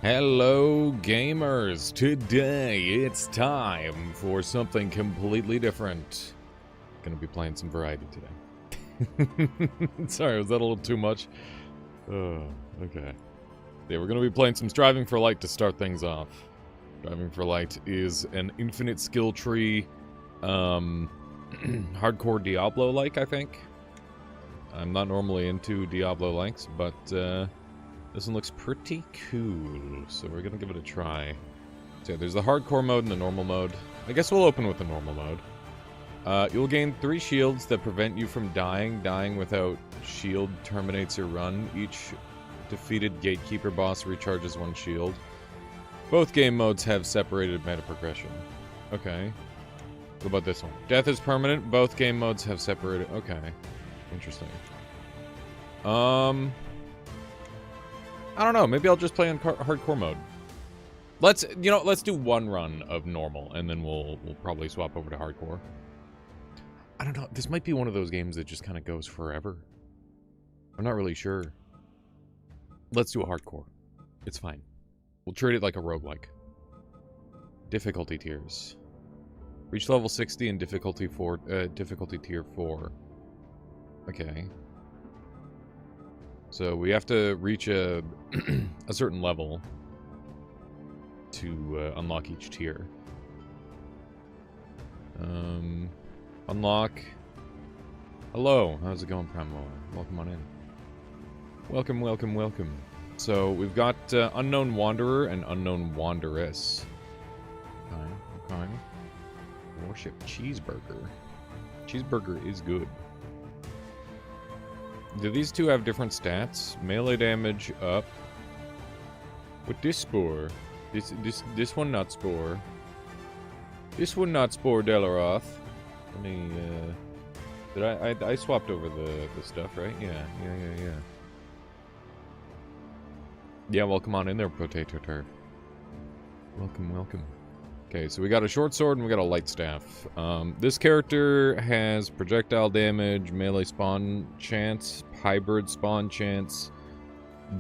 Hello gamers, today it's time for something completely different. Gonna be playing some variety today. Sorry, was that a little too much? Okay. Yeah, we're gonna be playing some Striving for Light to start things off. Striving for Light is an infinite skill tree, hardcore Diablo-like, I think. I'm not normally into Diablo-likes, but, this one looks pretty cool, so we're gonna give it a try. So yeah, there's the hardcore mode and the normal mode. I guess we'll open with the normal mode. You'll gain 3 shields that prevent you from dying. Dying without shield terminates your run. Each defeated gatekeeper boss recharges 1 shield. Both game modes have separated meta progression. Okay. What about this one? Death is permanent. Both game modes have separated... Okay. Interesting. I don't know. Maybe I'll just play on hardcore mode. Let's do one run of normal, and then we'll probably swap over to hardcore. I don't know. This might be one of those games that just kind of goes forever. I'm not really sure. Let's do a hardcore. It's fine. We'll treat it like a roguelike. Difficulty tiers. Reach level 60 in difficulty tier 4. Okay. So we have to reach a a certain level to unlock each tier. Unlock. Hello, how's it going, Primo? Welcome on in. Welcome, welcome, welcome. So we've got Unknown Wanderer and Unknown Wanderess. Okay. Worship Cheeseburger. Cheeseburger is good. Do these two have different stats? Melee damage up. With this spore. This one not spore. This one not spore Delaroth. Let me did I swapped over the stuff, right? Yeah. Yeah, welcome on in there, Potato Turf. Welcome, welcome. Okay, so we got a short sword and we got a light staff. This character has projectile damage, melee spawn chance, hybrid spawn chance,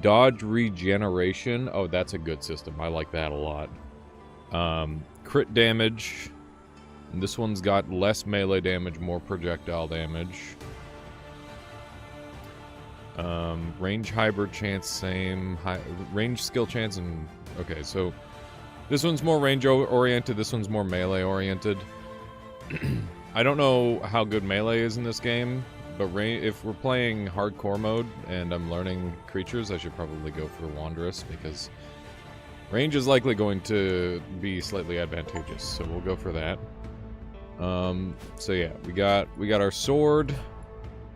dodge regeneration. Oh, that's a good system. I like that a lot. Crit damage. And this one's got less melee damage, more projectile damage. Range hybrid chance, same. Range skill chance and... Okay, so... This one's more range-oriented, this one's more melee-oriented. I don't know how good melee is in this game, but if we're playing hardcore mode and I'm learning creatures, I should probably go for Wanderess, because range is likely going to be slightly advantageous, so we'll go for that. So yeah, we got our sword.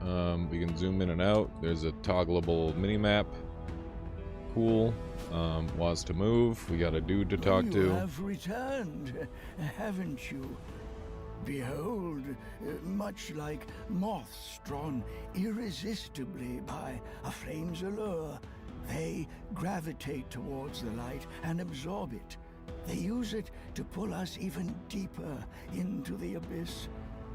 We can zoom in and out. There's a toggleable mini-map. Cool. Was to move. We got a dude to talk to. You have returned, haven't you? Behold, much like moths drawn irresistibly by a flame's allure, they gravitate towards the light and absorb it. They use it to pull us even deeper into the abyss,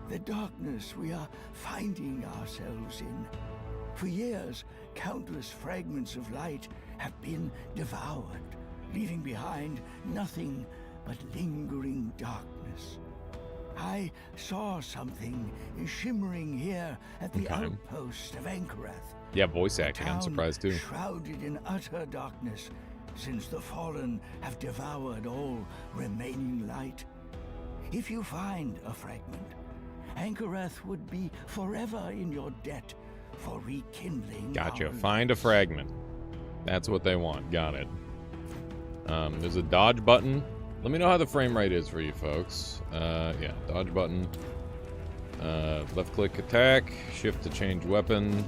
the darkness we are finding ourselves in. For years, countless fragments of light have been devoured, leaving behind nothing but lingering darkness. I saw something shimmering here at the outpost of Anchorath. Yeah, voice acting, I'm surprised too. Shrouded in utter darkness, since the Fallen have devoured all remaining light. If you find a fragment, Anchorath would be forever in your debt for rekindling. Gotcha. Find a fragment. That's what they want. Got it. There's a dodge button. Let me know how the frame rate is for you folks. Yeah, dodge button. Left click attack. Shift to change weapon.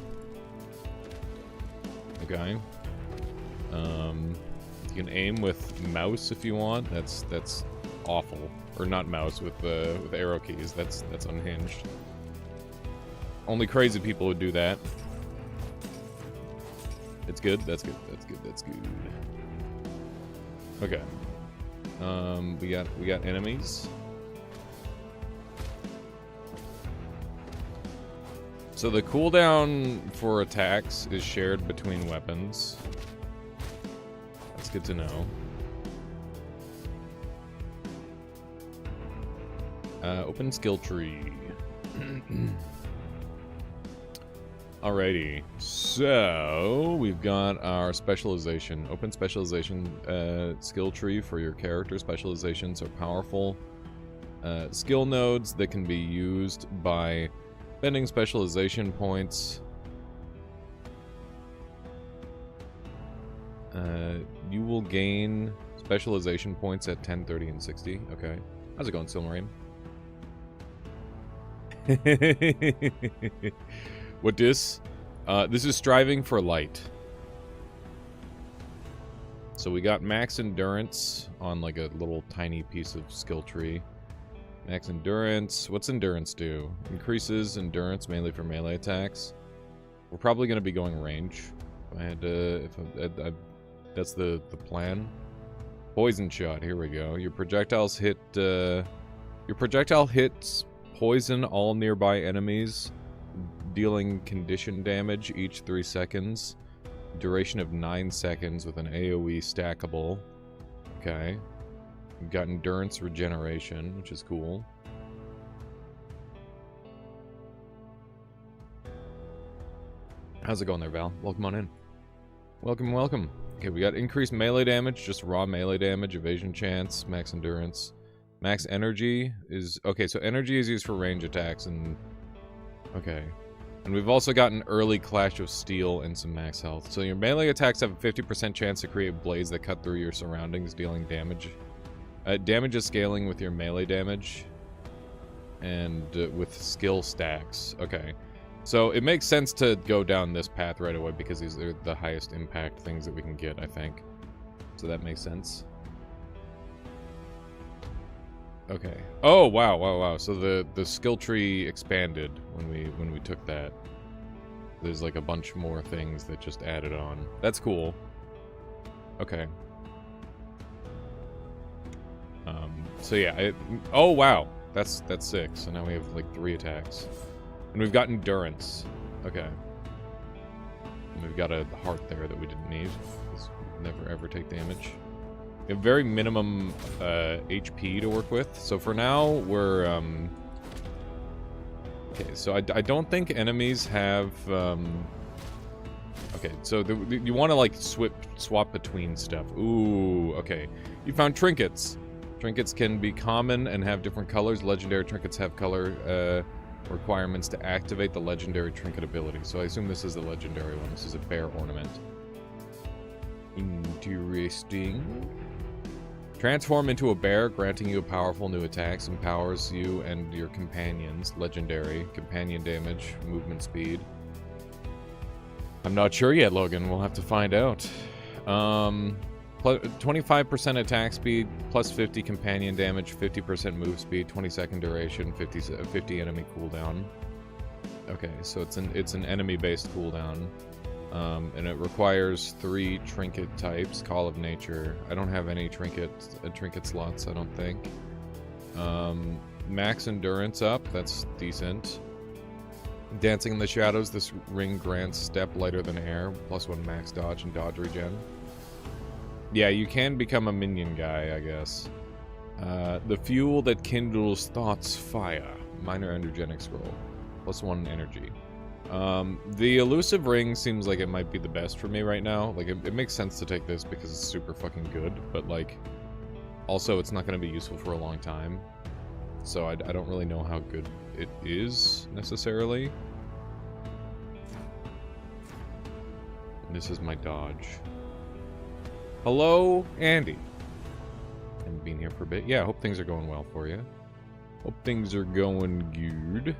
Okay. You can aim with mouse if you want. That's awful. Or not mouse with arrow keys. That's unhinged. Only crazy people would do that. It's good. That's good. That's good. That's good. Okay. We got enemies. So the cooldown for attacks is shared between weapons. That's good to know. Open skill tree. Alrighty, so we've got our specialization. Open specialization skill tree for your character. Specializations are powerful skill nodes that can be used by spending specialization points. You will gain specialization points at 10, 30, and 60. Okay. How's it going, Silmarine? What this? This is striving for light. So we got max endurance on like a little tiny piece of skill tree. Max endurance. What's endurance do? Increases endurance mainly for melee attacks. We're probably going to be going range. If I had to, that's the plan. Poison shot. Here we go. Your projectiles hit. Your projectile hits poison all nearby enemies, dealing condition damage each 3 seconds. Duration of 9 seconds with an AoE stackable. Okay. We've got endurance regeneration, which is cool. How's it going there, Val? Welcome on in. Welcome, welcome. Okay, we got increased melee damage, just raw melee damage, evasion chance, max endurance. Max energy is... Okay, so energy is used for range attacks and... Okay. And we've also got an early Clash of Steel and some max health. So your melee attacks have a 50% chance to create blades that cut through your surroundings, dealing damage. Damage is scaling with your melee damage. And with skill stacks. Okay. So it makes sense to go down this path right away because these are the highest impact things that we can get, I think. So that makes sense. Okay. Oh, wow, wow, wow. So the skill tree expanded when we took that. There's like a bunch more things that just added on. That's cool. Okay. So yeah, oh wow. That's sick. So now we have like 3 attacks. And we've got endurance. Okay. And we've got a heart there that we didn't need. Never ever take damage. We have very minimum HP to work with. So for now, we're... Okay, so I don't think enemies have... Okay, so you want to like swap between stuff. Ooh, okay. You found trinkets. Trinkets can be common and have different colors. Legendary trinkets have color requirements to activate the legendary trinket ability. So I assume this is the legendary one. This is a bear ornament. Interesting. Transform into a bear, granting you powerful new attacks, empowers you and your companions. Legendary. Companion damage, movement speed. I'm not sure yet, Logan. We'll have to find out. 25% attack speed, plus 50 companion damage, 50% move speed, 20-second duration, 50 enemy cooldown. Okay, so it's an enemy-based cooldown. And it requires 3 trinket types. Call of Nature. I don't have any trinket slots, I don't think. Max endurance up. That's decent. Dancing in the Shadows. This ring grants step lighter than air. +1 max dodge and dodge regen. Yeah, you can become a minion guy, I guess. The fuel that kindles thoughts fire. Minor energetic scroll. +1 energy. The elusive ring seems like it might be the best for me right now. Like, it makes sense to take this because it's super fucking good, but, like, also it's not going to be useful for a long time. So I don't really know how good it is, necessarily. And this is my dodge. Hello, Andy. Haven't been here for a bit. Yeah, I hope things are going well for you. Hope things are going good.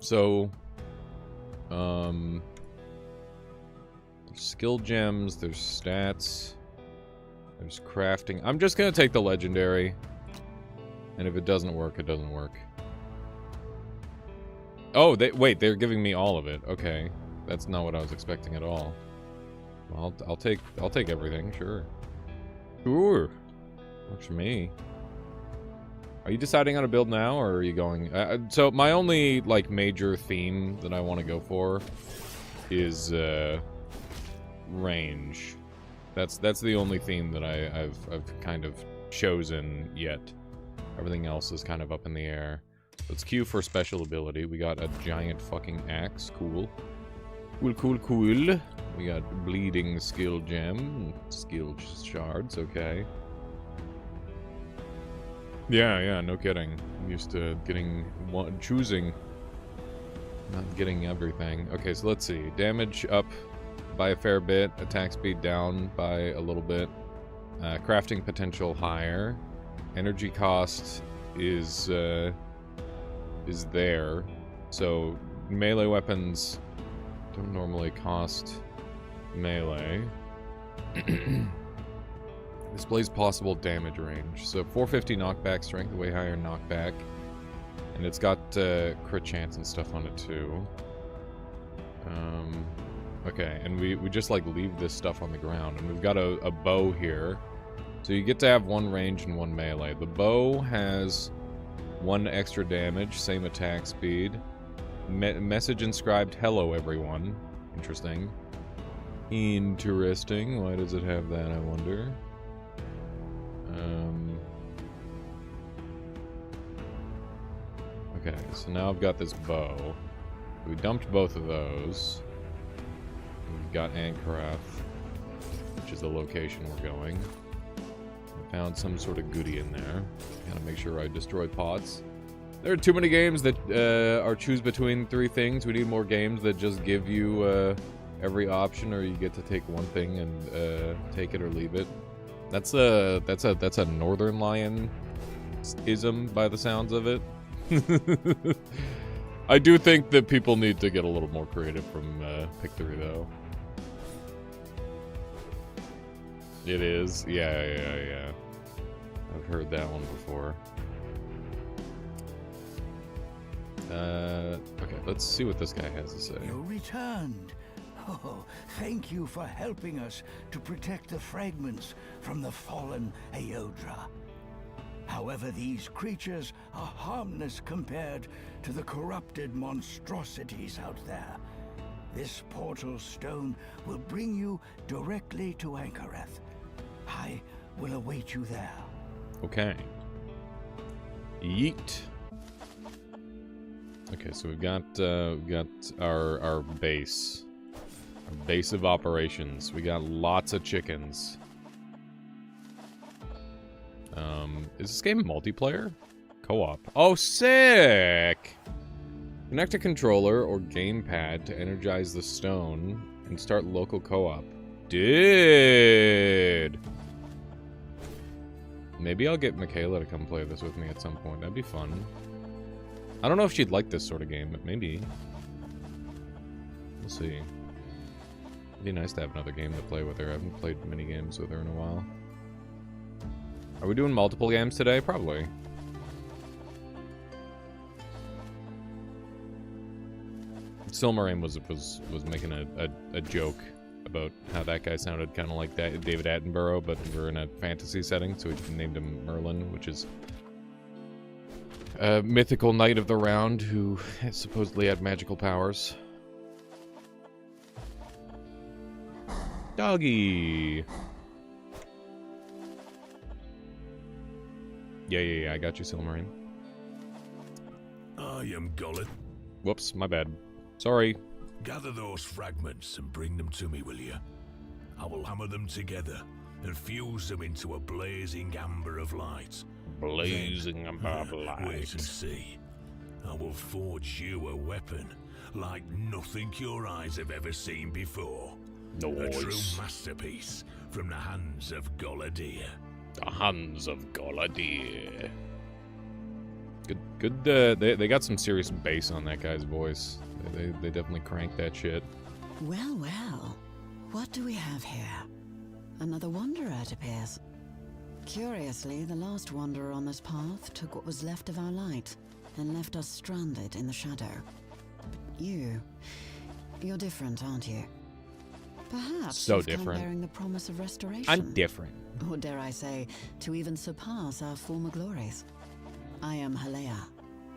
So... there's skill gems, there's stats, there's crafting. I'm just gonna take the legendary, and if it doesn't work, it doesn't work. Oh, wait, they're giving me all of it. Okay, that's not what I was expecting at all. Well, I'll take everything, sure. Sure, works for me. Are you deciding on a build now, or are you going... so my only, like, major theme that I want to go for is, range. That's the only theme that I've kind of chosen yet. Everything else is kind of up in the air. Let's queue for special ability. We got a giant fucking axe. Cool. Cool. We got bleeding skill gem. Skill shards. Okay. Yeah, no kidding. I'm used to choosing, not getting everything. Okay, so let's see. Damage up by a fair bit. Attack speed down by a little bit. Crafting potential higher. Energy cost is there. So melee weapons don't normally cost melee. Displays possible damage range. So 450 knockback, strength way higher knockback. And it's got crit chance and stuff on it too. Okay, and we just like leave this stuff on the ground. And we've got a bow here. So you get to have one range and one melee. The bow has one extra damage, same attack speed. Message inscribed, hello everyone. Interesting. Interesting. Why does it have that, I wonder? Okay, so now I've got this bow. We dumped both of those. We've got Ankarath, which is the location we're going. I found some sort of goodie in there. Gotta make sure I destroy pods. There are too many games that are choose between three things. We need more games that just give you every option, or you get to take one thing and take it or leave it. That's a Northern Lion ism by the sounds of it. I do think that people need to get a little more creative from Pick 3 though. It is, yeah. I've heard that one before. Okay, let's see what this guy has to say. You returned. Oh, thank you for helping us to protect the fragments from the fallen Ayodra. However, these creatures are harmless compared to the corrupted monstrosities out there. This portal stone will bring you directly to Ankarath. I will await you there. Okay. Yeet. Okay, so we've got our base. Our base of operations. We got lots of chickens. Is this game multiplayer? Co-op. Oh, sick! Connect a controller or gamepad to energize the stone and start local co-op. Dude! Maybe I'll get Michaela to come play this with me at some point. That'd be fun. I don't know if she'd like this sort of game, but maybe. We'll see. It'd be nice to have another game to play with her. I haven't played many games with her in a while. Are we doing multiple games today? Probably. Silmarine was making a joke about how that guy sounded kind of like that David Attenborough, but we're in a fantasy setting, so we named him Merlin, which is a mythical knight of the round who supposedly had magical powers. Doggy! Yeah, I got you, Silmarine. I am Gollet. Whoops, my bad. Sorry. Gather those fragments and bring them to me, will you? I will hammer them together and fuse them into a blazing amber of light. Blazing amber of light. Wait and see. I will forge you a weapon like nothing your eyes have ever seen before. Nice. A true masterpiece from the hands of Goladir. The hands of Goladir. Good. They got some serious bass on that guy's voice. They definitely cranked that shit. Well, what do we have here? Another wanderer, it appears. Curiously, the last wanderer on this path took what was left of our light and left us stranded in the shadow. But you're different, aren't you? Perhaps So you've come different. bearing the promise of restoration. I'm different. Or dare I say, to even surpass our former glories. I am Halea,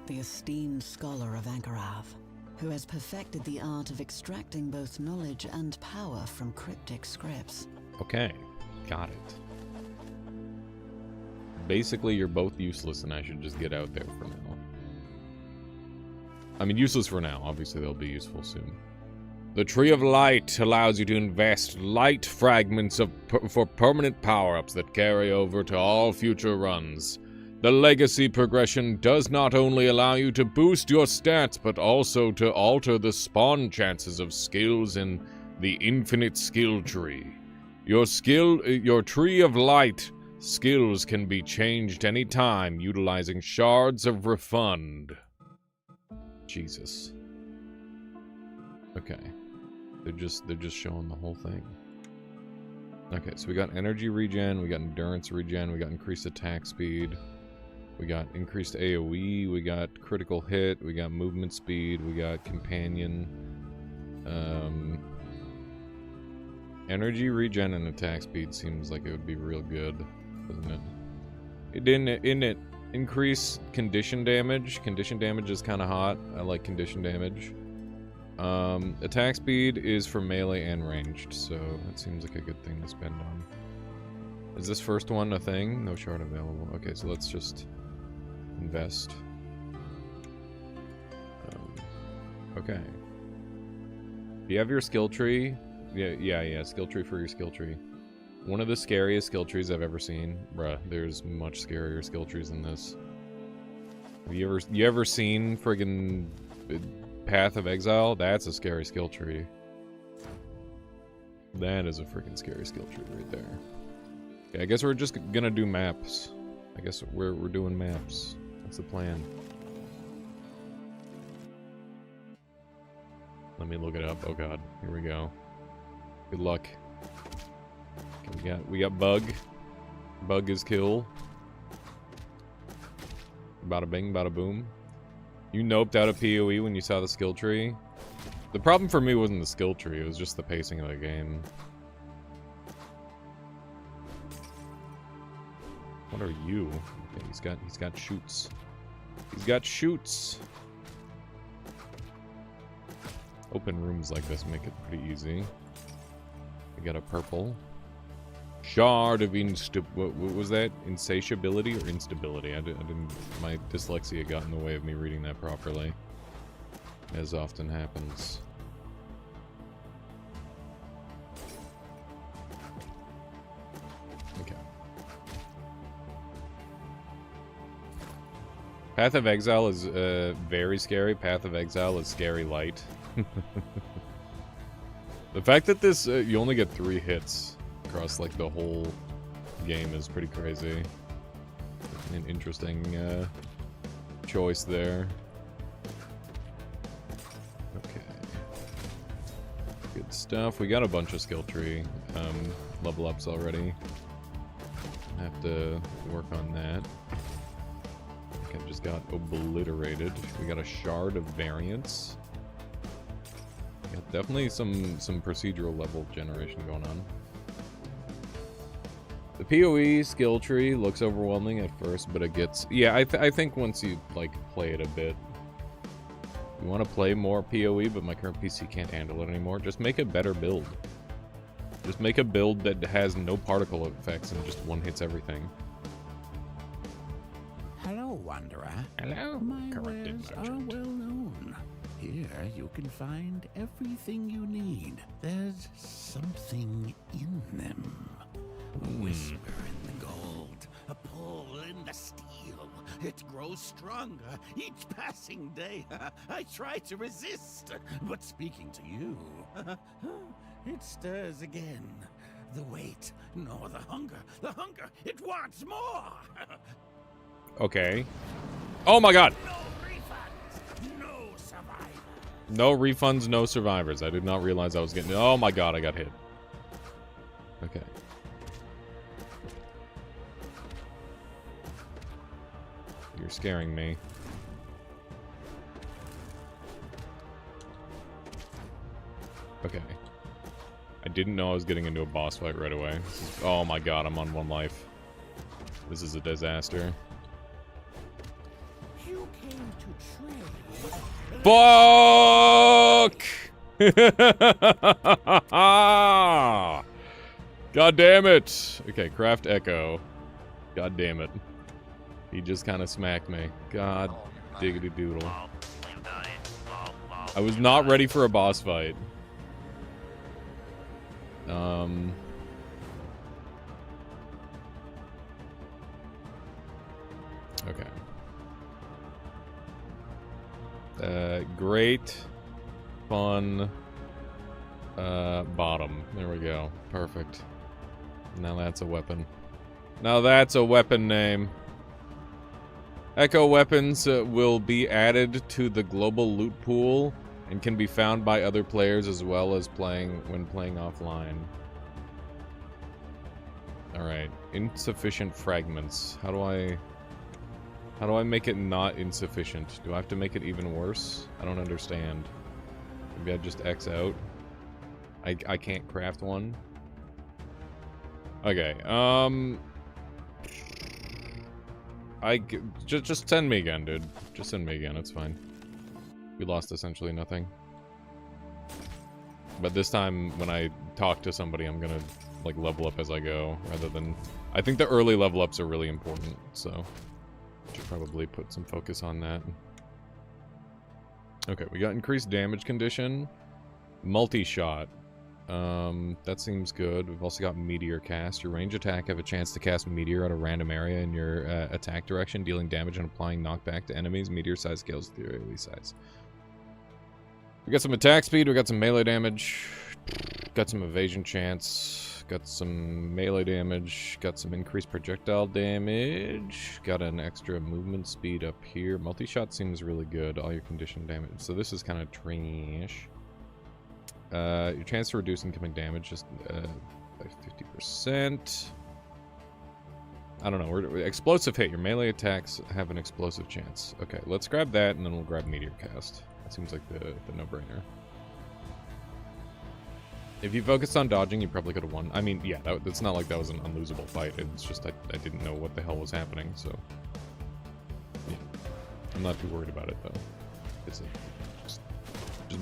the esteemed scholar of Ankarath, who has perfected the art of extracting both knowledge and power from cryptic scripts. Okay, got it. Basically, you're both useless, and I should just get out there for now. I mean, useless for now. Obviously, they'll be useful soon. The Tree of Light allows you to invest light fragments for permanent power-ups that carry over to all future runs. The legacy progression does not only allow you to boost your stats, but also to alter the spawn chances of skills in the infinite skill tree. Your Tree of Light skills can be changed anytime utilizing shards of refund. Jesus. Okay. They're just showing the whole thing. Okay, so we got energy regen, we got endurance regen, we got increased attack speed, we got increased AoE, we got critical hit, we got movement speed, we got companion. Energy regen and attack speed seems like it would be real good, doesn't it? It didn't increase condition damage. Condition damage is kind of hot. I like condition damage. Attack speed is for melee and ranged, so that seems like a good thing to spend on. Is this first one a thing? No shard available. Okay, so let's just invest. Okay. Do you have your skill tree? Yeah, skill tree for your skill tree. One of the scariest skill trees I've ever seen. Bruh, there's much scarier skill trees than this. Have you ever seen friggin' Path of Exile? That's a scary skill tree. That is a freaking scary skill tree right there. Okay, I guess we're just gonna do maps. I guess we're doing maps. That's the plan. Let me look it up. Oh god, here we go. Good luck. Okay, we got Bug. Bug is kill. Bada bing, bada boom. You noped out a PoE when you saw the skill tree. The problem for me wasn't the skill tree, it was just the pacing of the game. What are you? Okay, he's got shoots. He's got shoots. Open rooms like this make it pretty easy. We got a purple. Shard of what was that? Insatiability or instability? I didn't. My dyslexia got in the way of me reading that properly, as often happens. Okay. Path of Exile is very scary. Path of Exile is scary light. The fact that this you only get 3 hits across like the whole game is pretty crazy. An interesting choice there. Okay. Good stuff. We got a bunch of skill tree level ups already. Have to work on that. I think I just got obliterated. We got a shard of variance. Yeah, definitely some procedural level generation going on. The PoE skill tree looks overwhelming at first, but it gets... Yeah, I think once you, like, play it a bit... You want to play more PoE, but my current PC can't handle it anymore. Just make a better build. Just make a build that has no particle effects and just one-hits everything. Hello, Wanderer. Hello, My corrupted wares are merchant. well known. Here you can find everything you need. There's something in them. A whisper in the gold, a pull in the steel. It grows stronger each passing day. I try to resist, but speaking to you, it stirs again. The weight, nor the hunger. The hunger, it wants more. Okay. Oh my god! No refunds, no survivors. No refunds, no survivors. I did not realize I was getting... Oh my god, I got hit. Okay. You're scaring me. Okay. I didn't know I was getting into a boss fight right away. Oh my god, I'm on 1 life. This is a disaster. You came to trade. Fuck! God damn it! Okay, craft echo. God damn it. He just kind of smacked me. God diggity doodle. I was not ready for a boss fight. Okay. Great. Fun. Bottom. There we go. Perfect. Now that's a weapon. Now that's a weapon name. Echo weapons will be added to the global loot pool and can be found by other players as well as when playing offline. Alright. Insufficient fragments. How do I make it not insufficient? Do I have to make it even worse? I don't understand. Maybe I just X out. I can't craft one. Okay, just send me again, dude. Just send me again, it's fine. We lost essentially nothing. But this time, when I talk to somebody, I'm gonna, like, level up as I go, rather than... I think the early level ups are really important, so... I should probably put some focus on that. Okay, we got increased damage condition. Multi-shot. That seems good. We've also got Meteor Cast. Your range attack have a chance to cast Meteor at a random area in your attack direction, dealing damage and applying knockback to enemies. Meteor size scales with your AoE size. We got some attack speed, we got some melee damage, got some evasion chance, got some melee damage, got some increased projectile damage, got an extra movement speed up here. Multi-shot seems really good, all your condition damage. So this is kind of trash. Your chance to reduce incoming damage just by 50%. I don't know. Explosive hit. Your melee attacks have an explosive chance. Okay, let's grab that, and then we'll grab Meteor Cast. That seems like the no-brainer. If you focused on dodging, you probably could have won. I mean, yeah, it's not like that was an unlosable fight. It's just I didn't know what the hell was happening, so... Yeah. I'm not too worried about it, though. It's just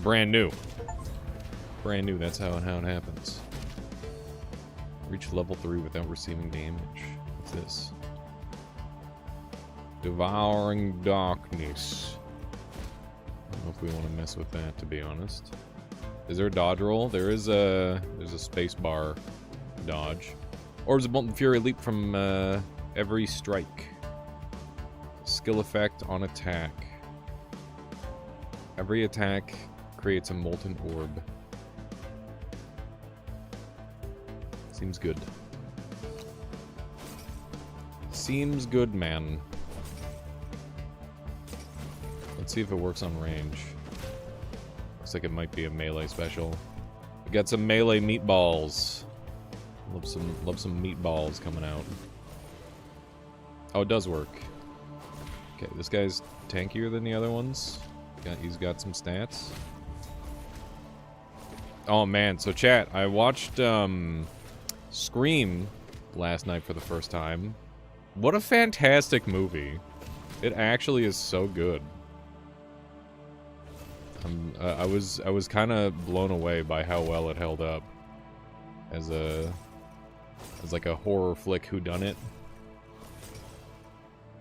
brand new. Brand new, that's how it happens. Reach level 3 without receiving damage. What's this? Devouring Darkness. I don't know if we want to mess with that, to be honest. Is there a dodge roll? There's a space bar dodge. Orbs of Molten Fury leap from every strike. Skill effect on attack. Every attack creates a molten orb. Seems good. Seems good, man. Let's see if it works on range. Looks like it might be a melee special. We got some melee meatballs. Love some meatballs coming out. Oh, it does work. Okay, this guy's tankier than the other ones. He's got some stats. Oh man, so chat, I watched Scream last night for the first time. What a fantastic movie. It actually is so good. I was kind of blown away by how well it held up as like a horror flick whodunit. It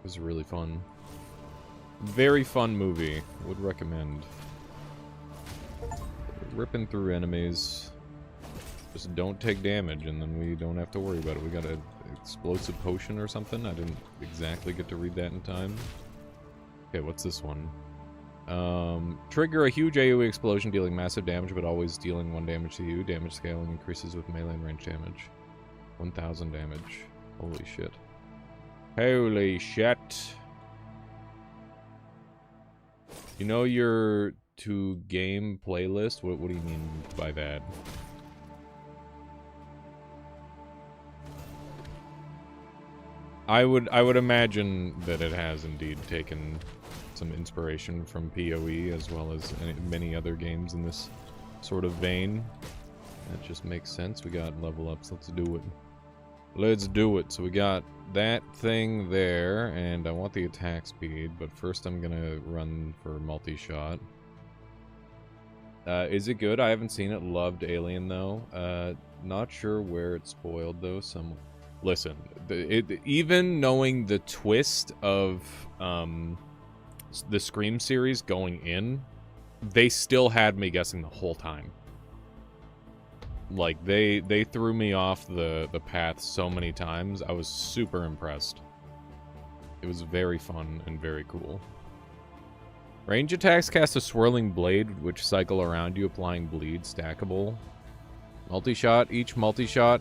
was really fun. Very fun movie. Would recommend. Ripping through enemies. Just don't take damage, and then we don't have to worry about it. We got an explosive potion or something. I didn't exactly get to read that in time. Okay, what's this one? Trigger a huge AoE explosion, dealing massive damage, but always dealing 1 damage to you. Damage scaling increases with melee and range damage. 1,000 damage. Holy shit. Holy shit. You know your to-game playlist? What do you mean by that? I would imagine that it has indeed taken some inspiration from PoE as well as many other games in this sort of vein. That just makes sense. We got level ups. Let's do it. Let's do it. So we got that thing there, and I want the attack speed, but first I'm gonna run for multi-shot. Is it good? I haven't seen it. Loved Alien though. Not sure where it spoiled though. Listen, even knowing the twist of the Scream series going in, they still had me guessing the whole time. Like they threw me off the path so many times. I was super impressed. It was very fun and very cool. Range attacks cast a swirling blade which cycle around you, applying bleed. Stackable. Multi-shot. Each multi-shot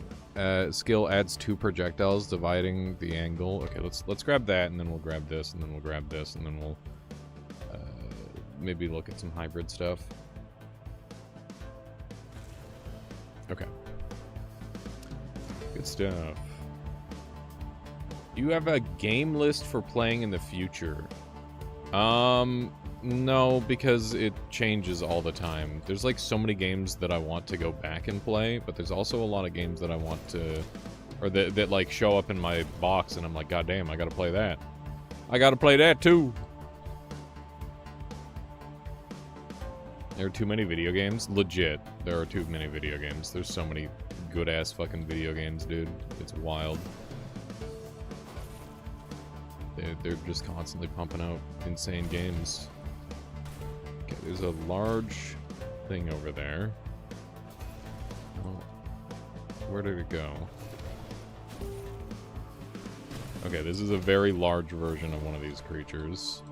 skill adds 2 projectiles, dividing the angle. Okay, let's grab that, and then we'll grab this, and then we'll grab this, and then we'll maybe look at some hybrid stuff. Okay. Good stuff. You have a game list for playing in the future. No, because it changes all the time. There's like so many games that I want to go back and play, but there's also a lot of games that I want to, or that like show up in my box and I'm like, God damn, I gotta play that. I gotta play that too. There are too many video games. Legit, there are too many video games. There's so many good ass fucking video games, dude. It's wild. They're just constantly pumping out insane games. Okay, there's a large thing over there. Oh, where did it go? Okay, this is a very large version of one of these creatures.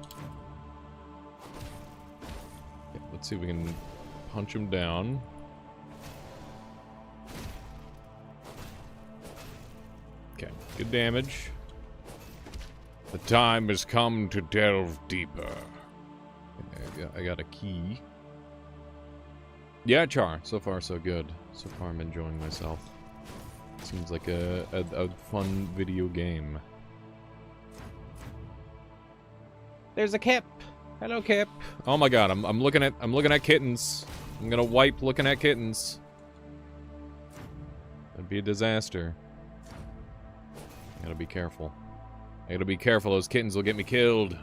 Okay, let's see if we can punch him down. Okay, good damage. The time has come to delve deeper. I got a key. Yeah, Char. So far, so good. So far, I'm enjoying myself. Seems like a fun video game. There's a Kip. Hello, Kip. Oh my God, I'm looking at kittens. I'm gonna wipe looking at kittens. That'd be a disaster. Gotta be careful. I gotta be careful, those kittens will get me killed.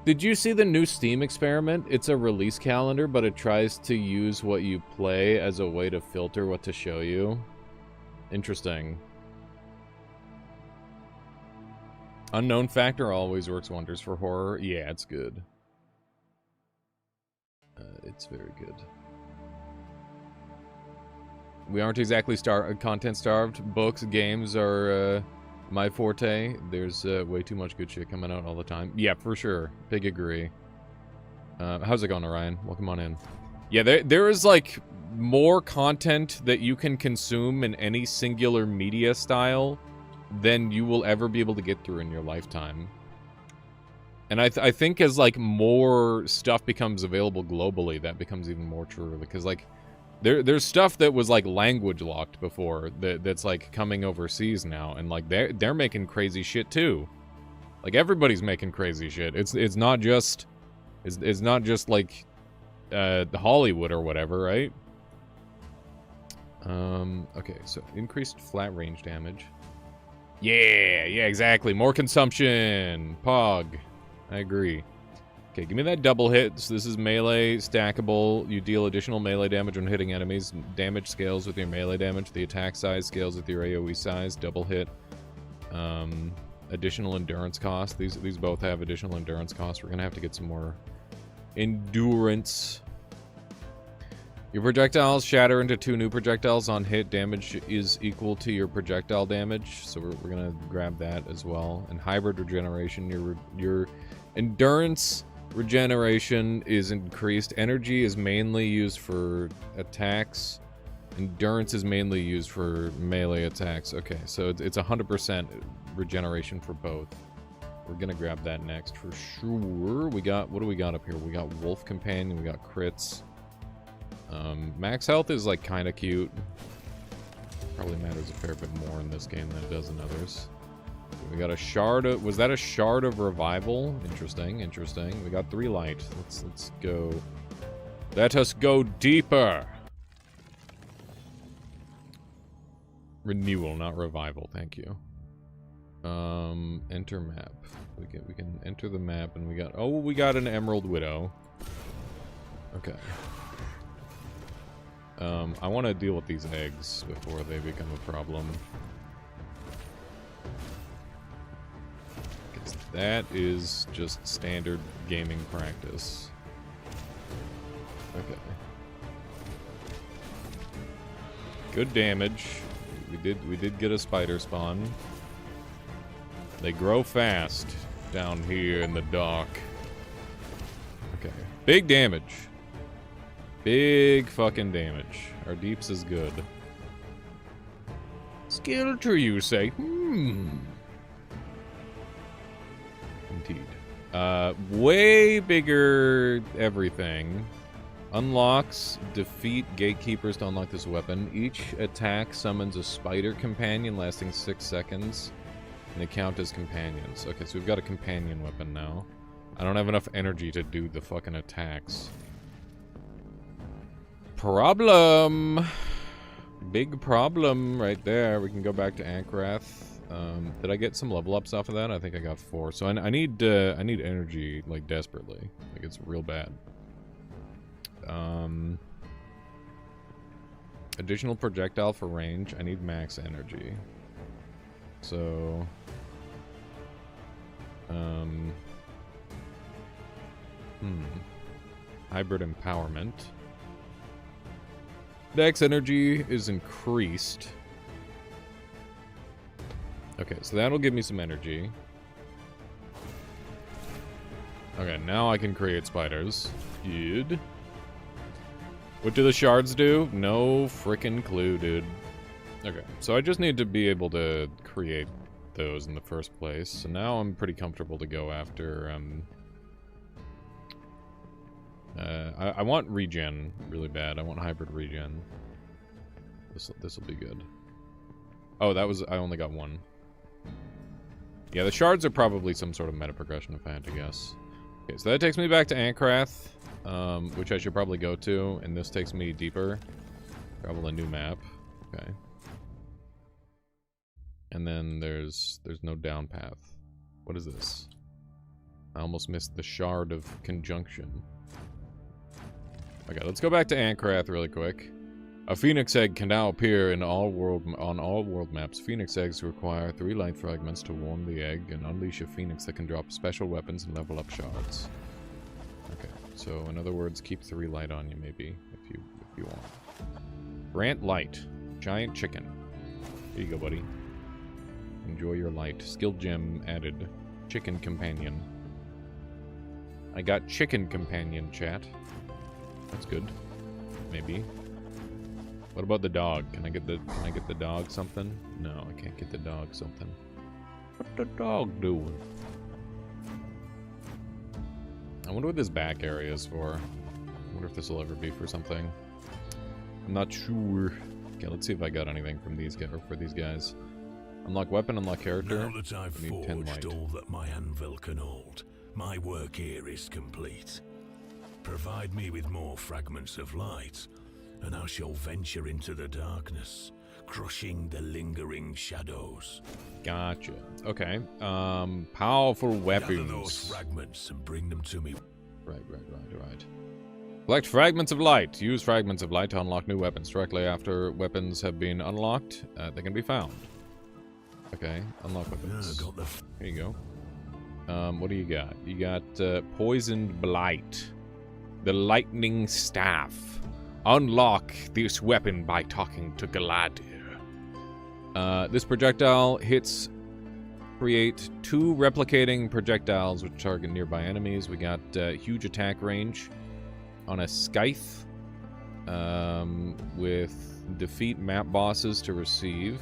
Did you see the new Steam experiment? It's a release calendar, but it tries to use what you play as a way to filter what to show you. Interesting. Unknown factor always works wonders for horror. Yeah, it's good. It's very good. We aren't exactly content starved. Books, games are my forte. There's way too much good shit coming out all the time. Yeah, for sure. Big agree. How's it going, Orion? Welcome on in. Yeah, there is like more content that you can consume in any singular media style than you will ever be able to get through in your lifetime. And I think as like more stuff becomes available globally, that becomes even more true, because like there's stuff that was like language locked before that's like coming overseas now, and like they're making crazy shit too. Like everybody's making crazy shit. It's not just like Hollywood or whatever, right? Okay, so increased flat range damage. Yeah, exactly. More consumption. Pog. I agree. Okay, give me that double hit. So this is melee, stackable. You deal additional melee damage when hitting enemies. Damage scales with your melee damage. The attack size scales with your AoE size. Double hit. Additional endurance cost. These both have additional endurance costs. We're gonna have to get some more endurance. Your projectiles shatter into 2 new projectiles on hit. Damage is equal to your projectile damage, so we're gonna grab that as well. And hybrid regeneration. Your endurance regeneration is increased. Energy is mainly used for attacks. Endurance is mainly used for melee attacks. Okay, so it's 100% regeneration for both. We're gonna grab that next for sure. What do we got up here? We got Wolf Companion, we got crits. Max health is like kind of cute. Probably matters a fair bit more in this game than it does in others. We got a shard of, was that a shard of revival? Interesting. We got 3 light. Let's go. Let us go deeper. Renewal, not revival. Thank you. Enter map. We can enter the map, and we got an Emerald Widow. Okay. I want to deal with these eggs before they become a problem. Because that is just standard gaming practice. Okay. Good damage. We did get a spider spawn. They grow fast down here in the dock. Okay. Big damage. Big fucking damage. Our deeps is good. Skill tree, you say? Indeed. Way bigger everything. Unlocks, defeat gatekeepers to unlock this weapon. Each attack summons a spider companion lasting 6 seconds. And they count as companions. Okay, so we've got a companion weapon now. I don't have enough energy to do the fucking attacks. Problem! Big problem right there. We can go back to Ankrath. Did I get some level ups off of that? I think I got 4. So I need energy, like, desperately. Like, it's real bad. Additional projectile for range. I need max energy. So... Hybrid empowerment. Dex energy is increased. Okay, so that'll give me some energy. Okay, now I can create spiders. Good. What do the shards do? No frickin' clue, dude. Okay, so I just need to be able to create those in the first place. So now I'm pretty comfortable to go after, I want regen really bad. I want hybrid regen. This'll be good. Oh, I only got 1. Yeah, the shards are probably some sort of meta progression if I had to guess. Okay, so that takes me back to Ankrath, which I should probably go to, and this takes me deeper. Travel a new map. Okay. And then there's no down path. What is this? I almost missed the shard of conjunction. Okay, let's go back to Ankrath really quick. A phoenix egg can now appear on all world maps. Phoenix eggs require 3 light fragments to warm the egg and unleash a phoenix that can drop special weapons and level up shards. Okay, so in other words, keep 3 light on you maybe if you want. Grant light, giant chicken. Here you go, buddy. Enjoy your light. Skill gem added. Chicken companion. I got chicken companion, chat. That's good. Maybe. What about the dog? Can I get the dog something? No, I can't get the dog something. What the dog doing? I wonder what this back area is for. I wonder if this will ever be for something. I'm not sure. Okay, let's see if I got anything from these guys or for these guys. Unlock weapon, unlock character. Now that I've forged all that my anvil can hold, my work here is complete. Provide me with more fragments of light, and I shall venture into the darkness, crushing the lingering shadows. Gotcha. Okay. Powerful weapons. Gather those fragments and bring them to me. Right. Collect fragments of light. Use fragments of light to unlock new weapons. Directly after weapons have been unlocked, they can be found. Okay, unlock weapons. Here you go. What do you got? You got poisoned blight. The lightning staff. Unlock this weapon by talking to Galadir. This projectile hits create 2 replicating projectiles which target nearby enemies. We got huge attack range on a scythe with defeat map bosses to receive.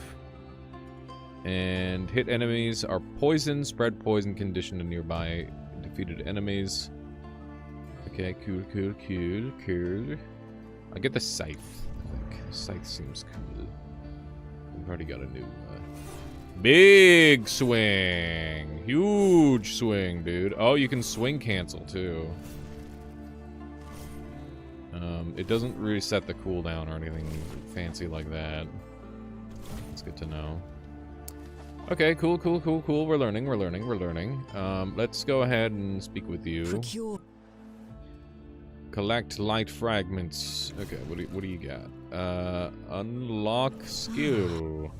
And hit enemies are poison, spread poison condition to nearby defeated enemies. Okay, cool. I get the scythe, I think. The scythe seems cool. We've already got a new big swing! Huge swing, dude. Oh, you can swing cancel, too. It doesn't reset the cooldown or anything fancy like that. That's good to know. Okay, cool. We're learning. Let's go ahead and speak with you. Collect light fragments. Okay, what do you got? Unlock skill.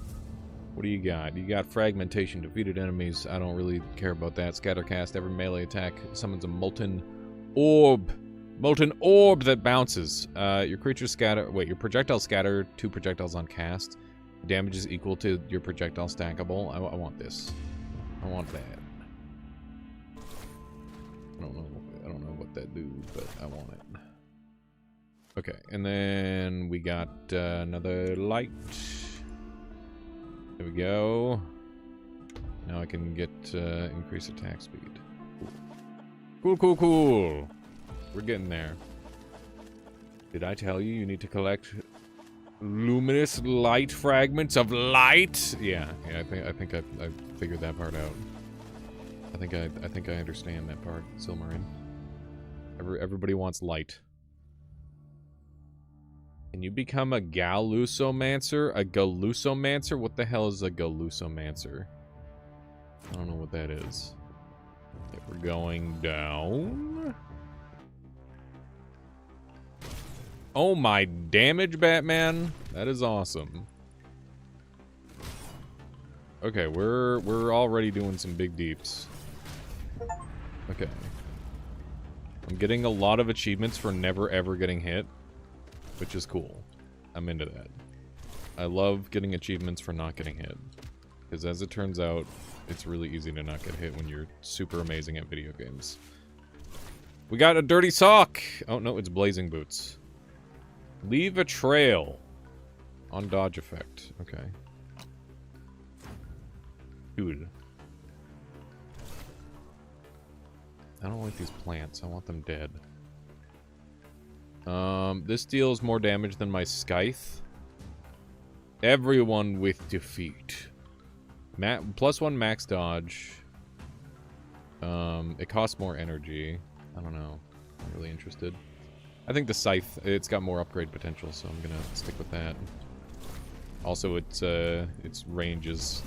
What do you got? You got fragmentation. Defeated enemies. I don't really care about that. Scattercast. Every melee attack summons a molten orb. Molten orb that bounces. Your creatures scatter. Wait, your projectiles scatter 2 projectiles on cast. Damage is equal to your projectile stackable. I want this. I want that. I don't know what that do, but I want it. Okay, and then we got another light. There we go. Now I can get increased attack speed. Cool. We're getting there. Did I tell you need to collect luminous light fragments of light? Yeah. I think I figured that part out. I think I understand that part, Silmarin. Everybody wants light. Can you become a Galusomancer? A Galusomancer? What the hell is a Galusomancer? I don't know what that is. Okay, we're going down. Oh my damage, Batman! That is awesome. Okay, we're already doing some big deeps. Okay. I'm getting a lot of achievements for never ever getting hit, which is cool. I'm into that. I love getting achievements for not getting hit. Because as it turns out, it's really easy to not get hit when you're super amazing at video games. We got a dirty sock! Oh no, it's blazing boots. Leave a trail. On dodge effect. Okay. Dude. I don't like these plants. I want them dead. This deals more damage than my scythe. Everyone with defeat. +1 max dodge. It costs more energy. I don't know. I'm really interested. I think the scythe, it's got more upgrade potential, so I'm gonna stick with that. Also, its range is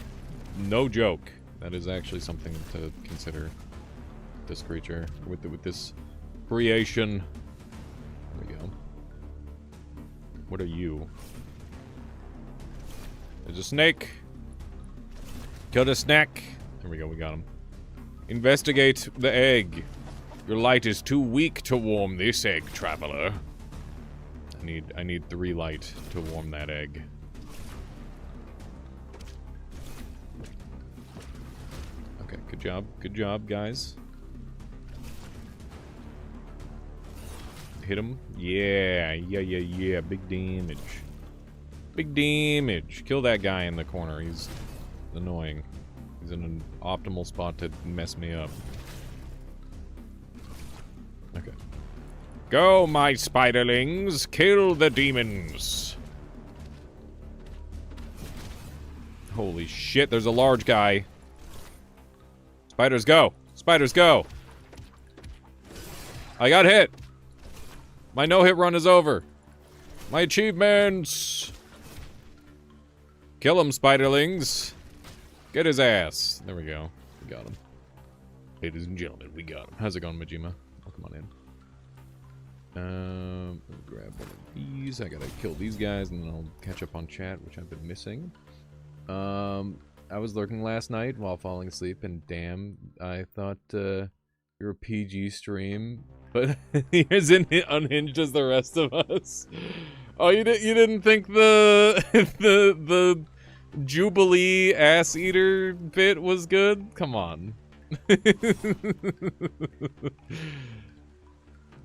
no joke. That is actually something to consider. This creature with this creation. There we go. What are you? There's a snake. Kill the snack. There we go. We got him. Investigate the egg. Your light is too weak to warm this egg, traveler. I need 3 light to warm that egg. Okay, good job. Good job, guys. Hit him. Yeah. Big damage. Big damage. Kill that guy in the corner. He's annoying. He's in an optimal spot to mess me up. Okay. Go, my spiderlings. Kill the demons. Holy shit, there's a large guy. Spiders, go. Spiders, go. I got hit. My no-hit run is over. My achievements. Kill him, spiderlings. Get his ass. There we go. We got him. Ladies and gentlemen, we got him. How's it going, Majima? Oh, come on in. Grab one of these. I gotta kill these guys, and then I'll catch up on chat, which I've been missing. I was lurking last night while falling asleep, and damn, I thought you're a PG stream, but you're as unhinged as the rest of us. Oh, you didn't think the the Jubilee ass eater bit was good? Come on.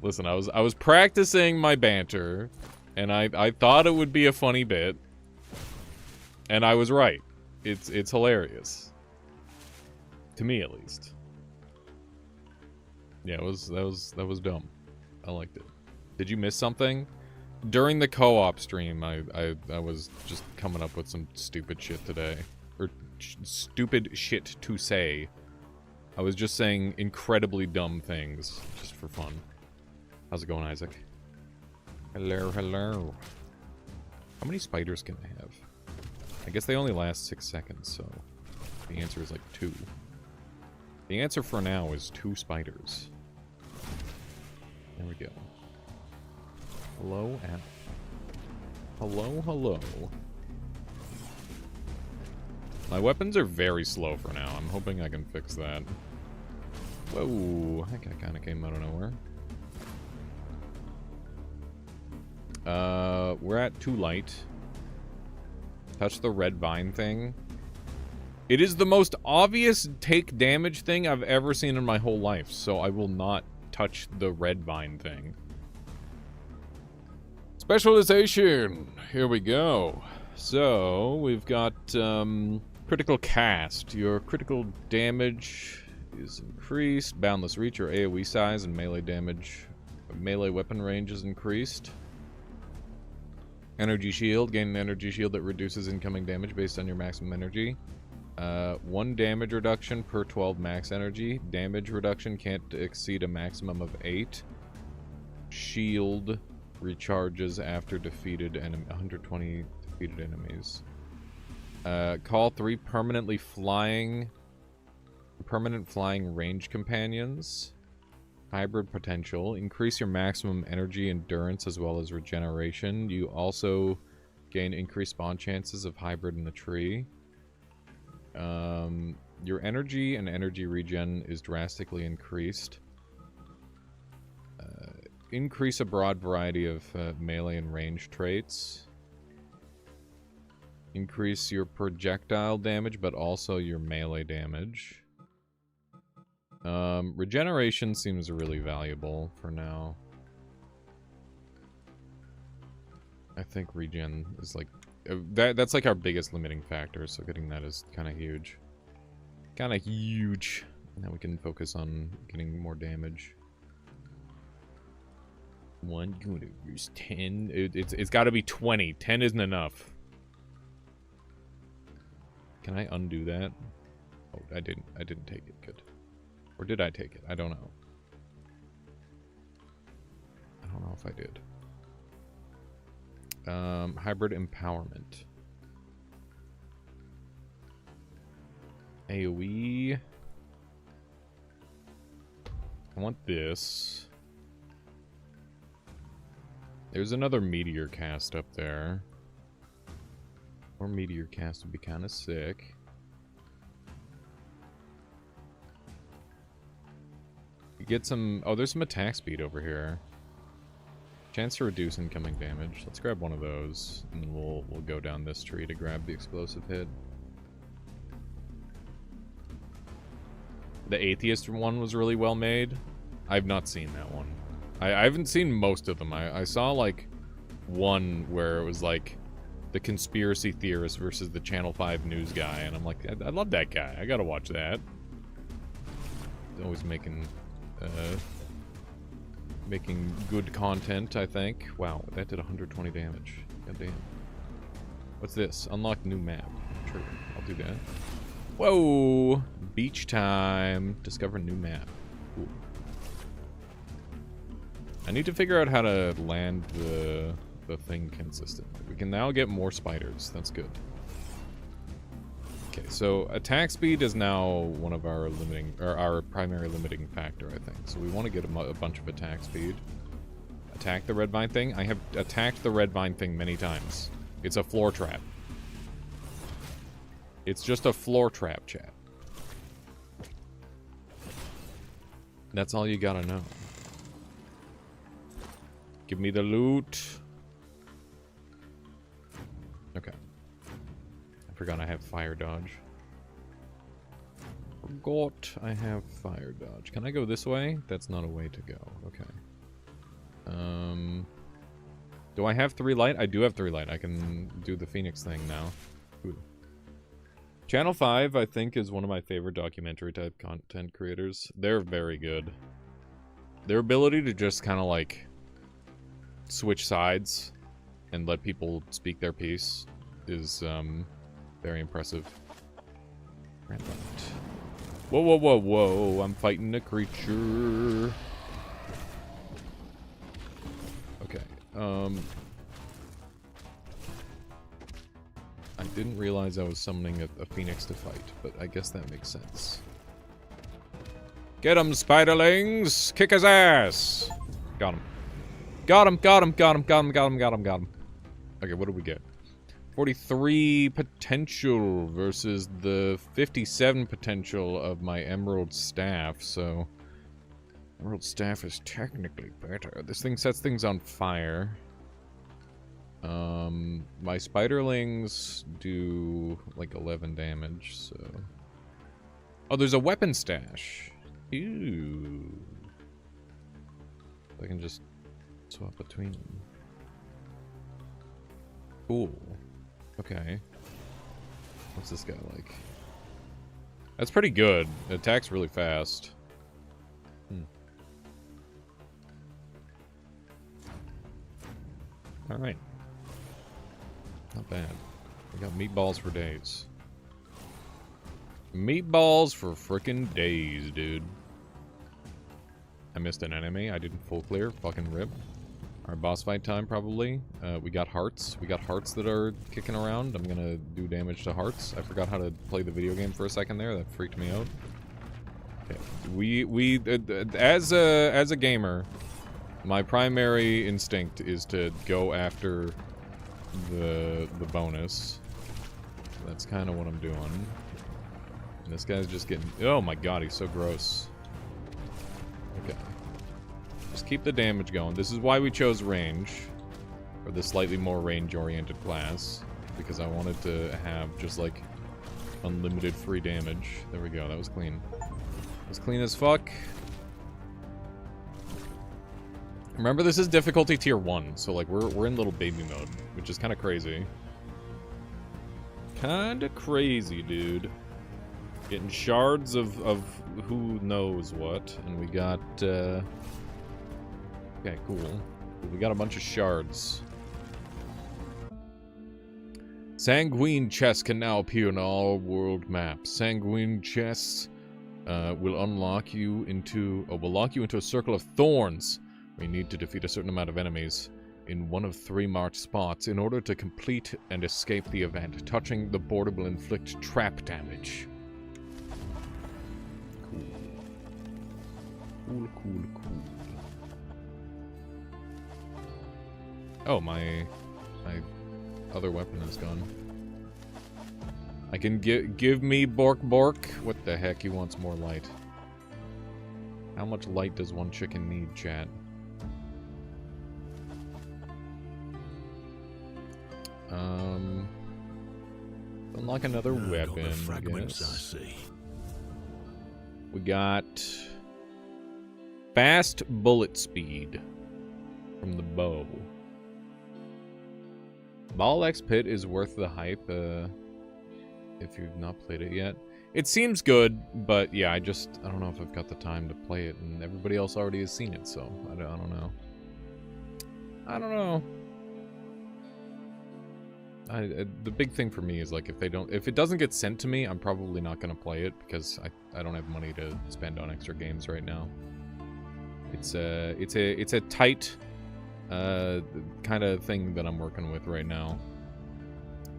Listen, I was practicing my banter, and I thought it would be a funny bit, and I was right. It's hilarious, to me at least. Yeah, that was dumb. I liked it. Did you miss something? During the co-op stream, I was just coming up with some stupid shit today, or stupid shit to say. I was just saying incredibly dumb things just for fun. How's it going, Isaac? Hello, hello. How many spiders can I have? I guess they only last 6 seconds, so the answer is like 2. The answer for now is 2 spiders. There we go. Hello, app. Hello, hello. My weapons are very slow for now. I'm hoping I can fix that. Whoa, that guy kind of came out of nowhere. We're at 2 light. Touch the red vine thing. It is the most obvious take damage thing I've ever seen in my whole life, so I will not touch the red vine thing. Specialization! Here we go. So, we've got, critical cast. Your critical damage is increased. Boundless reach or AoE size and melee damage. Melee weapon range is increased. Energy shield. Gain an energy shield that reduces incoming damage based on your maximum energy. 1 damage reduction per 12 max energy. Damage reduction can't exceed a maximum of 8. Shield recharges after defeated 120 defeated enemies. Call 3 permanent flying range companions. Hybrid potential. Increase your maximum energy endurance as well as regeneration. You also gain increased spawn chances of hybrid in the tree. Your energy and energy regen is drastically increased. Increase a broad variety of melee and range traits. Increase your projectile damage, but also your melee damage. Regeneration seems really valuable for now. I think regen is like... that's like our biggest limiting factor, so getting that is kind of huge. Kind of huge. Now we can focus on getting more damage. 1 universe, 10. It's got to be 20. 10 isn't enough. Can I undo that? Oh, I didn't take it. Good. Or did I take it? I don't know. I don't know if I did. Hybrid empowerment. AoE. I want this. There's another meteor cast up there. Or meteor cast would be kind of sick. You get some... Oh, there's some attack speed over here. Chance to reduce incoming damage. Let's grab one of those, and then we'll go down this tree to grab the explosive hit. The atheist one was really well made. I've not seen that one. I haven't seen most of them. I saw like one where it was like the conspiracy theorist versus the Channel 5 news guy, and I'm like, I love that guy. I gotta watch that. He's always making good content, I think. Wow, that did 120 damage. God damn. What's this? Unlock new map. Sure, I'll do that. Whoa! Beach time. Discover new map. Cool. I need to figure out how to land the thing consistently. We can now get more spiders. That's good. Okay, so attack speed is now one of our limiting, or our primary limiting factor, I think. So we want to get a bunch of attack speed. Attack the red vine thing. I have attacked the red vine thing many times. It's a floor trap. It's just a floor trap, chat. That's all you gotta know. Give me the loot. Okay. I forgot I have fire dodge. Forgot I have fire dodge. Can I go this way? That's not a way to go. Okay. Do I have 3 light? I do have 3 light. I can do the Phoenix thing now. Ooh. Channel 5, I think, is one of my favorite documentary type content creators. They're very good. Their ability to just kind of like switch sides and let people speak their piece is very impressive. Whoa, whoa, whoa, whoa. I'm fighting a creature. Okay. I didn't realize I was summoning a phoenix to fight, but I guess that makes sense. Get him, spiderlings! Kick his ass! Got him. Got him, got him, got him, got him, got him, got him, got him. Okay, what do we get? 43 potential versus the 57 potential of my Emerald Staff, so... Emerald Staff is technically better. This thing sets things on fire. My Spiderlings do, like, 11 damage, so... Oh, there's a weapon stash. Ew. I can just swap between them. Cool. Okay. What's this guy like? That's pretty good. It attacks really fast. Alright. Not bad. We got meatballs for days. Meatballs for frickin' days, dude. I missed an enemy. I didn't full clear. Fucking rip. Alright, boss fight time, probably. We got hearts. We got hearts that are kicking around. I'm gonna do damage to hearts. I forgot how to play the video game for a second there. That freaked me out. Okay. As a gamer, my primary instinct is to go after the bonus. That's kind of what I'm doing. And this guy's just getting... Oh my god, he's so gross. Okay. Just keep the damage going. This is why we chose range. Or the slightly more range-oriented class. Because I wanted to have just, like, unlimited free damage. There we go, that was clean. It was clean as fuck. Remember, this is difficulty tier 1, so, like, we're in little baby mode. Which is kind of crazy. Kinda crazy, dude. Getting shards of who knows what. And we got, okay, cool. We got a bunch of shards. Sanguine chests can now appear on all world maps. Sanguine chests will lock you into a circle of thorns. We need to defeat a certain amount of enemies in one of 3 marked spots in order to complete and escape the event. Touching the border will inflict trap damage. Cool. Oh, my other weapon is gone. I can give me Bork. What the heck? He wants more light. How much light does one chicken need, chat? Unlock another weapon, I guess. We got fast bullet speed from the bow. Ball X Pit is worth the hype if you've not played it yet. It seems good, but yeah, I don't know if I've got the time to play it, and everybody else already has seen it, so I don't know. I don't know. The big thing for me is, like, if it doesn't get sent to me, I'm probably not gonna play it because I don't have money to spend on extra games right now. It's a tight kind of thing that I'm working with right now.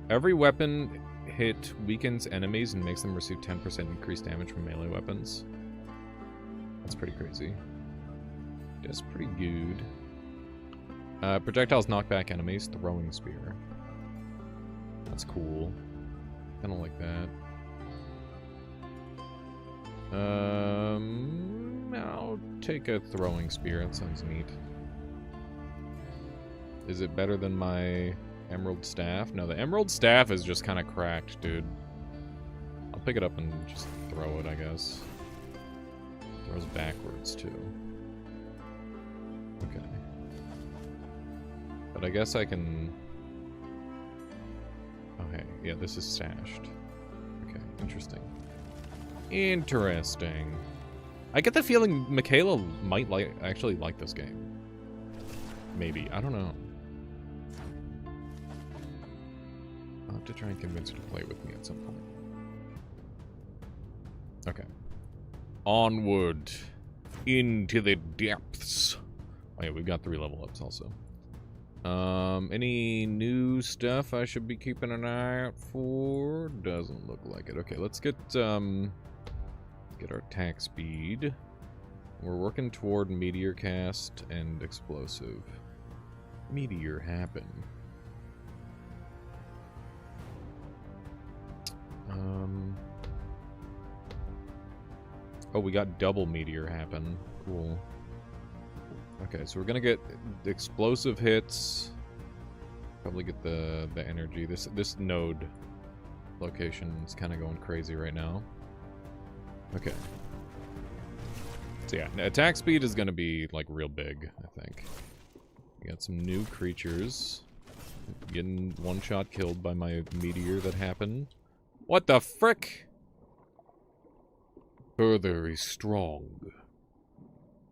Every weapon hit weakens enemies and makes them receive 10% increased damage from melee weapons. That's pretty crazy. That's pretty good. Projectiles knock back enemies. Throwing spear. That's cool. Kinda like that. I'll take a throwing spear. That sounds neat. Is it better than my Emerald Staff? No, the Emerald Staff is just kind of cracked, dude. I'll pick it up and just throw it, I guess. Throws backwards, too. Okay. But I guess I can... Okay, yeah, this is stashed. Okay, interesting. Interesting. I get the feeling Michaela might actually like this game. Maybe, I don't know. I'll have to try and convince her to play with me at some point. Okay. Onward. Into the depths. Oh yeah, we've got 3 level ups also. Any new stuff I should be keeping an eye out for? Doesn't look like it. Okay, let's get our attack speed. We're working toward Meteor Cast and Explosive. meteor happen? Oh, we got double meteor happen. Cool. Okay, so we're gonna get explosive hits. Probably get the energy. This node location is kind of going crazy right now. Okay. So yeah, attack speed is gonna be like real big, I think. We got some new creatures. Getting one shot killed by my meteor that happened. What the frick? Further is strong.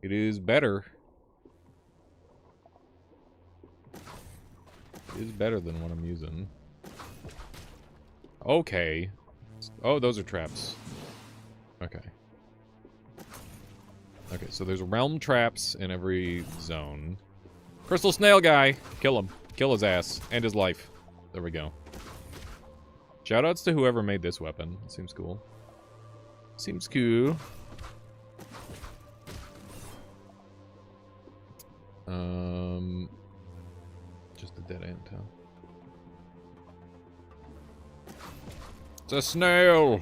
It is better. It is better than what I'm using. Okay. Oh, those are traps. Okay. Okay, so there's realm traps in every zone. Crystal snail guy! Kill him. Kill his ass. And his life. There we go. Shoutouts to whoever made this weapon. It seems cool. Seems cool. Just a dead end, huh? It's a snail!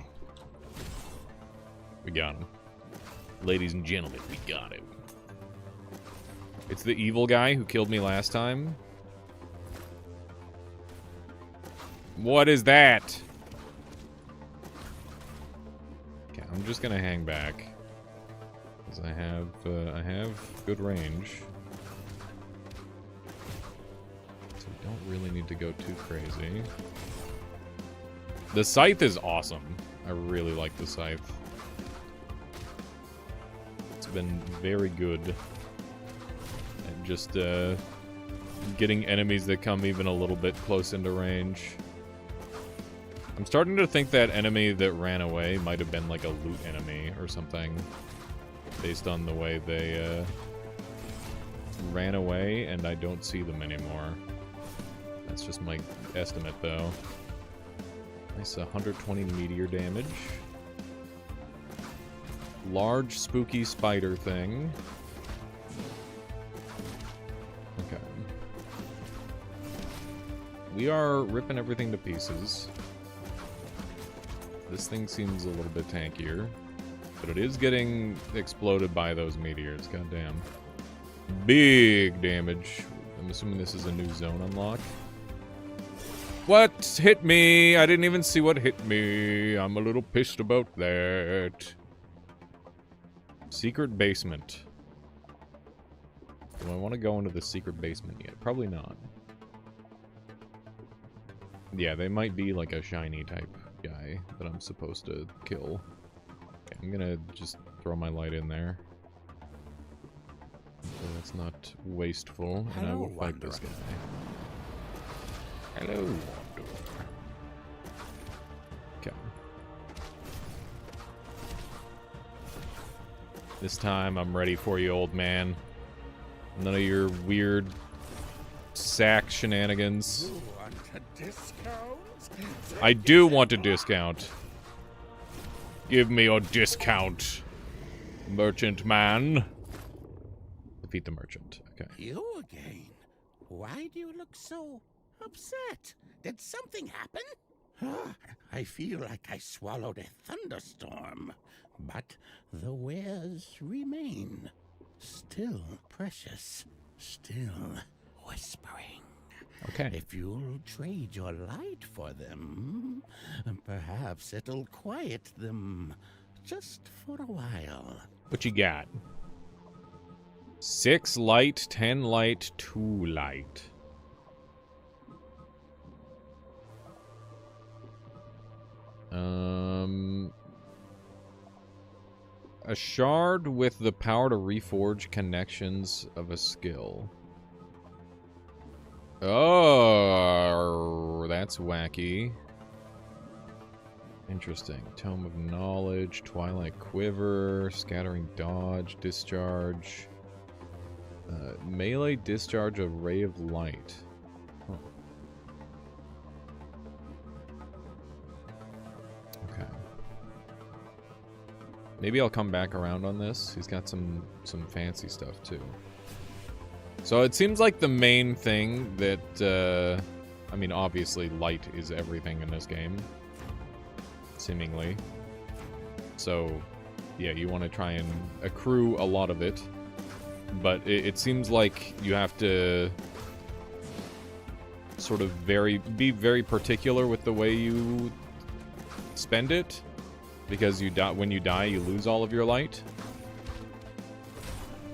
We got him. Ladies and gentlemen, we got him. It's the evil guy who killed me last time. What is that? Okay, I'm just gonna hang back. Because I have good range. So we don't really need to go too crazy. The scythe is awesome. I really like the scythe. It's been very good. And just getting enemies that come even a little bit close into range. I'm starting to think that enemy that ran away might have been like a loot enemy or something. Based on the way they ran away and I don't see them anymore. That's just my estimate though. Nice 120 meteor damage. Large spooky spider thing. Okay. We are ripping everything to pieces. This thing seems a little bit tankier. But it is getting exploded by those meteors. Goddamn. Big damage. I'm assuming this is a new zone unlock. What hit me? I didn't even see what hit me. I'm a little pissed about that. Secret basement. Do I want to go into the secret basement yet? Probably not. Yeah, they might be like a shiny type guy that I'm supposed to kill. Okay, I'm gonna just throw my light in there. So that's not wasteful, and I will fight this guy. Hello, Wanderer. Okay. This time I'm ready for you, old man. None of your weird sack shenanigans. You want a discount? I do want a discount. Give me your discount, merchant man. Defeat the merchant. Okay. You again? Why do you look so upset? Did something happen? I feel like I swallowed a thunderstorm, but the wares remain. Still precious, still whispering. Okay. If you'll trade your light for them, perhaps it'll quiet them just for a while. What you got? 6 light, 10 light, 2 light. A shard with the power to reforge connections of a skill. Oh, that's wacky. Interesting. Tome of Knowledge, Twilight Quiver, Scattering Dodge, Discharge. Melee Discharge of Ray of Light. Huh. Okay. Maybe I'll come back around on this. He's got some fancy stuff too. So it seems like the main thing that, I mean, obviously light is everything in this game. Seemingly. So, yeah, you want to try and accrue a lot of it. But it seems like you have to sort of be very particular with the way you spend it. Because when you die, you lose all of your light.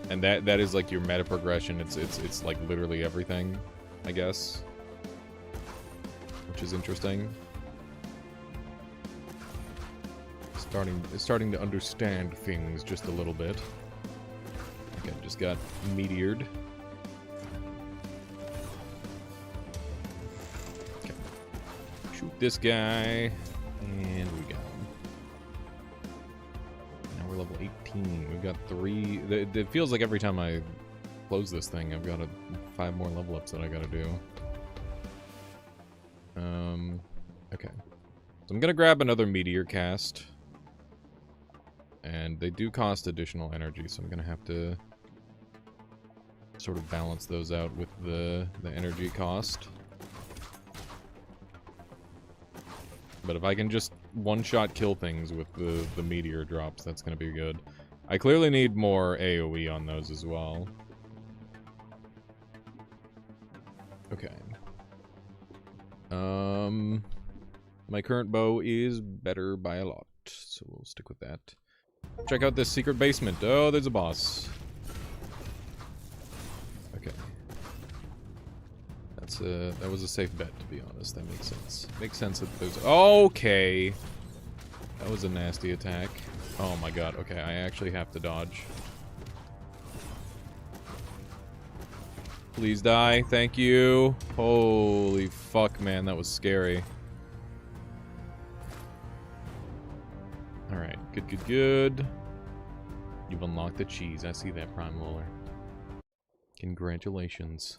And that is like your meta progression. It's like literally everything, I guess. Which is interesting. Starting to understand things just a little bit. Okay, just got meteored. Okay. Shoot this guy. And we got him. Now we're level 18. We've got 3. It feels like every time I close this thing, I've got 5 more level ups that I gotta do. Okay. So I'm gonna grab another meteor cast. And they do cost additional energy, so I'm gonna have to sort of balance those out with the energy cost. But if I can just one-shot kill things with the meteor drops, that's gonna be good. I clearly need more AoE on those as well. Okay. My current bow is better by a lot, so we'll stick with that. Check out this secret basement. Oh, there's a boss. Okay. That was a safe bet, to be honest. That makes sense. Makes sense that there's... Okay! That was a nasty attack. Oh my god. Okay, I actually have to dodge. Please die. Thank you. Holy fuck, man. That was scary. Alright. Good, good, good. You've unlocked the cheese. I see that, Prime Roller. Congratulations.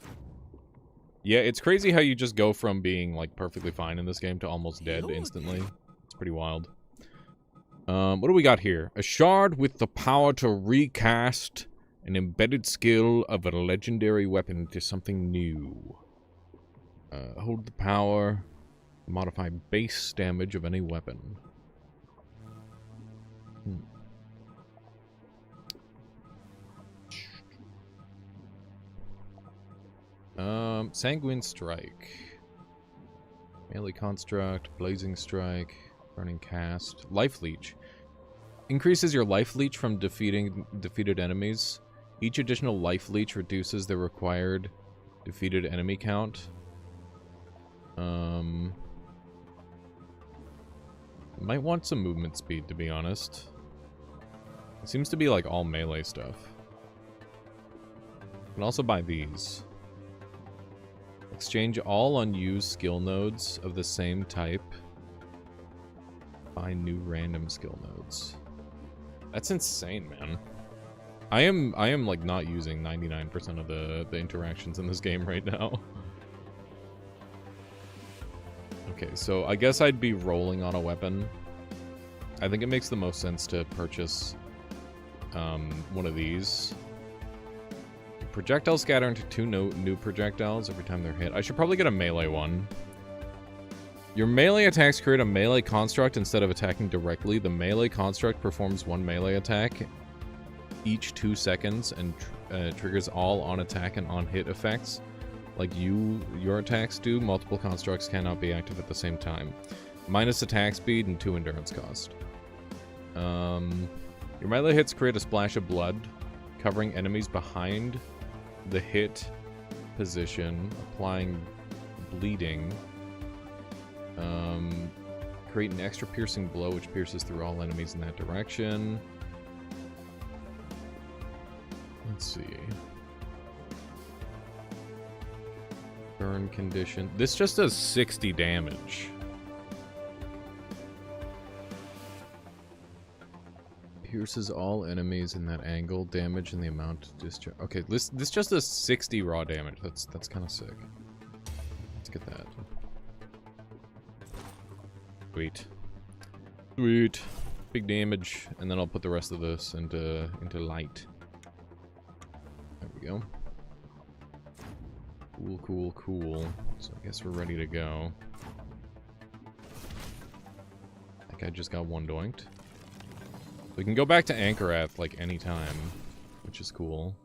Yeah, it's crazy how you just go from being, like, perfectly fine in this game to almost dead instantly. It's pretty wild. What do we got here? A shard with the power to recast an embedded skill of a legendary weapon into something new. Hold the power. Modify base damage of any weapon. Sanguine Strike. Melee Construct, Blazing Strike, Burning Cast, Life Leech. Increases your Life Leech from defeated enemies. Each additional Life Leech reduces the required defeated enemy count. Might want some movement speed, to be honest. It seems to be like all melee stuff. Can also buy these. Exchange all unused skill nodes of the same type. Buy new random skill nodes. That's insane, man. I am like not using 99% of the interactions in this game right now. Okay, so I guess I'd be rolling on a weapon. I think it makes the most sense to purchase one of these. Projectiles scatter into 2 new projectiles every time they're hit. I should probably get a melee one. Your melee attacks create a melee construct instead of attacking directly. The melee construct performs 1 melee attack each 2 seconds and triggers all on attack and on hit effects. Like your attacks do, multiple constructs cannot be active at the same time. Minus attack speed and 2 endurance cost. Your melee hits create a splash of blood, covering enemies behind the hit position, applying bleeding. Create an extra piercing blow which pierces through all enemies in that direction. Let's see. Burn condition. This just does 60 damage. Pierces all enemies in that angle, damage and the amount of discharge. Okay, this just does 60 raw damage. That's kind of sick. Let's get that. Sweet. Sweet. Big damage, and then I'll put the rest of this into light. There we go. Cool, cool, cool. So I guess we're ready to go. That guy just got one doinked. We can go back to Anchorath, like, anytime, which is cool.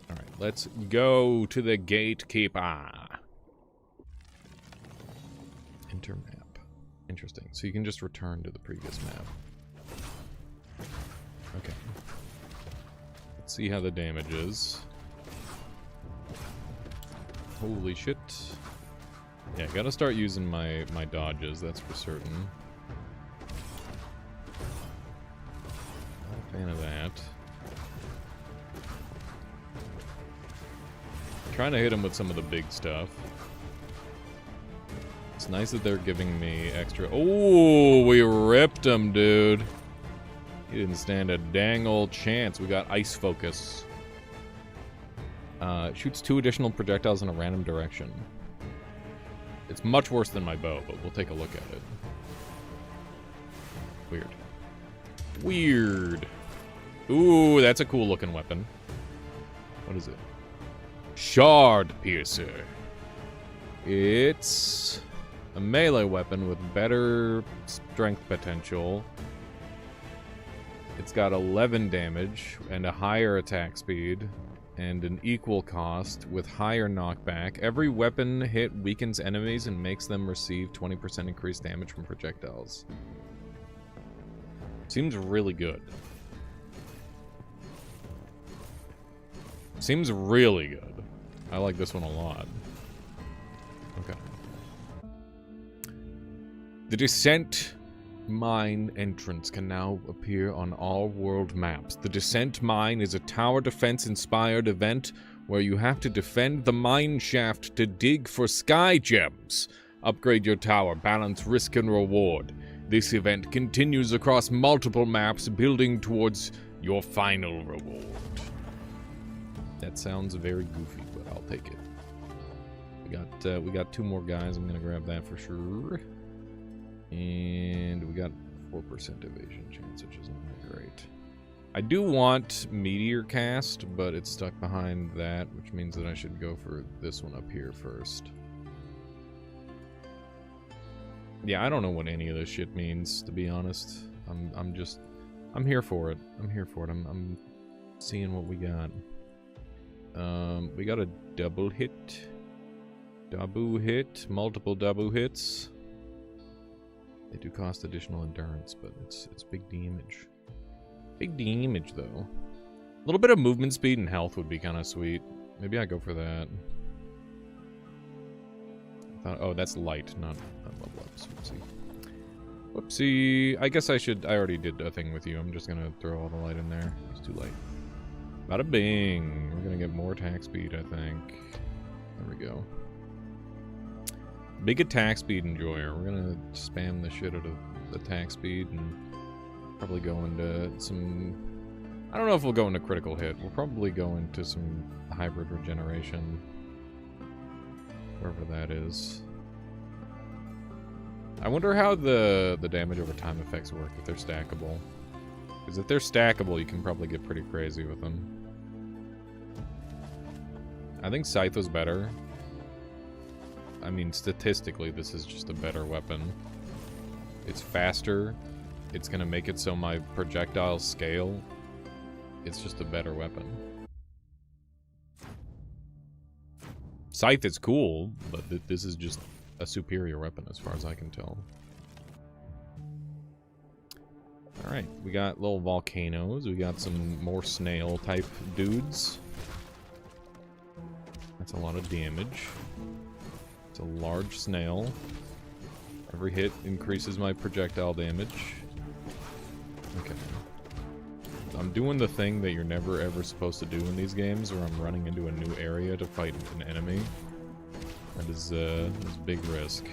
Alright, let's go to the gatekeeper. Enter map. Interesting. So you can just return to the previous map. Okay. Let's see how the damage is. Holy shit. Yeah, gotta start using my dodges, that's for certain. Not a fan of that. Trying to hit him with some of the big stuff. It's nice that they're giving me extra... Oh, we ripped him, dude. He didn't stand a dang old chance. We got Ice Focus. Shoots 2 additional projectiles in a random direction. It's much worse than my bow, but we'll take a look at it. Weird. Weird. Ooh, that's a cool looking weapon. What is it? Shard Piercer. It's a melee weapon with better strength potential. It's got 11 damage and a higher attack speed and an equal cost with higher knockback. Every weapon hit weakens enemies and makes them receive 20% increased damage from projectiles. Seems really good. Seems really good. I like this one a lot. Okay. The Descent Mine entrance can now appear on all world maps. The Descent Mine is a tower defense-inspired event where you have to defend the mine shaft to dig for sky gems. Upgrade your tower, balance risk and reward. This event continues across multiple maps, building towards your final reward. That sounds very goofy, but I'll take it. We got 2 more guys. I'm gonna grab that for sure. And we got 4% evasion chance, which isn't that great. I do want Meteor Cast, but it's stuck behind that, which means that I should go for this one up here first. Yeah, I don't know what any of this shit means, to be honest. I'm here for it. I'm here for it. I'm seeing what we got. We got a double hit. Dabu hit. Multiple Dabu hits. They do cost additional endurance, but it's big damage. Big damage, though. A little bit of movement speed and health would be kind of sweet. Maybe I go for that. I thought, oh, that's light, not level ups. Whoopsie. Whoopsie. I guess I already did a thing with you. I'm just gonna throw all the light in there. It's too light. Bada bing. We're gonna get more attack speed, I think. There we go. Big attack speed enjoyer. We're gonna spam the shit out of attack speed and probably go into some... I don't know if we'll go into critical hit. We'll probably go into some hybrid regeneration. Wherever that is. I wonder how the damage over time effects work if they're stackable. Because if they're stackable, you can probably get pretty crazy with them. I think Scythe was better. I mean, statistically, this is just a better weapon. It's faster. It's gonna make it so my projectiles scale. It's just a better weapon. Scythe is cool, but this is just a superior weapon as far as I can tell. Alright, we got little volcanoes. We got some more snail-type dudes. That's a lot of damage. It's a large snail. Every hit increases my projectile damage. Okay. I'm doing the thing that you're never ever supposed to do in these games, where I'm running into a new area to fight an enemy. That is big risk.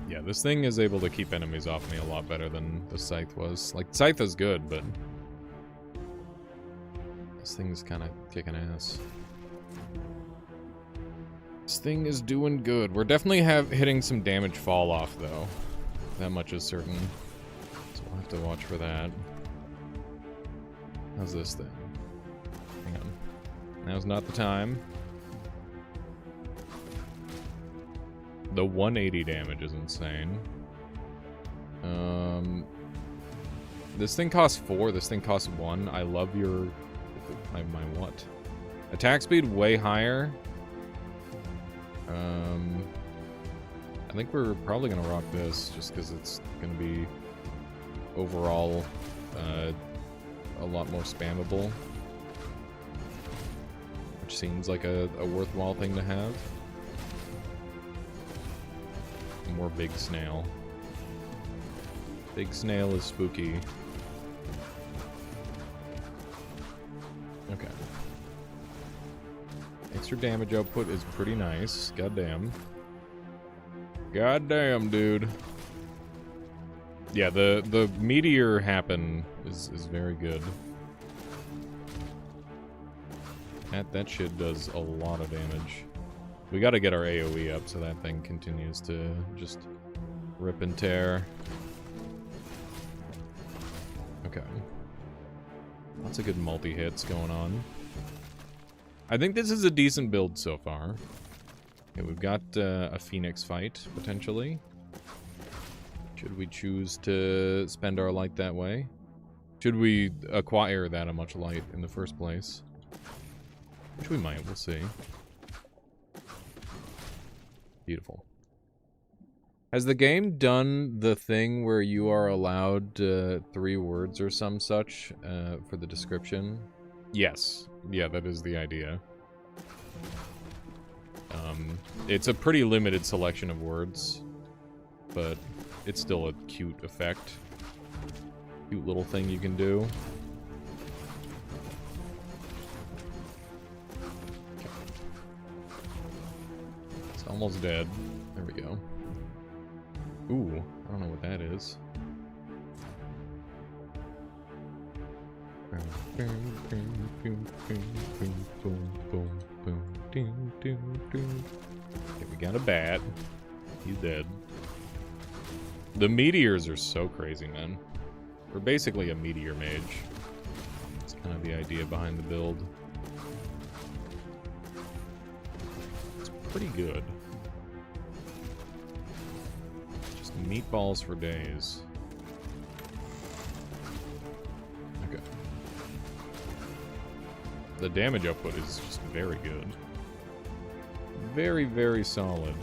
Yeah, this thing is able to keep enemies off me a lot better than the Scythe was. Like, Scythe is good, but this thing's kind of kicking ass. This thing is doing good. We're definitely hitting some damage fall off, though. That much is certain. So we'll have to watch for that. How's this thing? Hang on. Now's not the time. The 180 damage is insane. This thing costs 4, this thing costs 1. I love your... my what? Attack speed way higher. I think we're probably gonna rock this, just because it's gonna be overall a lot more spammable. Which seems like a worthwhile thing to have. More big snail. Big snail is spooky. Okay. Extra damage output is pretty nice. Goddamn. Goddamn, dude. Yeah, the meteor happen is very good. That shit does a lot of damage. We gotta get our AoE up so that thing continues to just rip and tear. Okay. Lots of good multi-hits going on. I think this is a decent build so far. Okay, we've got a Phoenix fight, potentially. Should we choose to spend our light that way? Should we acquire that much light in the first place? Which we might, we'll see. Beautiful. Has the game done the thing where you are allowed 3 words or some such for the description? Yes. Yeah, that is the idea. It's a pretty limited selection of words, but it's still a cute effect. Cute little thing you can do. Okay. It's almost dead. There we go. Ooh, I don't know what that is. Okay, we got a bat. He's dead. The meteors are so crazy, man. We're basically a meteor mage. That's kind of the idea behind the build. It's pretty good. Just meatballs for days. Okay. The damage output is just very good. Very, very solid.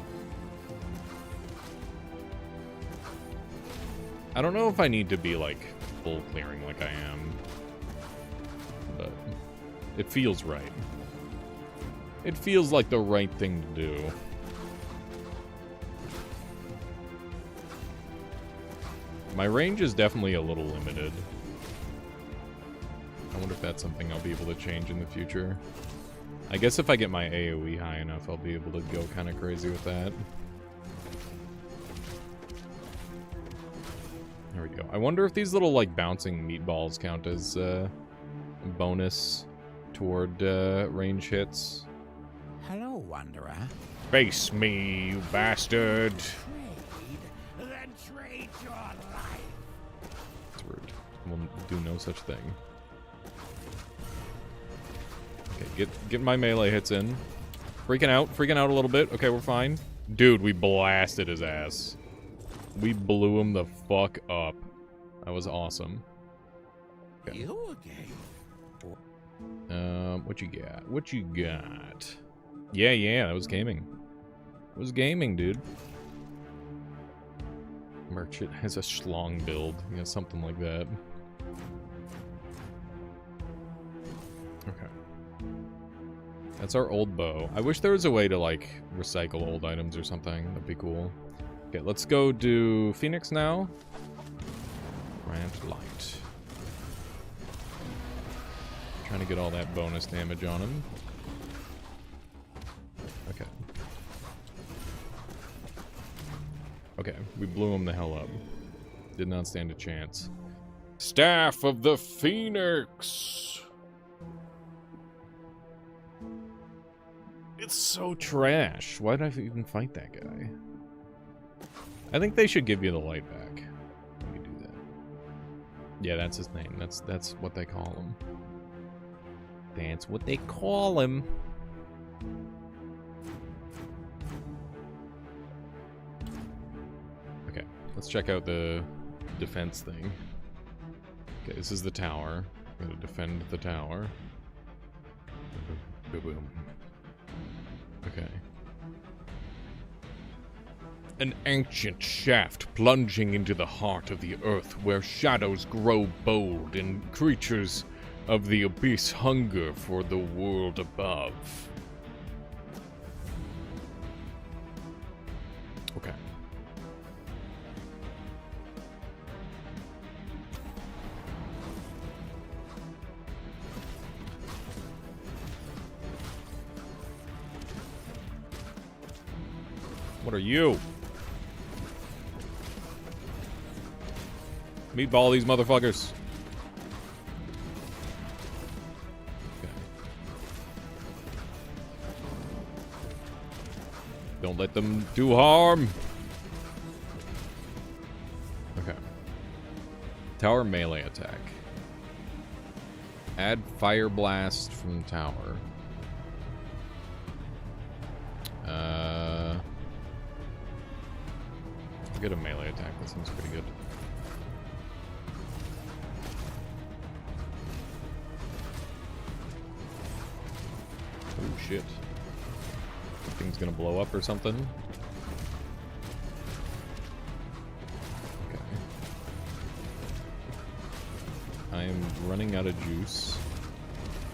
I don't know if I need to be, like, full clearing like I am. But it feels right. It feels like the right thing to do. My range is definitely a little limited. I wonder if that's something I'll be able to change in the future. I guess if I get my AoE high enough, I'll be able to go kind of crazy with that. There we go. I wonder if these little, like, bouncing meatballs count as a bonus toward range hits. Hello, Wanderer. Face me, you bastard! Trade, then trade your life. That's rude. We'll do no such thing. Okay, get my melee hits in. Freaking out a little bit. Okay, we're fine. Dude, we blasted his ass. We blew him the fuck up. That was awesome. Okay. You again? What you got? What you got? Yeah, that was gaming. It was gaming, dude. Merchant has a schlong build. Yeah, something like that. Okay. That's our old bow. I wish there was a way to, like, recycle old items or something. That'd be cool. Okay, let's go do Phoenix now. Grant light. Trying to get all that bonus damage on him. Okay. Okay, we blew him the hell up. Did not stand a chance. Staff of the Phoenix! It's so trash. Why did I even fight that guy? I think they should give you the light back when you do that. Yeah, that's his name. That's what they call him. That's what they call him. Okay, let's check out the defense thing. Okay, this is the tower. Gotta defend the tower. Boom. Okay. An ancient shaft plunging into the heart of the earth where shadows grow bold and creatures of the abyss hunger for the world above. Okay. What are you? Meatball these motherfuckers. Okay. Don't let them do harm. Okay. Tower melee attack. Add fire blast from tower. Get a melee attack. That seems pretty good. Oh shit. Thing's gonna blow up or something. Okay. I am running out of juice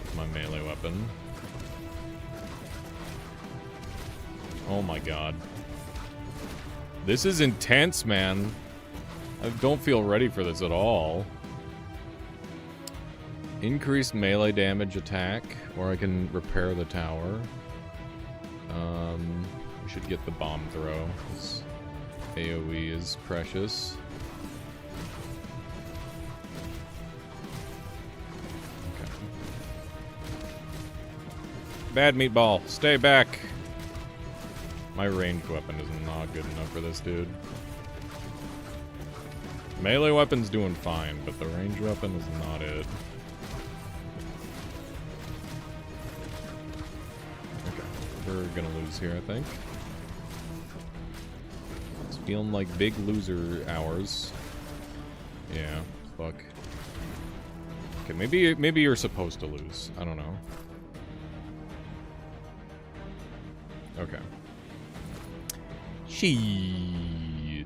with my melee weapon. Oh my god. This is intense, man. I don't feel ready for this at all. Increased melee damage attack, or I can repair the tower. We should get the bomb throw. This AoE is precious. Okay. Bad meatball, stay back. My ranged weapon is not good enough for this dude. Melee weapon's doing fine, but the ranged weapon is not it. Okay, we're gonna lose here, I think. It's feeling like big loser hours. Yeah, fuck. Okay, maybe you're supposed to lose. I don't know. Okay. Shit.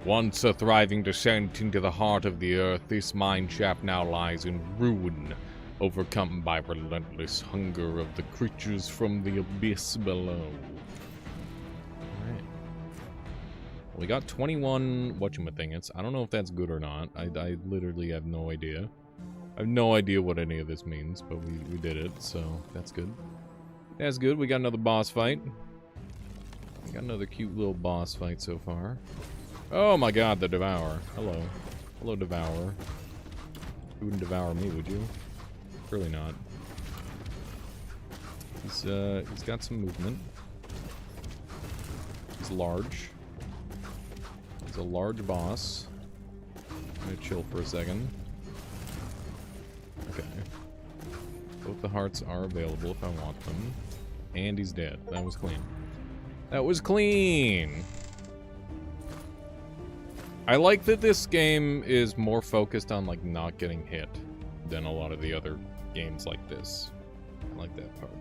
Once a thriving descent into the heart of the earth, this mine shaft now lies in ruin, overcome by relentless hunger of the creatures from the abyss below. Alright. We got 21 whatchamacallits. I don't know if that's good or not. I literally have no idea. I have no idea what any of this means, but we did it, so that's good. That's good. We got another boss fight. We got another cute little boss fight so far. Oh my god, the Devourer. Hello. Hello, Devourer. You wouldn't devour me, would you? Surely not. He's got some movement. He's large. He's a large boss. I'm gonna chill for a second. Okay. Both the hearts are available if I want them. And he's dead. That was clean. That was clean! I like that this game is more focused on, like, not getting hit than a lot of the other games like this. I like that part.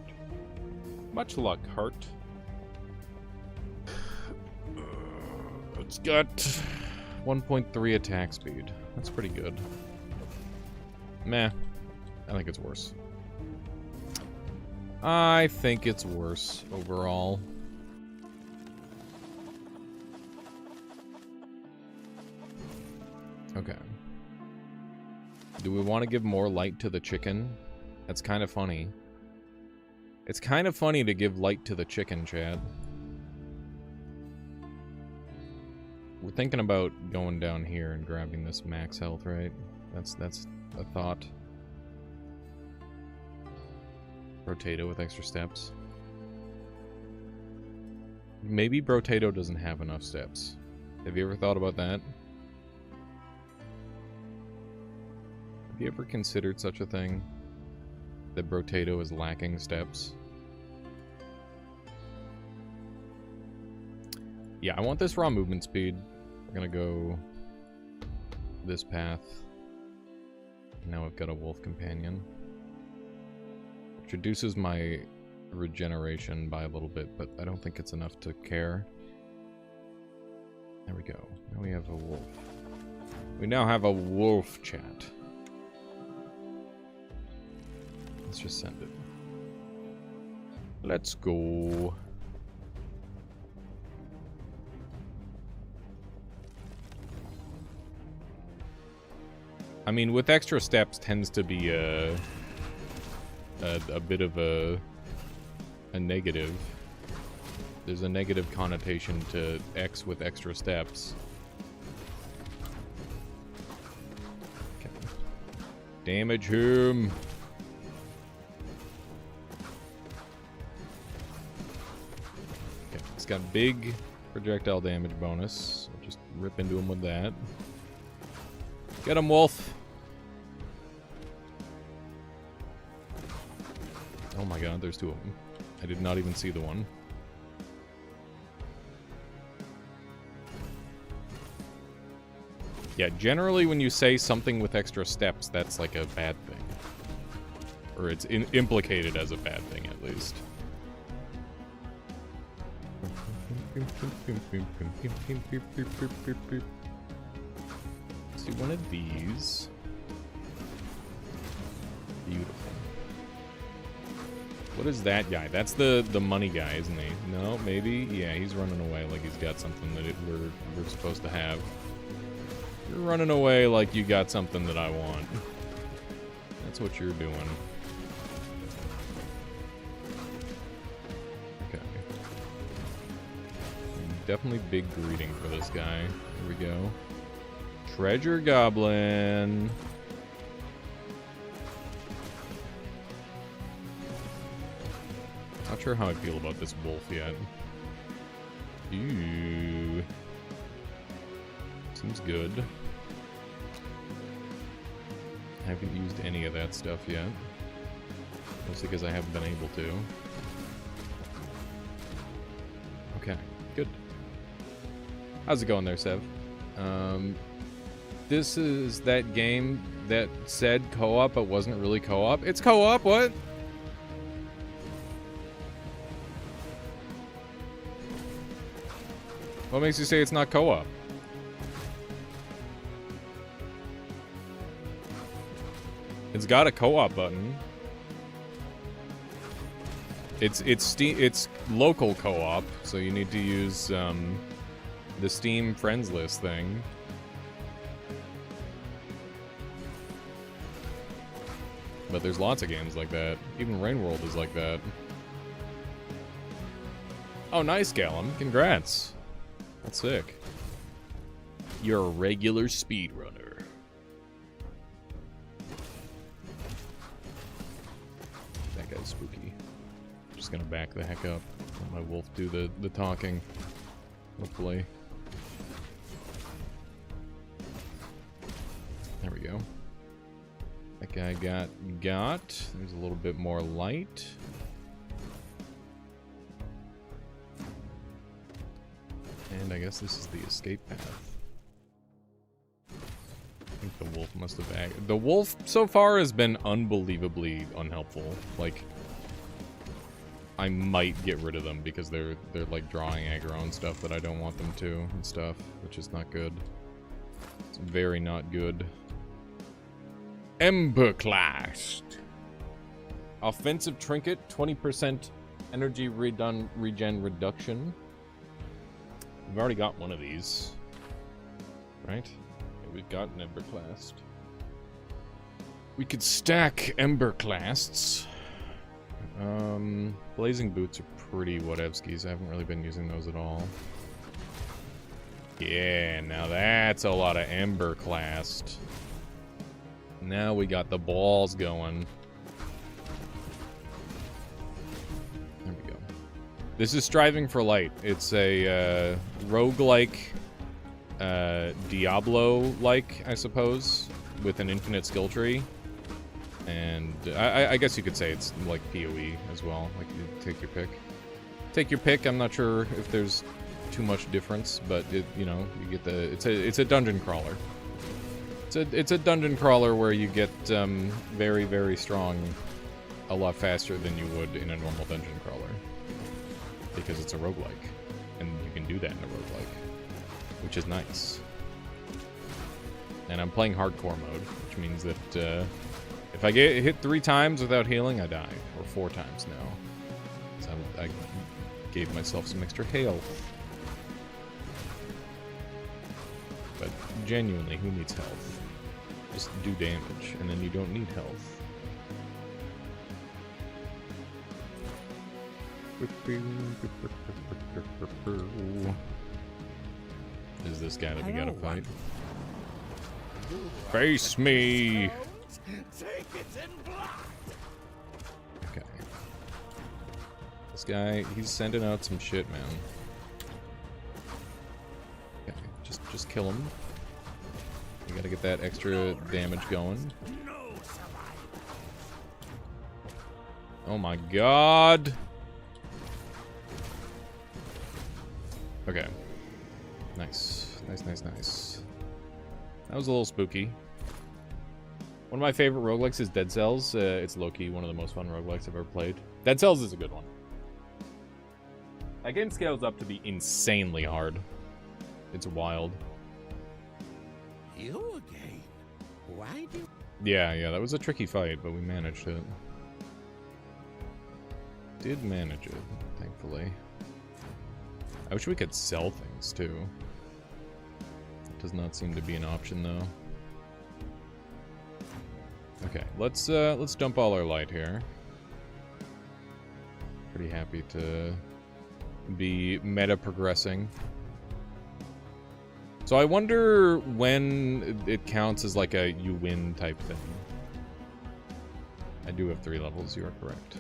Much luck, heart. It's got 1.3 attack speed. That's pretty good. Meh. I think it's worse. I think it's worse overall. Okay. Do we want to give more light to the chicken? That's kind of funny. It's kind of funny to give light to the chicken, Chad. We're thinking about going down here and grabbing this max health, right? That's a thought. Brotato with extra steps. Maybe Brotato doesn't have enough steps. Have you ever thought about that? Have you ever considered such a thing? The Brotato is lacking steps. Yeah, I want this raw movement speed. We're gonna go this path. Now I've got a wolf companion. Which reduces my regeneration by a little bit, but I don't think it's enough to care. There we go. Now we have a wolf. We now have a wolf, chat. Let's just send it. Let's go. I mean, with extra steps tends to be a bit of a negative. There's a negative connotation to X with extra steps. Okay. Damage him. Okay, it's got big projectile damage bonus. So just rip into him with that. Get him, wolf. Oh my god, there's two of them. I did not even see the one. Yeah, generally when you say something with extra steps, that's like a bad thing. Or it's implicated as a bad thing, at least. Let's do one of these. Beautiful. What is that guy? That's the money guy, isn't he? No, maybe? Yeah, he's running away like he's got something that we're supposed to have. You're running away like you got something that I want. That's what you're doing. Okay. Definitely big greeting for this guy. Here we go. Treasure Goblin. Not sure how I feel about this wolf yet. Ooh. Seems good. I haven't used any of that stuff yet. Mostly because I haven't been able to. Okay, good. How's it going there, Sev? This is that game that said co-op but wasn't really co-op. It's co-op, what? What makes you say it's not co-op? It's got a co-op button. It's local co-op, so you need to use the Steam friends list thing. But there's lots of games like that. Even Rain World is like that. Oh, nice, Gallum. Congrats. That's sick. You're a regular speedrunner. That guy's spooky. Just gonna back the heck up. Let my wolf do the talking. Hopefully. There we go. That guy got. There's a little bit more light. And I guess this is the escape path. I think the wolf must have acted. The wolf so far has been unbelievably unhelpful. Like, I might get rid of them because they're like drawing aggro and stuff that I don't want them to and stuff, which is not good. It's very not good. Emberclast. Offensive trinket, 20% energy regen reduction. We've already got one of these, right? Yeah, we've got an Emberclast. We could stack Emberclasts. Blazing boots are pretty whatevskis. I haven't really been using those at all. Yeah, now that's a lot of Emberclast. Now we got the balls going. There we go. This is Striving for Light. It's a roguelike, Diablo-like, I suppose, with an infinite skill tree. And I guess you could say it's like PoE as well. Like, you take your pick. Take your pick. I'm not sure if there's too much difference, but you know, you get the it's a dungeon crawler. It's a dungeon crawler where you get very, very strong a lot faster than you would in a normal dungeon crawler. Because it's a roguelike. And you can do that in a roguelike. Which is nice. And I'm playing hardcore mode, which means that if I get hit 3 times without healing, I die. Or 4 times now. So I gave myself some extra health. But genuinely, who needs health? Just do damage, and then you don't need health. Is this guy that we gotta fight? Face me! Okay. This guy, he's sending out some shit, man. Okay, just kill him. You gotta get that extra damage going. Oh my god! Okay. Nice. Nice. That was a little spooky. One of my favorite roguelikes is Dead Cells. It's low-key one of the most fun roguelikes I've ever played. Dead Cells is a good one. That game scales up to be insanely hard. It's wild. You again? Why do... Yeah, that was a tricky fight, but we managed it. Did manage it, thankfully. I wish we could sell things, too. It does not seem to be an option, though. Okay, let's dump all our light here. Pretty happy to be meta progressing. So I wonder when it counts as like a you win type thing. I do have 3 levels, you are correct.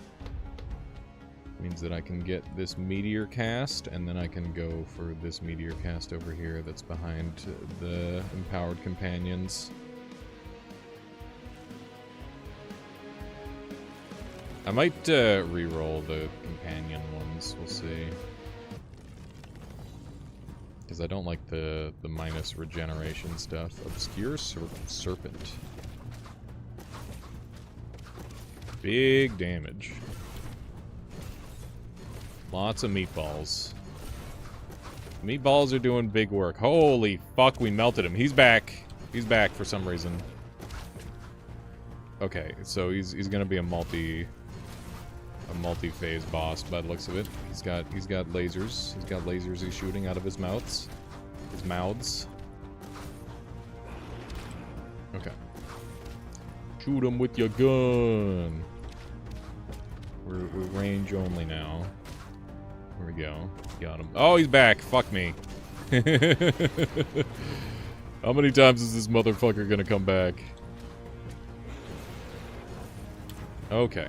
Means that I can get this meteor cast, and then I can go for this meteor cast over here that's behind the empowered companions. I might re-roll the companion ones, we'll see. Because I don't like the minus regeneration stuff. Obscure Serpent. Big damage. Lots of meatballs. Meatballs are doing big work. Holy fuck, we melted him. He's back. He's back for some reason. Okay, so he's gonna be a multi-phase boss by the looks of it. He's got lasers. He's got lasers he's shooting out of his mouths. Okay. Shoot him with your gun. We're range only now. There we go. Got him. Oh, he's back. Fuck me. How many times is this motherfucker gonna come back? Okay.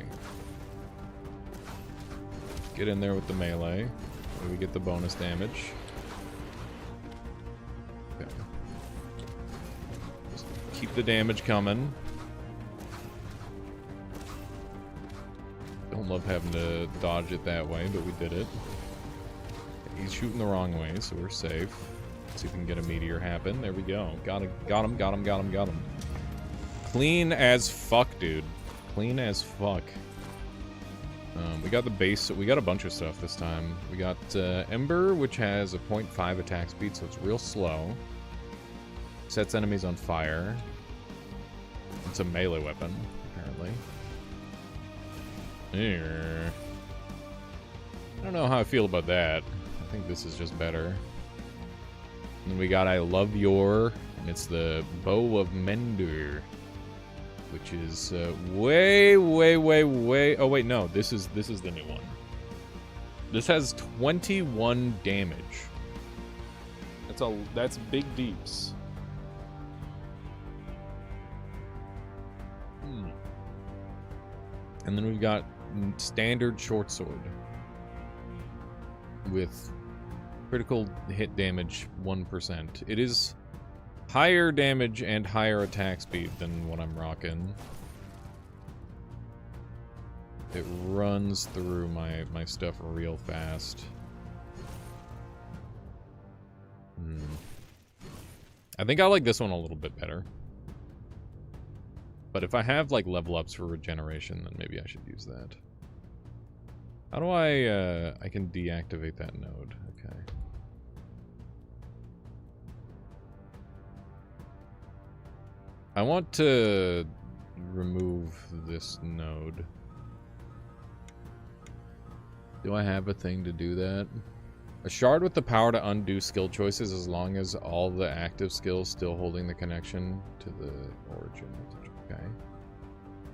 Get in there with the melee. So we get the bonus damage. Okay. Just keep the damage coming. Don't love having to dodge it that way, but we did it. He's shooting the wrong way, so we're safe. Let's see if we can get a meteor happen. There we go. Got him. Clean as fuck, dude. Clean as fuck. We got the base. We got a bunch of stuff this time. We got Ember, which has a 0.5 attack speed, so it's real slow. Sets enemies on fire. It's a melee weapon, apparently. I don't know how I feel about that. I think this is just better. And then we got I Love Your, and it's the Bow of Mender, which is way. Oh wait, no, this is the new one. This has 21 damage. That's big deeps. And then we've got standard short sword with critical hit damage 1%. It is higher damage and higher attack speed than what I'm rocking. It runs through my stuff real fast. I think I like this one a little bit better. But if I have, like, level ups for regeneration, then maybe I should use that. How do I can deactivate that node. Okay. I want to remove this node. Do I have a thing to do that? A shard with the power to undo skill choices as long as all the active skills still holding the connection to the origin. Okay.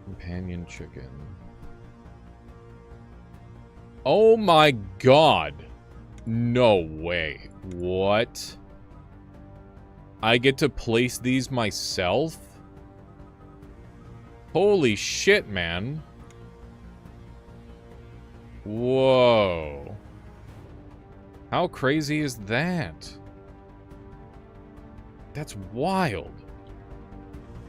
Companion chicken. Oh my god. No way. What? I get to place these myself? Holy shit, man. Whoa. How crazy is that? That's wild.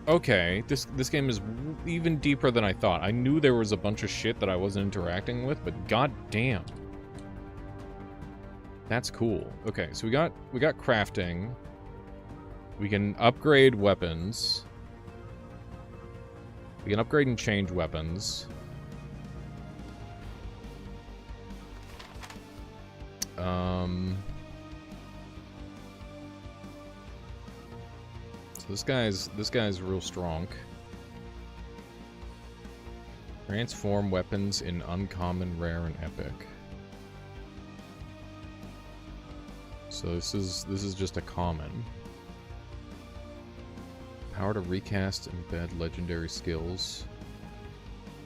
Okay, this game is even deeper than I thought. I knew there was a bunch of shit that I wasn't interacting with, but goddamn. That's cool. Okay, so we got crafting. We can upgrade weapons. We can upgrade and change weapons. So this guy's real strong. Transform weapons in uncommon, rare, and epic. So this is just a common. Power to recast, embed legendary skills.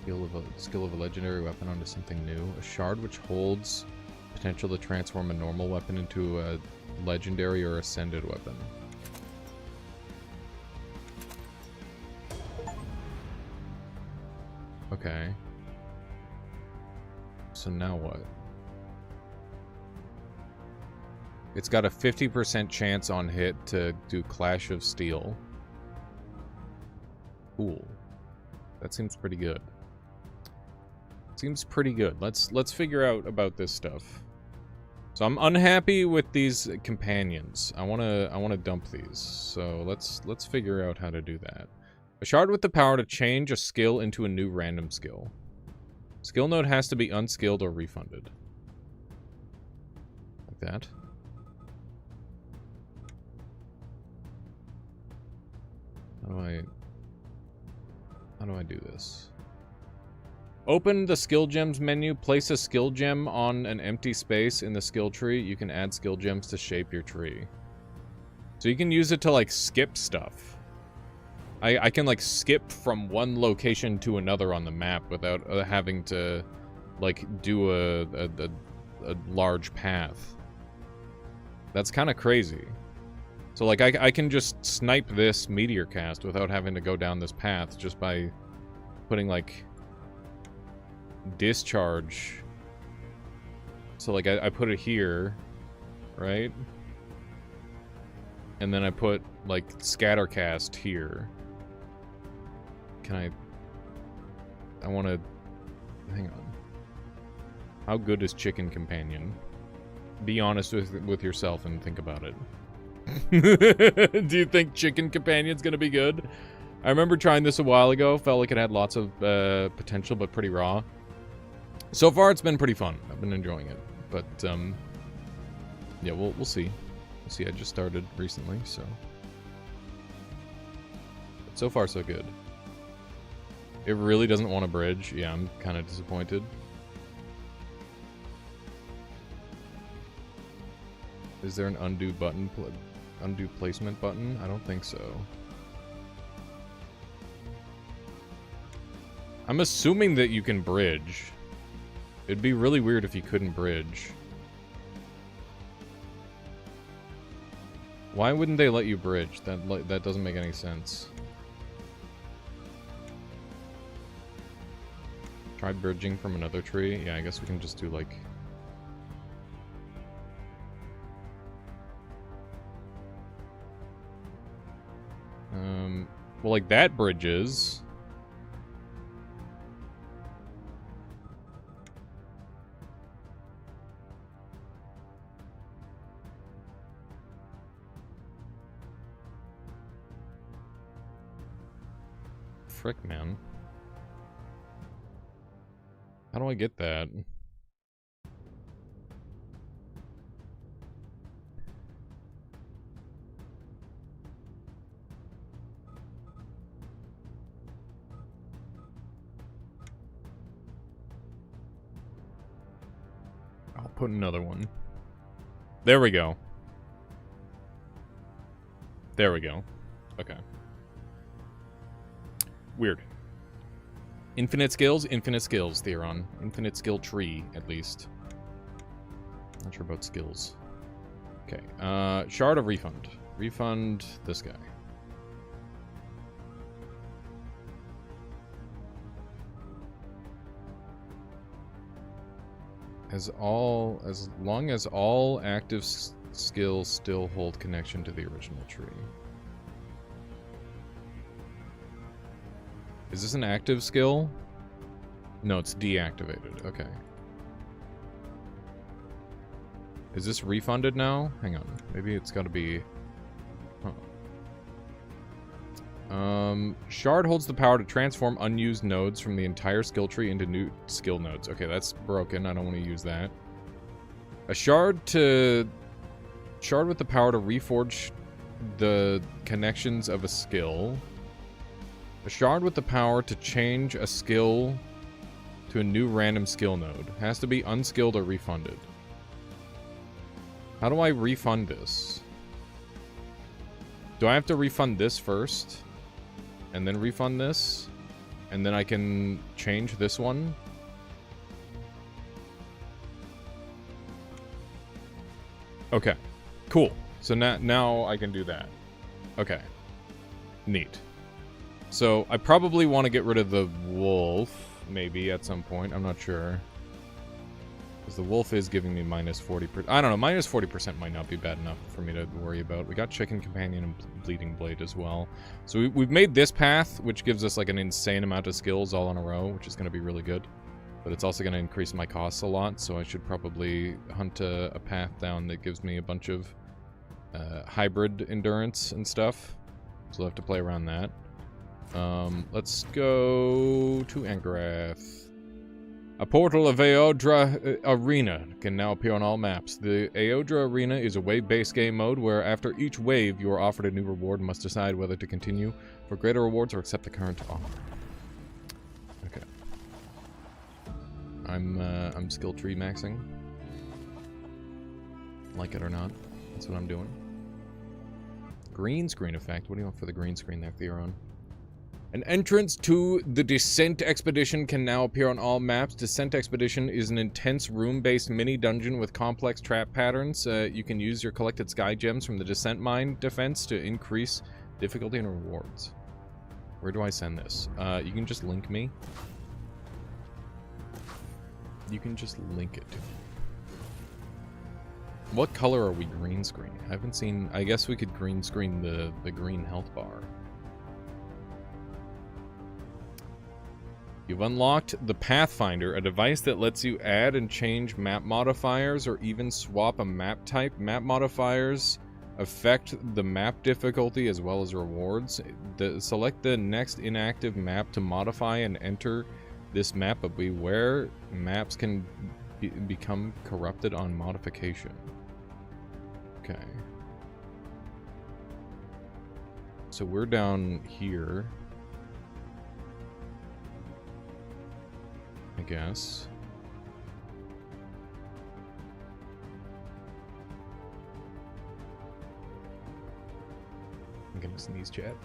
Skill of a legendary weapon onto something new. A shard which holds potential to transform a normal weapon into a legendary or ascended weapon. Okay. So now what? It's got a 50% chance on hit to do Clash of Steel. Cool. That seems pretty good. Seems pretty good. Let's figure out about this stuff. So I'm unhappy with these companions. I wanna dump these. So let's figure out how to do that. A shard with the power to change a skill into a new random skill. Skill node has to be unskilled or refunded. Like that. How do I do this? Open the skill gems menu, place a skill gem on an empty space in the skill tree. You can add skill gems to shape your tree. So you can use it to, like, skip stuff. I can, like, skip from one location to another on the map without having to, like, do a large path. That's kind of crazy. So, like, I can just snipe this meteor cast without having to go down this path just by putting, like, discharge. So, like, I put it here, right? And then I put, like, scattercast here. Can I want to... Hang on. How good is Chicken Companion? Be honest with yourself and think about it. Do you think Chicken Companion's gonna be good? I remember trying this a while ago. Felt like it had lots of potential, but pretty raw. So far, it's been pretty fun. I've been enjoying it. But, yeah, we'll see. We'll see. I just started recently, so... But so far, so good. It really doesn't want a bridge. Yeah, I'm kind of disappointed. Is there an undo button? Undo placement button? I don't think so. I'm assuming that you can bridge. It'd be really weird if you couldn't bridge. Why wouldn't they let you bridge? That doesn't make any sense. Try bridging from another tree? Yeah, I guess we can just do, like... well, like, that bridges. frick, man? How do I get that? I'll put another one. There we go. There we go. Okay. Weird. Infinite skills, Theron. Infinite skill tree, at least. Not sure about skills. Okay. Shard of refund. Refund this guy. As long as all active skills still hold connection to the original tree. Is this an active skill? No, it's deactivated. Okay. Is this refunded now? Hang on. Maybe it's got to be... Huh. Shard holds the power to transform unused nodes from the entire skill tree into new skill nodes. Okay, that's broken. I don't want to use that. A shard with the power to reforge the connections of a skill. A shard with the power to change a skill to a new random skill node. Has to be unskilled or refunded. How do I refund this? Do I have to refund this first? And then refund this? And then I can change this one? Okay. Cool. So now I can do that. Okay. Neat. So I probably want to get rid of the wolf, maybe, at some point. I'm not sure. Because the wolf is giving me minus 40%. I don't know, minus 40% might not be bad enough for me to worry about. We got Chicken Companion and Bleeding Blade as well. So we've made this path, which gives us like an insane amount of skills all in a row, which is going to be really good. But it's also going to increase my costs a lot, so I should probably hunt a path down that gives me a bunch of hybrid endurance and stuff. So I'll have to play around that. Let's go to Angrath. A portal of Aodra Arena can now appear on all maps. The Aodra Arena is a wave-based game mode where after each wave you are offered a new reward and must decide whether to continue for greater rewards or accept the current offer. Okay. I'm skill tree maxing. Like it or not. That's what I'm doing. Green screen effect. What do you want for the green screen there, Theron? An entrance to the Descent Expedition can now appear on all maps. Descent Expedition is an intense room-based mini-dungeon with complex trap patterns. You can use your collected sky gems from the Descent Mine defense to increase difficulty and rewards. Where do I send this? You can just link me. You can just link it to me. What color are we green screening? I haven't seen... I guess we could green screen the green health bar. You've unlocked the Pathfinder, a device that lets you add and change map modifiers or even swap a map type. Map modifiers affect the map difficulty as well as rewards. Select the next inactive map to modify and enter this map, but beware maps can become corrupted on modification. Okay. So we're down here. I guess. I'm gonna sneeze, chat.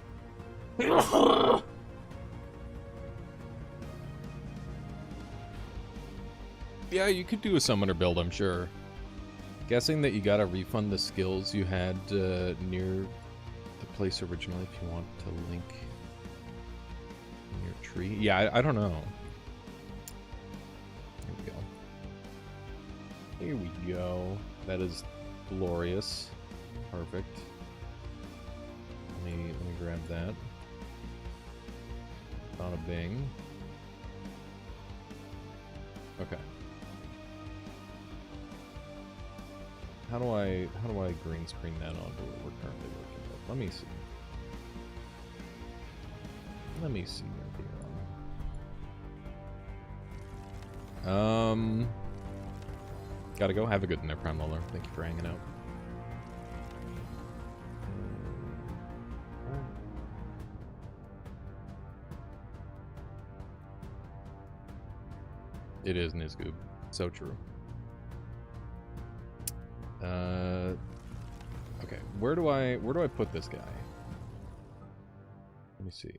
Yeah, you could do a summoner build, I'm sure. Guessing that you gotta refund the skills you had near the place originally if you want to link in your tree. Yeah, I don't know. Here we go. That is glorious. Perfect. Let me grab that. Not a bing. Okay. How do I green screen that onto what we're currently working with? Let me see. Let me see. Gotta go. Have a good night, Prime Lola. Thank you for hanging out. It is Nizgoob. So true. Okay. Where do I put this guy? Let me see.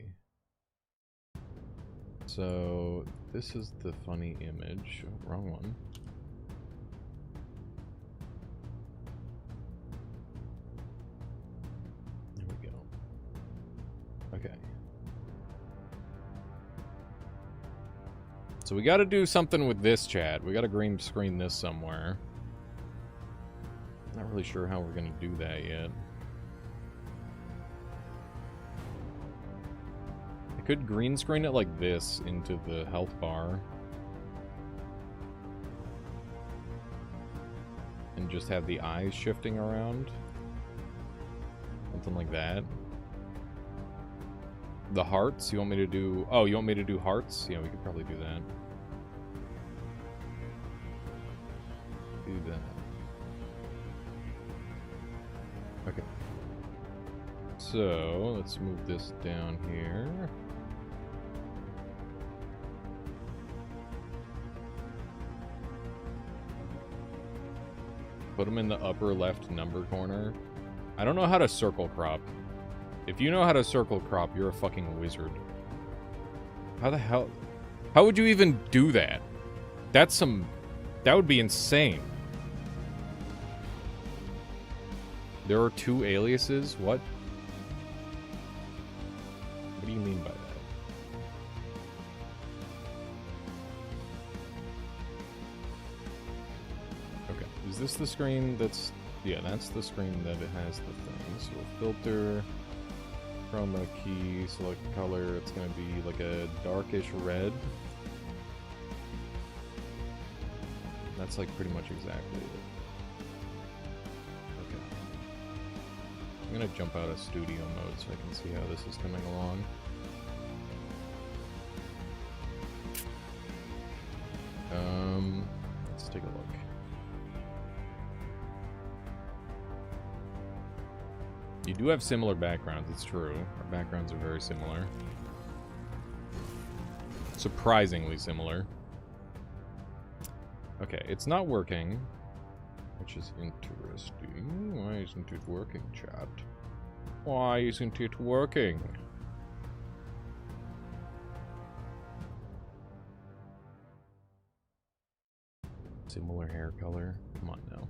So this is the funny image. Oh, wrong one. There we go. Okay. So we got to do something with this, chat. We got to green screen this somewhere. Not really sure how we're going to do that yet. I could green screen it like this into the health bar. And just have the eyes shifting around. Something like that. The hearts, you want me to do... Oh, you want me to do hearts? Yeah, we could probably do that. Do that. Okay. So, let's move this down here. Put them in the upper left number corner. I don't know how to circle crop. If you know how to circle crop, you're a fucking wizard. How the hell... How would you even do that? That's some... That would be insane. There are 2 aliases? What? What do you mean by that? Okay. Is this the screen that's... Yeah, that's the screen that it has the thing. So filter... Chroma key, select color, it's going to be like a darkish red. That's like pretty much exactly it. Okay. I'm going to jump out of studio mode so I can see how this is coming along. Let's take a look. You do have similar backgrounds, it's true. Our backgrounds are very similar. Surprisingly similar. Okay, it's not working, which is interesting. Why isn't it working, chat? Why isn't it working? Similar hair color. Come on now.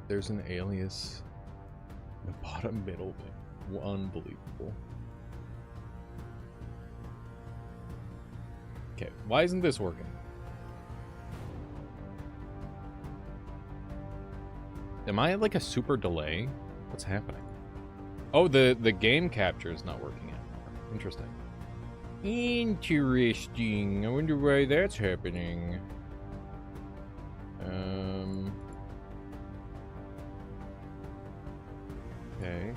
There's an alias in the bottom middle thing. Unbelievable. Okay, why isn't this working? Am I like a super delay? What's happening? Oh, the game capture is not working anymore. Interesting. Interesting. I wonder why that's happening. Okay.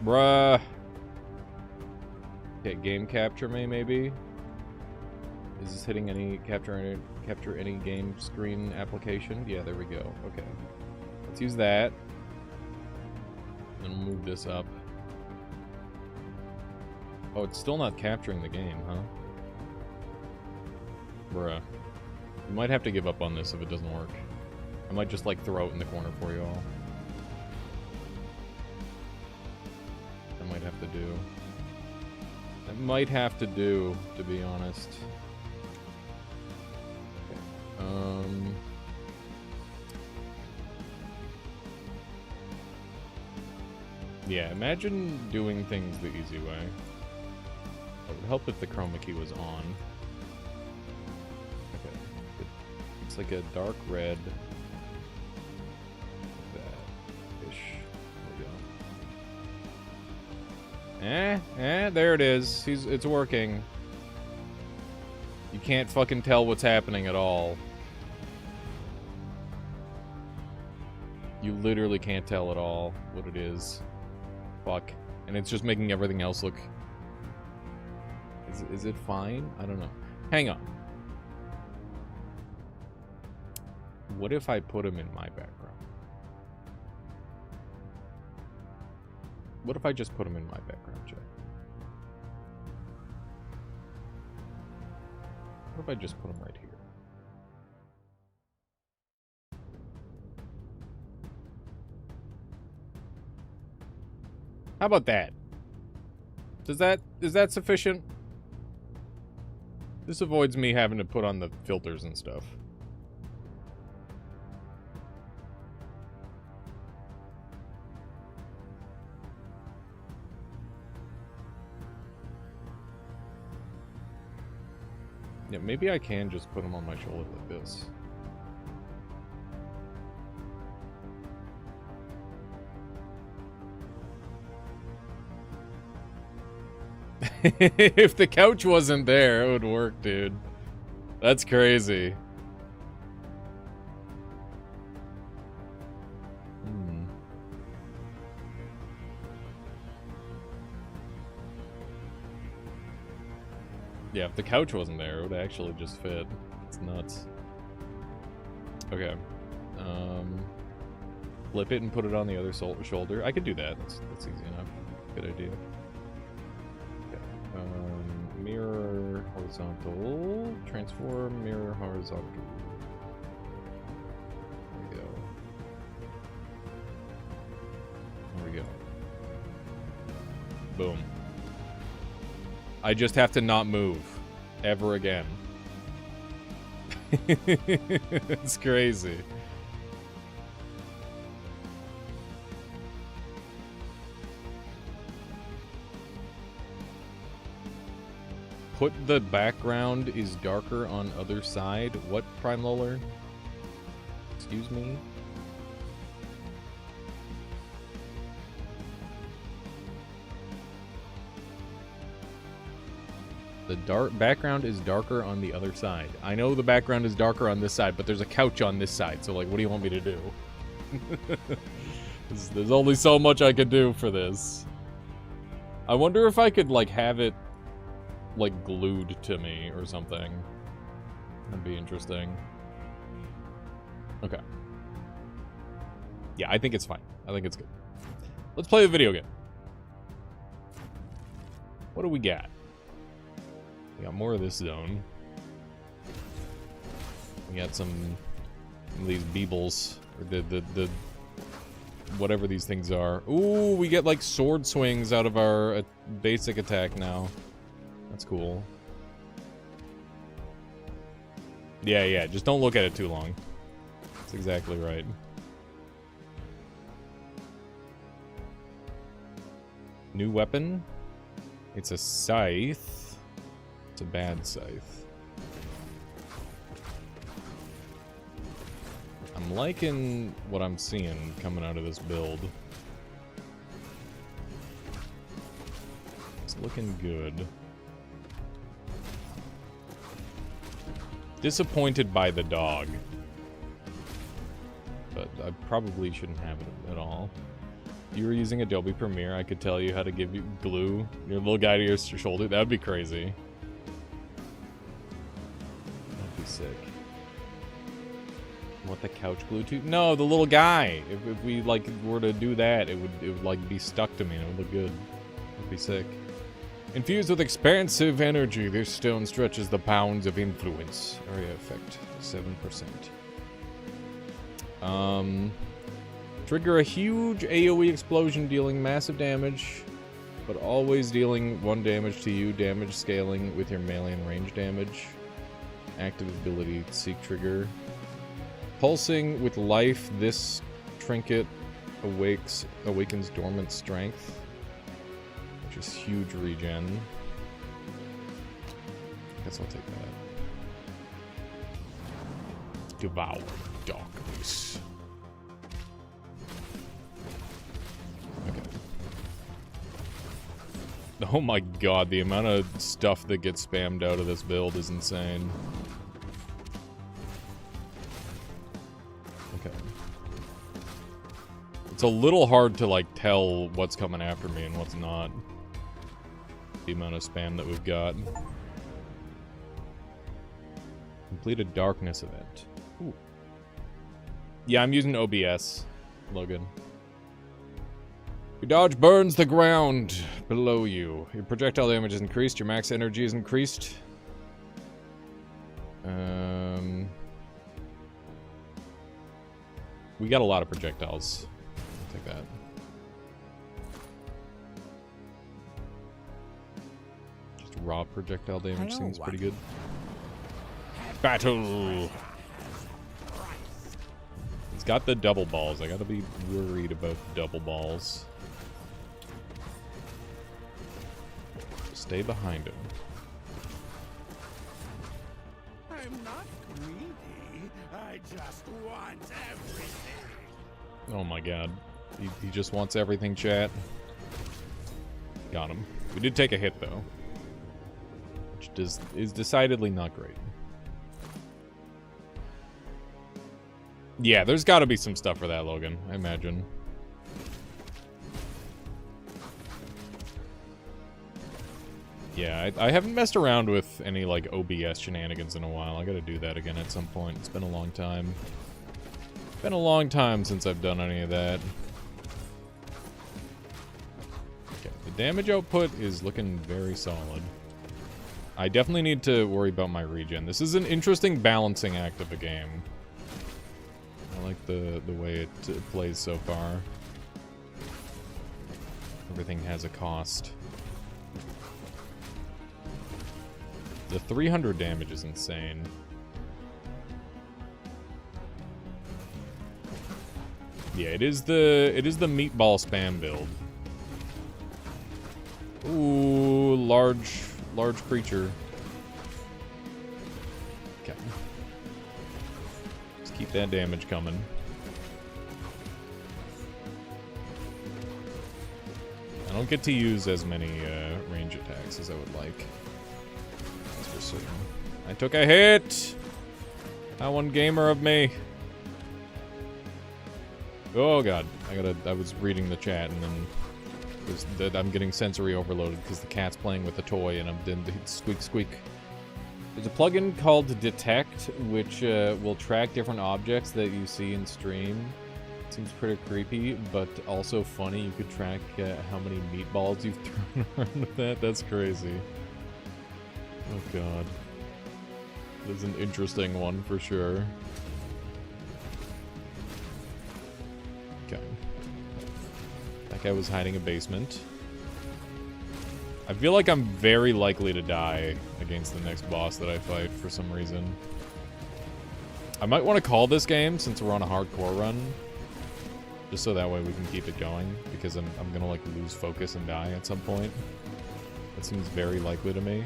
Bruh. Okay, game capture maybe? Is this hitting any capture any game screen application? Yeah, there we go. Okay. Let's use that. And we'll move this up. Oh, it's still not capturing the game, huh? Bruh. We might have to give up on this if it doesn't work. I might just like throw it in the corner for you all. I might have to do. I might have to do, to be honest. Okay. Yeah, imagine doing things the easy way. It would help if the chroma key was on. It's like a dark red. Like that ish. There we go. There it is. It's working. You can't fucking tell what's happening at all. You literally can't tell at all what it is. Fuck. And it's just making everything else look... Is it fine? I don't know. Hang on. What if I put him in my background? What if I just put him in my background, Jay? What if I just put him right here? How about that? Is that sufficient? This avoids me having to put on the filters and stuff. Yeah, maybe I can just put him on my shoulder like this. If the couch wasn't there, it would work, dude. That's crazy. Yeah, if the couch wasn't there, it would actually just fit. It's nuts. Okay. Flip it and put it on the other shoulder. I could do that. That's easy enough. Good idea. Okay. Mirror horizontal. Transform mirror horizontal. There we go. There we go. Boom. I just have to not move ever again. It's crazy. Put the background is darker on other side. What, Prime Loller? Excuse me? The background is darker on the other side. I know the background is darker on this side, but there's a couch on this side, so, like, what do you want me to do? There's only so much I could do for this. I wonder if I could, like, have it, like, glued to me or something. That'd be interesting. Okay. Yeah, I think it's fine. I think it's good. Let's play the video game. What do we got? We got more of this zone. We got some of these beebles, or the whatever these things are. Ooh, we get like sword swings out of our basic attack now. That's cool. Yeah, just don't look at it too long. That's exactly right. New weapon. It's a scythe. It's a bad scythe. I'm liking what I'm seeing coming out of this build. It's looking good. Disappointed by the dog. But I probably shouldn't have it at all. If you were using Adobe Premiere, I could tell you how to give you glue your little guy to your shoulder. That would be crazy. Sick. Want the couch glue to? No, the little guy. If we like were to do that, it would like be stuck to me and it would look good. It'd be sick. Infused with expansive energy, this stone stretches the bounds of influence. Area effect 7%. Trigger a huge AoE explosion dealing massive damage, but always dealing 1 damage to you, damage scaling with your melee and range damage. Active ability, seek trigger. Pulsing with life, this trinket awakens dormant strength, which is huge regen. I guess I'll take that. Devour darkness. Okay. Oh my god, the amount of stuff that gets spammed out of this build is insane. Okay. It's a little hard to, like, tell what's coming after me and what's not. The amount of spam that we've got. Complete a darkness event. Ooh. Yeah, I'm using OBS, Logan. Your dodge burns the ground below you. Your projectile damage is increased. Your max energy is increased. We got a lot of projectiles. I'll take that. Just raw projectile damage seems pretty good. Battle! He's got the double balls. I gotta be worried about double balls. Stay behind him. I'm not greedy. I just want everything. Oh my god. He just wants everything, chat. Got him. We did take a hit, though. Which is decidedly not great. Yeah, there's gotta be some stuff for that, Logan, I imagine. Yeah, I haven't messed around with any, like, OBS shenanigans in a while. I gotta do that again at some point. It's been a long time. Been a long time since I've done any of that. Okay, the damage output is looking very solid. I definitely need to worry about my regen. This is an interesting balancing act of a game. I like the way it plays so far. Everything has a cost. The 300 damage is insane. Yeah, it is the meatball spam build. Ooh, large creature. Okay. Just keep that damage coming. I don't get to use as many range attacks as I would like. That's for certain. I took a hit! That one gamer of me. Oh god, I was reading the chat and then I'm getting sensory overloaded because the cat's playing with a toy and I'm doing the squeak squeak. There's a plugin called Detect which will track different objects that you see in stream. It seems pretty creepy, but also funny. You could track how many meatballs you've thrown around with that. That's crazy. Oh god. This is an interesting one for sure. Okay. That guy was hiding a basement. I feel like I'm very likely to die against the next boss that I fight for some reason. I might want to call this game since we're on a hardcore run. Just so that way we can keep it going. Because I'm gonna like lose focus and die at some point. That seems very likely to me.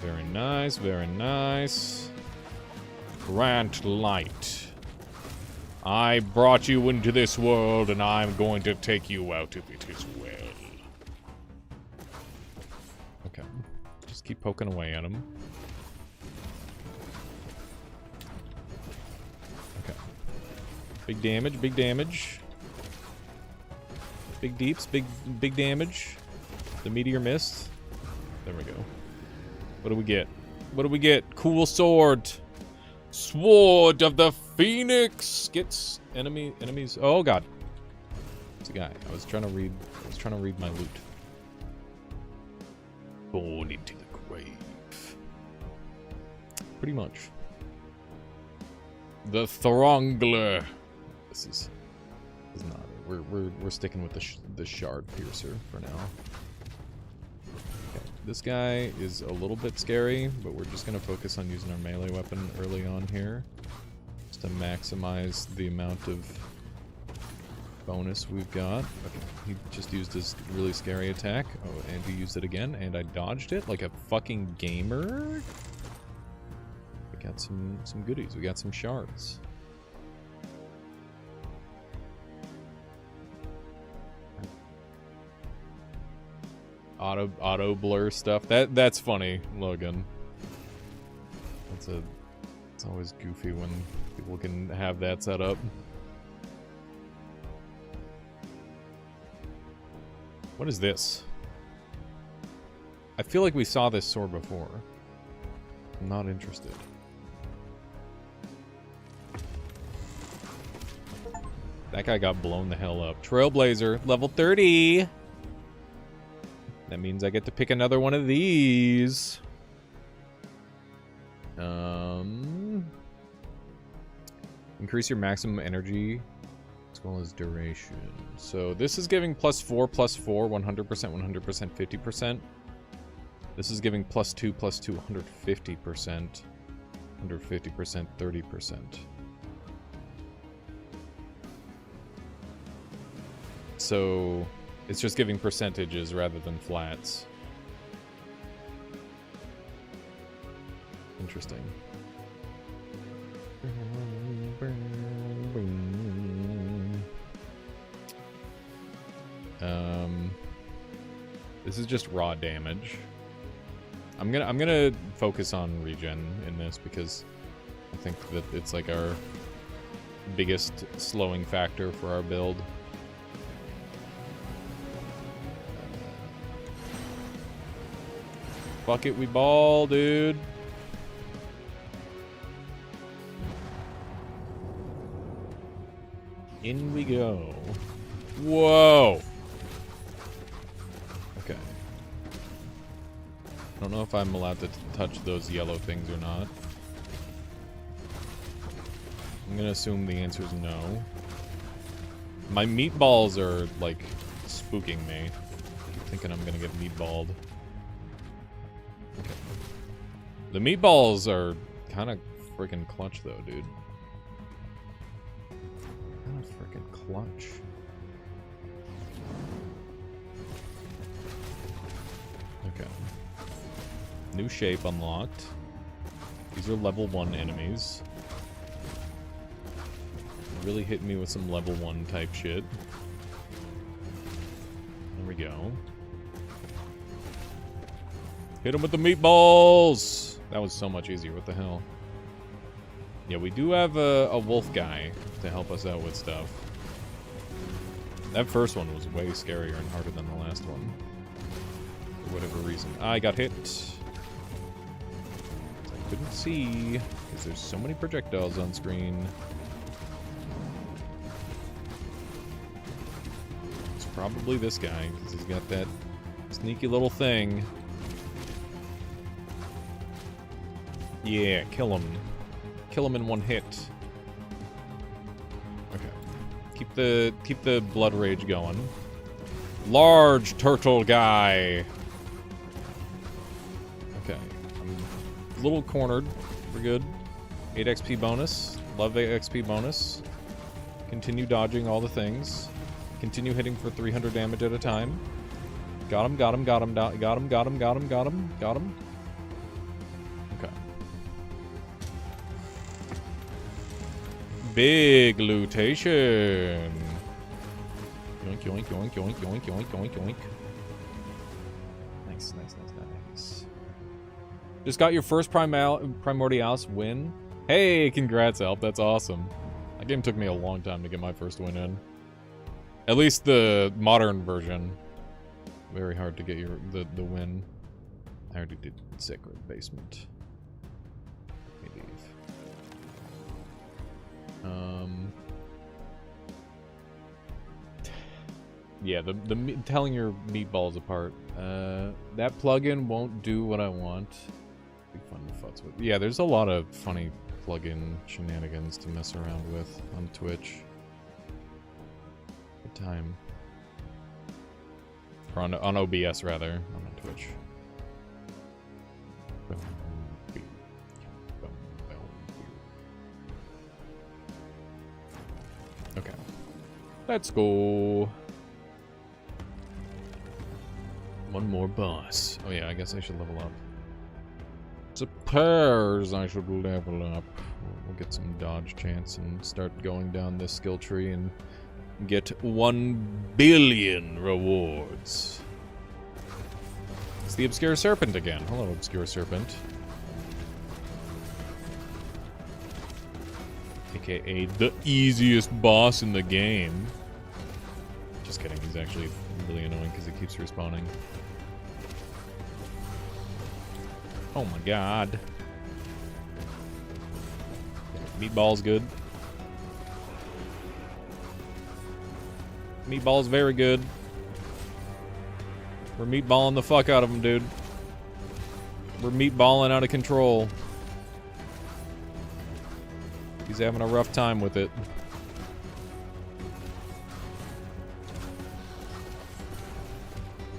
Very nice, very nice. Grant light. I brought you into this world and I'm going to take you out of it as well. Okay. Just keep poking away at him. Okay. Big damage, big damage. Big deeps, big damage. The meteor missed. There we go. What do we get? What do we get? Cool sword. Sword of the Phoenix gets enemies. Oh god. It's a guy. I was trying to read my loot. Born into the grave. Pretty much. The Throngler. This is not it. We're sticking with the shard piercer for now. This guy is a little bit scary, but we're just going to focus on using our melee weapon early on here. Just to maximize the amount of bonus we've got. Okay, he just used his really scary attack. Oh, and he used it again, and I dodged it like a fucking gamer. We got some goodies. We got some shards. auto blur stuff. That's funny, Logan. It's always goofy when people can have that set up. What is this? I feel like we saw this sword before. I'm not interested. That guy got blown the hell up. Trailblazer, level 30. That means I get to pick another one of these. Increase your maximum energy as well as duration. So this is giving +4, +4, 100%, 100%, 50%. This is giving +2, +2, 150%, 150%, 30%. So it's just giving percentages rather than flats. Interesting. This is just raw damage. I'm gonna focus on regen in this because I think that it's like our biggest slowing factor for our build. Fuck it, we ball, dude. In we go. Whoa. Okay. I don't know if I'm allowed to touch those yellow things or not. I'm gonna assume the answer is no. My meatballs are, like, spooking me. I'm thinking I'm gonna get meatballed. Okay. The meatballs are kind of freaking clutch, though, dude. Kind of freaking clutch. Okay. New shape unlocked. These are level 1 enemies. Really hitting me with some level 1 type shit. There we go. Hit him with the meatballs! That was so much easier. What the hell? Yeah, we do have a wolf guy to help us out with stuff. That first one was way scarier and harder than the last one. For whatever reason. I got hit. I couldn't see, because there's so many projectiles on screen. It's probably this guy, because he's got that sneaky little thing. Yeah, kill him. Kill him in one hit. Okay. Keep the blood rage going. Large turtle guy. Okay. I'm a little cornered. We're good. 8 XP bonus. Love 8 XP bonus. Continue dodging all the things. Continue hitting for 300 damage at a time. Got him, got him, got him, got him, got him, got him, got him, got him. Okay. Big lootation. Yoink, yoink, yoink, yoink, yoink, yoink, yoink, yoink. Nice, nice, nice, nice. Just got your first Primordialis win. Hey, congrats, Alp. That's awesome. That game took me a long time to get my first win in. At least the modern version. Very hard to get the win. I already did Sacred Basement. Let me leave. Yeah, the telling your meatballs apart. That plugin won't do what I want. Be fun to futz with. Yeah, there's a lot of funny plugin shenanigans to mess around with on Twitch. Good time. Or on OBS rather, not on Twitch. Okay. Let's go. One more boss. Oh yeah, I guess I should level up. Suppose I should level up. We'll get some dodge chance and start going down this skill tree and get 1 billion rewards. It's the Obscure Serpent again. Hello, Obscure Serpent. AKA the easiest boss in the game. Just kidding, he's actually really annoying because he keeps respawning. Oh my god. Meatball's good. Meatball's very good. We're meatballing the fuck out of him, dude. We're meatballing out of control. He's having a rough time with it.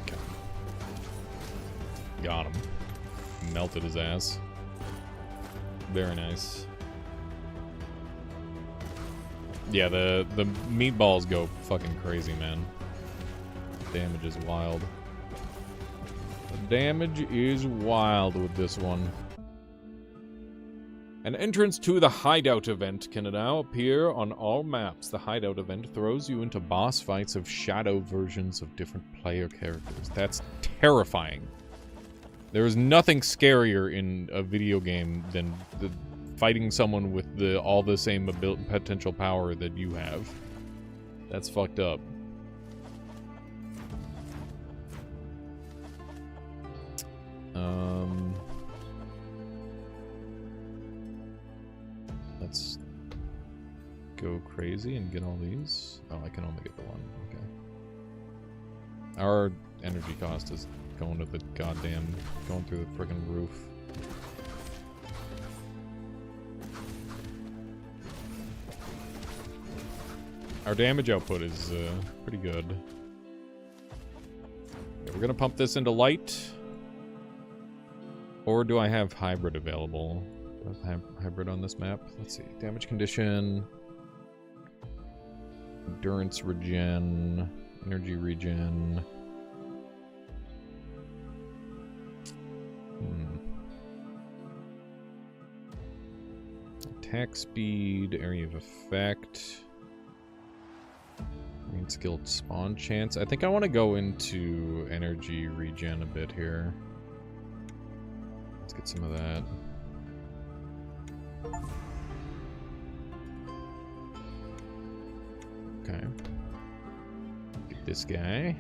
Okay. Got him. Melted his ass. Very nice. Yeah, the meatballs go fucking crazy, man. Damage is wild. The damage is wild with this one. An entrance to the Hideout event can now appear on all maps. The Hideout event throws you into boss fights of shadow versions of different player characters. That's terrifying. There is nothing scarier in a video game than fighting someone with all the same potential power that you have. That's fucked up. Let's go crazy and get all these. Oh, I can only get the one. Okay. Our energy cost is going to the goddamn, going through the friggin' roof. Our damage output is pretty good. Okay, we're gonna pump this into light. Or do I have hybrid available? Do I have hybrid on this map? Let's see. Damage condition. Endurance regen. Energy regen. Attack speed. Area of effect. Green skilled spawn chance. I think I want to go into energy regen a bit here. Let's get some of that. Okay. Get this guy.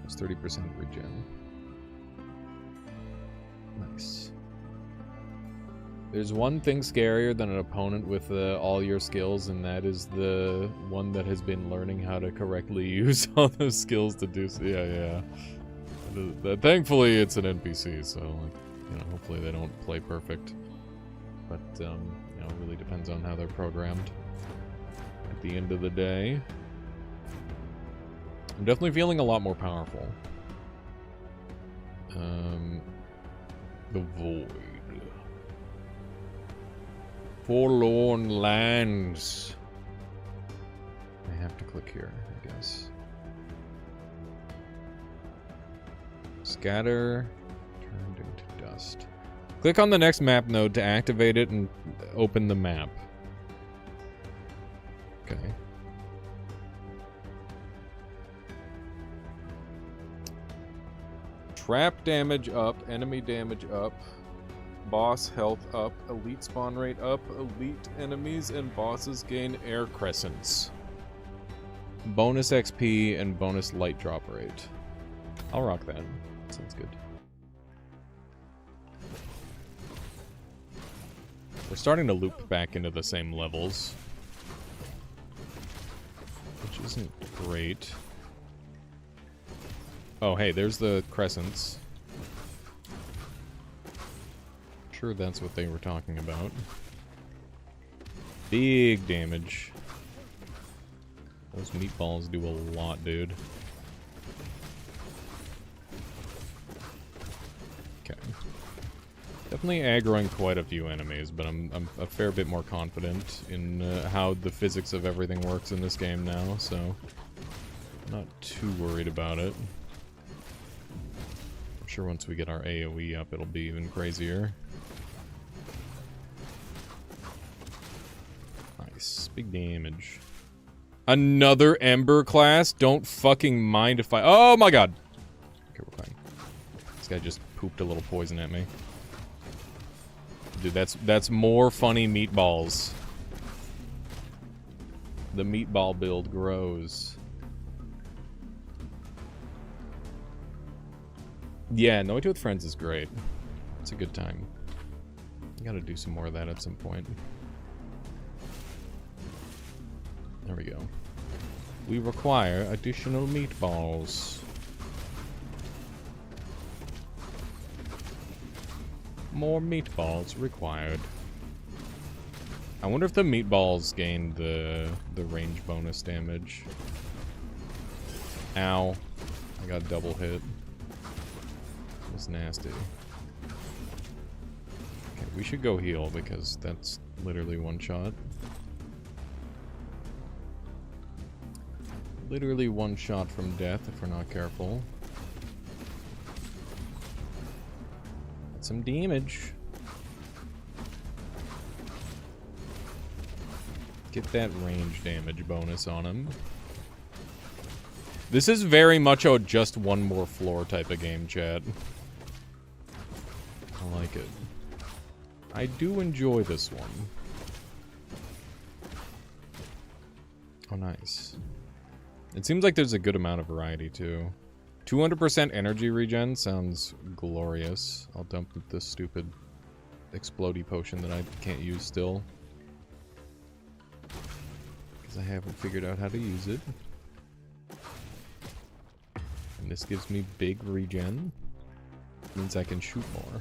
That's 30% regen. Nice. There's one thing scarier than an opponent with all your skills, and that is the one that has been learning how to correctly use all those skills to do so. Yeah. Thankfully, it's an NPC, so, like, you know, hopefully they don't play perfect. But, you know, it really depends on how they're programmed. At the end of the day, I'm definitely feeling a lot more powerful. The Void. Forlorn Lands. I have to click here, I guess. Scatter. Turned into dust. Click on the next map node to activate it and open the map. Okay. Trap damage up, enemy damage up, boss health up, elite spawn rate up, elite enemies and bosses gain air crescents. Bonus XP and bonus light drop rate. I'll rock that. Sounds good. We're starting to loop back into the same levels, which isn't great. Oh, hey, there's the crescents. Sure, that's what they were talking about. Big damage. Those meatballs do a lot, dude. Okay. Definitely aggroing quite a few enemies, but I'm a fair bit more confident in how the physics of everything works in this game now, so I'm not too worried about it. I'm sure once we get our AoE up, it'll be even crazier. Nice. Big damage. Another Ember class? Don't fucking mind if I... Oh my god! Okay, we're fine. guy just pooped a little poison at me. Dude, that's more funny meatballs. The meatball build grows. Yeah, No Way with Friends is great. It's a good time. I gotta do some more of that at some point. There we go. We require additional meatballs. More meatballs required. I wonder if the meatballs gain the range bonus damage. Ow. I got double hit. That's nasty. Okay, we should go heal because that's literally one shot. Literally one shot from death if we're not careful. That's some damage. Get that range damage bonus on him. This is very much a just one more floor type of game, chat. I like it. I do enjoy this one. Oh, nice. It seems like there's a good amount of variety, too. 200% energy regen sounds glorious. I'll dump this stupid explodey potion that I can't use still. Because I haven't figured out how to use it. And this gives me big regen. Means I can shoot more.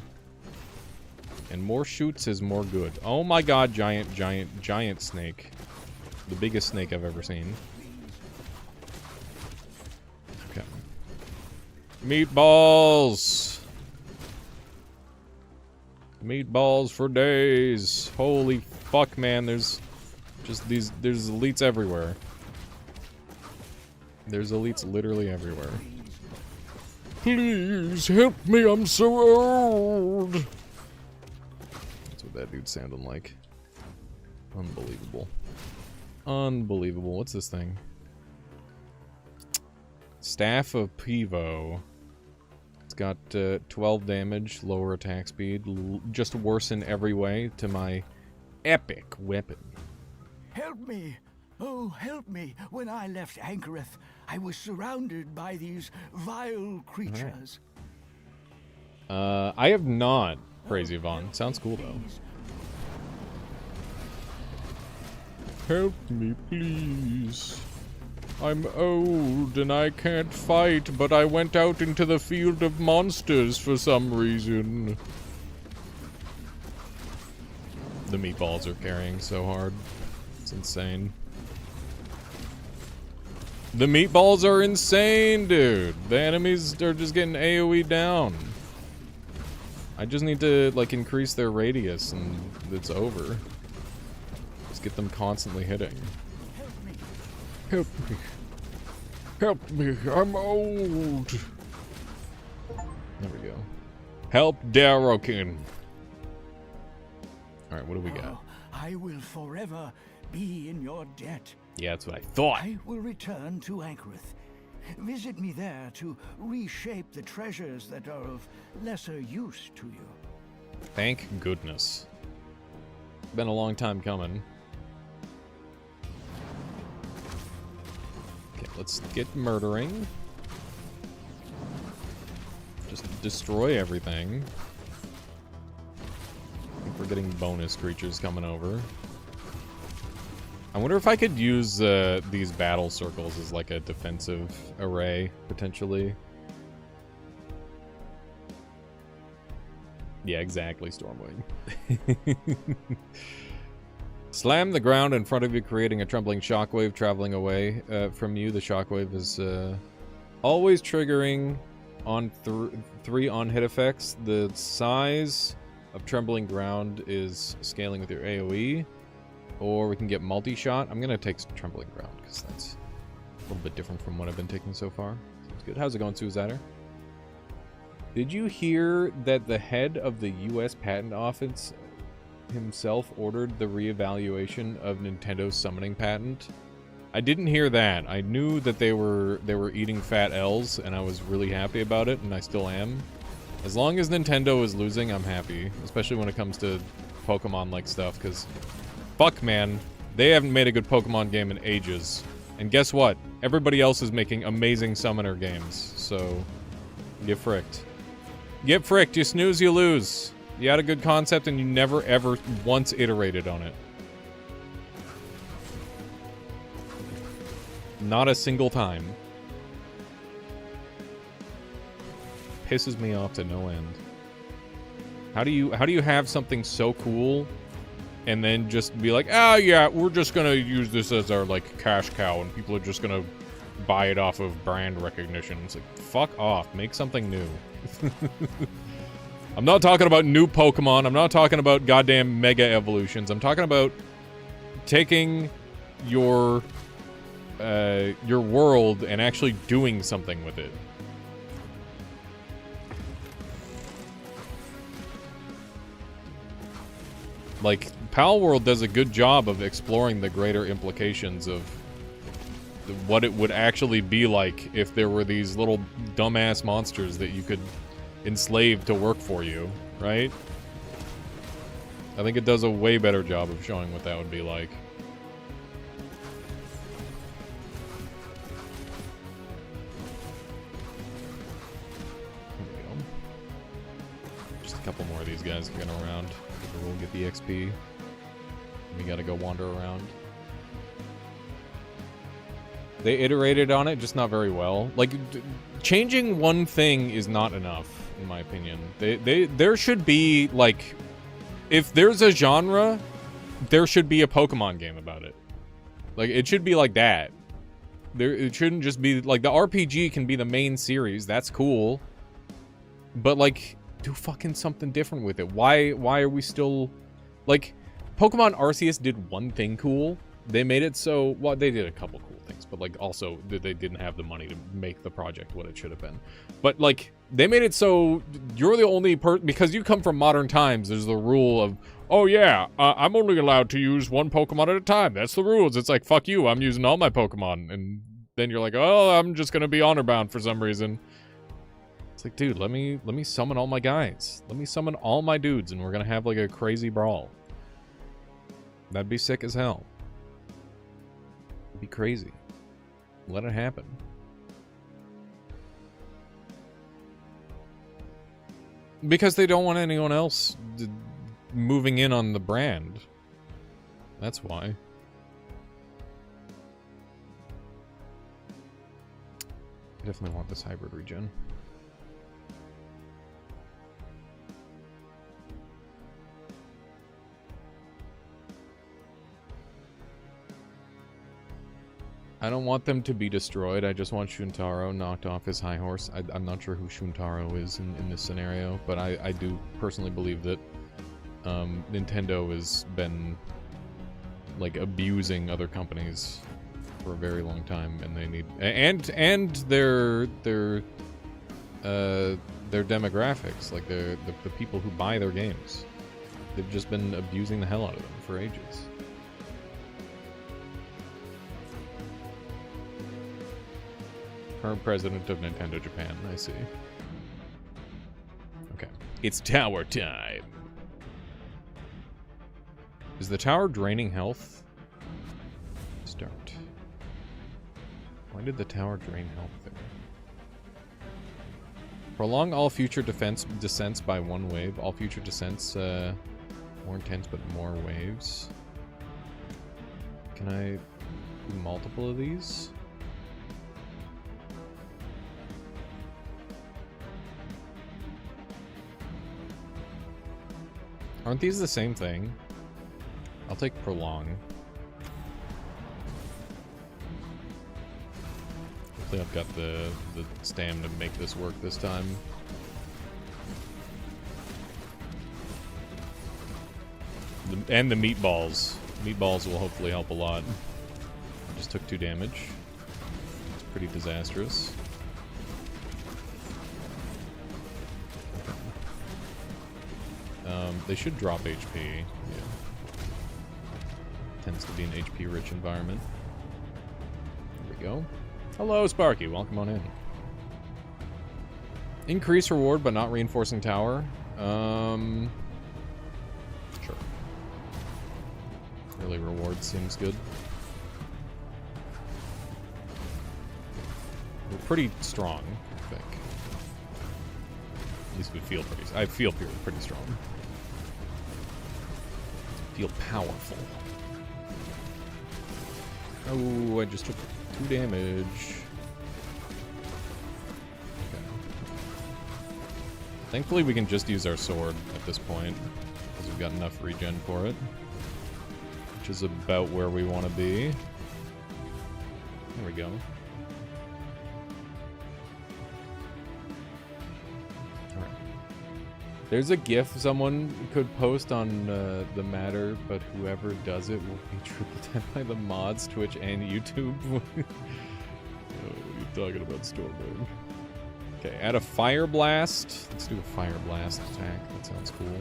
And more shoots is more good. Oh my god, giant snake. The biggest snake I've ever seen. Okay. Meatballs! Meatballs for days. Holy fuck, man. There's just these... There's elites everywhere. There's elites literally everywhere. Please help me, I'm so old! That's what that dude sounded like. Unbelievable. Unbelievable. What's this thing? Staff of Pivo. It's got 12 damage, lower attack speed, just worse in every way to my epic weapon. Help me! Oh, help me! When I left Anchoreth, I was surrounded by these vile creatures. I have not, Crazy Vaughn. Sounds cool, though. Help me, please. I'm old and I can't fight, but I went out into the field of monsters for some reason. The meatballs are carrying so hard. It's insane. The meatballs are insane, dude. The enemies are just getting AoE down. I just need to, like, increase their radius and it's over. Just get them constantly hitting. Help me. Help me. I'm old. There we go. Help Darrokin. Alright, what do we got? Oh, I will forever be in your debt. Yeah, that's what I thought. I will return to Anchoreth. Visit me there to reshape the treasures that are of lesser use to you. Thank goodness. Been a long time coming. Okay, let's get murdering. Just destroy everything. I think we're getting bonus creatures coming over. I wonder if I could use these battle circles as like a defensive array, potentially. Yeah, exactly, Stormwing. Slam the ground in front of you, creating a trembling shockwave traveling away from you. The shockwave is always triggering on 3 on-hit effects. The size of trembling ground is scaling with your AoE. Or we can get multi-shot. I'm gonna take Trembling Ground, because that's a little bit different from what I've been taking so far. Sounds good. How's it going, Suicider? Did you hear that the head of the U.S. Patent Office himself ordered the reevaluation of Nintendo's summoning patent? I didn't hear that. I knew that they were eating fat L's, and I was really happy about it, and I still am. As long as Nintendo is losing, I'm happy. Especially when it comes to Pokemon-like stuff, because... Fuck, man. They haven't made a good Pokemon game in ages. And guess what? Everybody else is making amazing summoner games, so... Get fricked. Get fricked, you snooze, you lose. You had a good concept and you never ever once iterated on it. Not a single time. Pisses me off to no end. How do you have something so cool and then just be like, "Ah, yeah, we're just gonna use this as our like cash cow and people are just gonna buy it off of brand recognition." It's like, fuck off, make something new. I'm not talking about new Pokemon, I'm not talking about goddamn mega evolutions, I'm talking about taking your world and actually doing something with it. Like, Pal World does a good job of exploring the greater implications of what it would actually be like if there were these little dumbass monsters that you could enslave to work for you, right? I think it does a way better job of showing what that would be like. Here we go. Just a couple more of these guys going around. We'll get the XP. We gotta go wander around. They iterated on it, just not very well. Like, changing one thing is not enough, in my opinion. There should be, like... If there's a genre, there should be a Pokemon game about it. Like, it should be like that. It shouldn't just be... Like, the RPG can be the main series. That's cool. But, like... do fucking something different with it. Why are we still... Like, Pokemon Arceus did one thing cool. They made it so... Well, they did a couple cool things, but, like, also, they didn't have the money to make the project what it should have been. But, like, they made it so you're the only person... Because you come from modern times, there's the rule of, oh, yeah, I'm only allowed to use one Pokemon at a time. That's the rules. It's like, fuck you, I'm using all my Pokemon. And then you're like, oh, I'm just gonna be honor bound for some reason. It's like, dude, let me summon all my guys. Let me summon all my dudes, and we're gonna have, like, a crazy brawl. That'd be sick as hell. It'd be crazy. Let it happen. Because they don't want anyone else moving in on the brand. That's why. I definitely want this hybrid regen. I don't want them to be destroyed. I just want Shuntaro knocked off his high horse. I'm not sure who Shuntaro is in this scenario, but I do personally believe that Nintendo has been, like, abusing other companies for a very long time, and they need... And their demographics, like, the people who buy their games. They've just been abusing the hell out of them for ages. Current president of Nintendo Japan, I see. Okay. It's tower time. Is the tower draining health? Start. Why did the tower drain health there? Prolong all future descents by one wave. All future descents, more intense but more waves. Can I do multiple of these? Aren't these the same thing? I'll take prolong. Hopefully I've got the stamina to make this work this time. And the meatballs. Meatballs will hopefully help a lot. I just took 2 damage. It's pretty disastrous. They should drop HP. Yeah. Tends to be an HP-rich environment. There we go. Hello, Sparky. Welcome on in. Increase reward, but not reinforcing tower. Sure. Early reward seems good. We're pretty strong, I think. At least we feel pretty... I feel pretty strong. Feel powerful. Oh, I just took 2 damage. Okay. Thankfully, we can just use our sword at this point, because we've got enough regen for it. Which is about where we want to be. There we go. There's a GIF someone could post on the matter, but whoever does it will be triple tapped by the mods, Twitch and YouTube. Oh, you're talking about storm mode. Okay, add a fire blast. Let's do a fire blast attack. That sounds cool.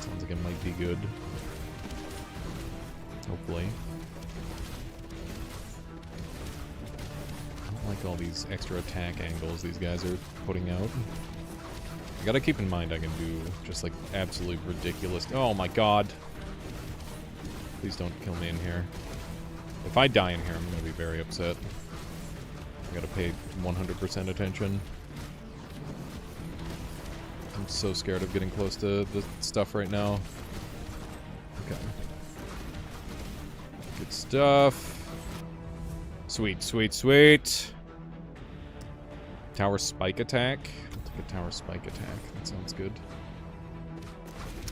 Sounds like it might be good. Hopefully. Like all these extra attack angles these guys are putting out. You gotta keep in mind I can do just like absolute ridiculous. Oh my god. Please don't kill me in here. If I die in here, I'm gonna be very upset. I gotta pay 100% attention. I'm so scared of getting close to the stuff right now. Okay. Good stuff. Sweet, sweet, sweet. Tower spike attack. I'll take a tower spike attack. That sounds good.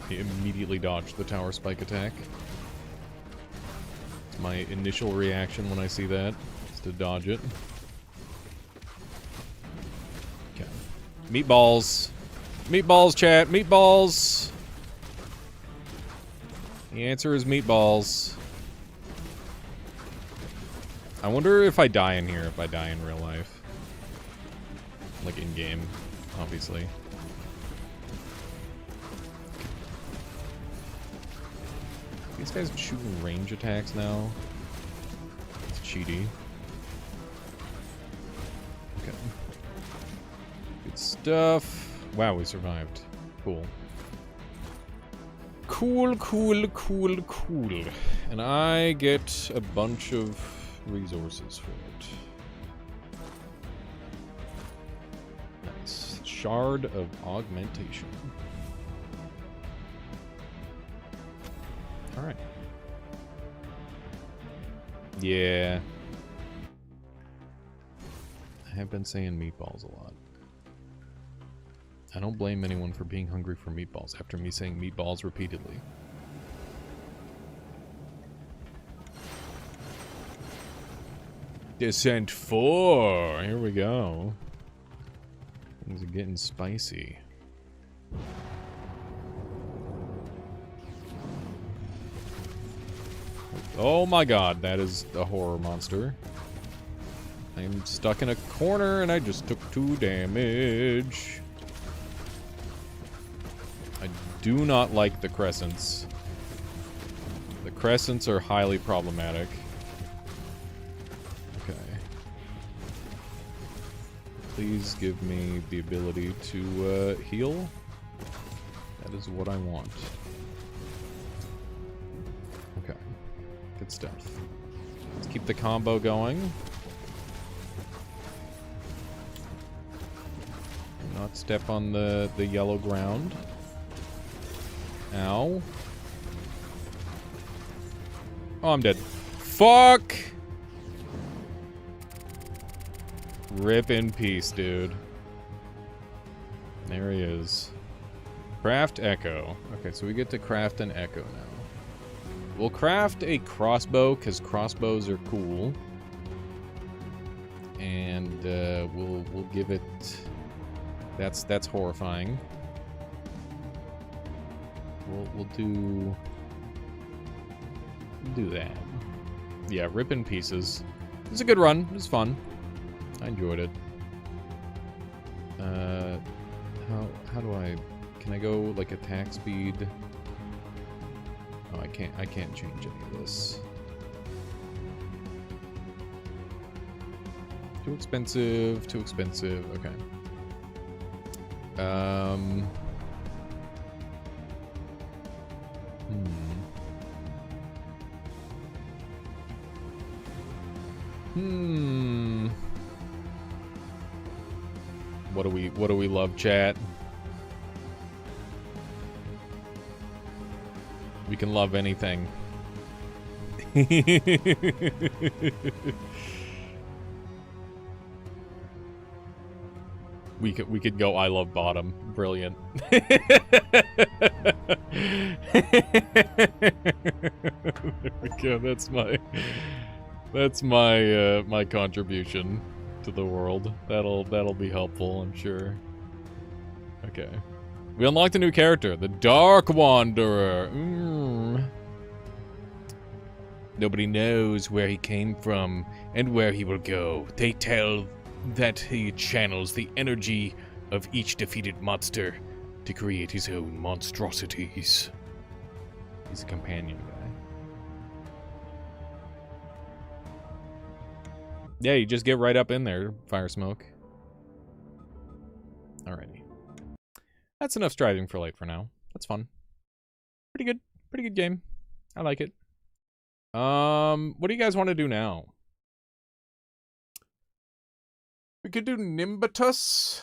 He immediately dodged the tower spike attack. It's my initial reaction when I see that, is to dodge it. Okay. Meatballs. Meatballs, chat. Meatballs. The answer is meatballs. I wonder if I die in here, if I die in real life. Like in-game, obviously. These guys are shooting range attacks now. It's cheaty. Okay. Good stuff. Wow, we survived. Cool. Cool, cool, cool, cool. And I get a bunch of resources for it. Nice. Shard of Augmentation. Alright. Yeah. I have been saying meatballs a lot. I don't blame anyone for being hungry for meatballs after me saying meatballs repeatedly. Descent 4! Here we go. Things are getting spicy. Oh my god, that is a horror monster. I'm stuck in a corner and I just took 2 damage. I do not like the crescents. The crescents are highly problematic. Okay. Please give me the ability to heal. That is what I want. Okay. Good stuff. Let's keep the combo going. Not step on the yellow ground. Ow. Oh, I'm dead. Fuck! Rip in peace, dude. There he is. Craft Echo. Okay, so we get to craft an Echo now. We'll craft a crossbow, because crossbows are cool. And we'll give it... That's horrifying. We'll do that. Yeah, rip in pieces. It was a good run. It was fun. I enjoyed it. How do I... Can I go, like, attack speed? Oh, I can't change any of this. Too expensive, too expensive. Okay. What do we love, chat? We can love anything. We could go I love bottom. Brilliant. There we go. That's my my contribution to the world. That'll be helpful, I'm sure. Okay. We unlocked a new character, the Dark Wanderer. Nobody knows where he came from and where he will go. They tell that he channels the energy of each defeated monster to create his own monstrosities. He's a companion guy. Yeah, you just get right up in there, Fire Smoke. Alrighty. That's enough striving for light for now. That's fun. Pretty good game. I like it. What do you guys want to do now? We could do Nimbatus.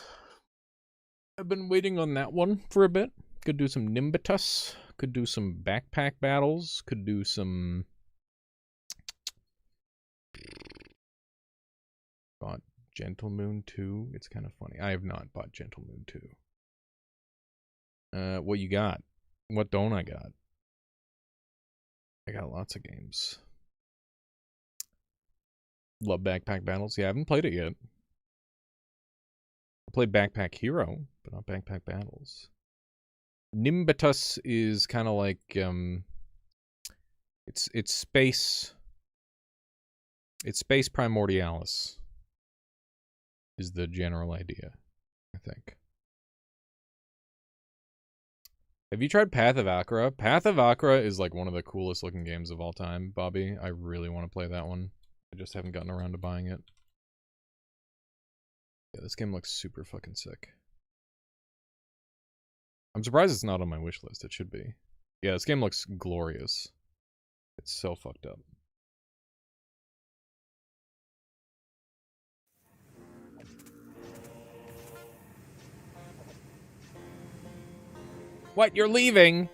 I've been waiting on that one for a bit. Could do some Nimbatus. Could do some backpack battles. Could do some... Bought Gentle Moon 2. It's kind of funny. I have not bought Gentle Moon 2. What you got? What don't I got? I got lots of games. Love Backpack Battles. Yeah, I haven't played it yet. I played Backpack Hero, but not Backpack Battles. Nimbatus is kind of like it's space. It's Space Primordialis is the general idea, I think. Have you tried Path of Akra? Path of Akra is like one of the coolest looking games of all time, Bobby. I really want to play that one. I just haven't gotten around to buying it. Yeah, this game looks super fucking sick. I'm surprised it's not on my wish list. It should be. Yeah, this game looks glorious. It's so fucked up. What? You're leaving?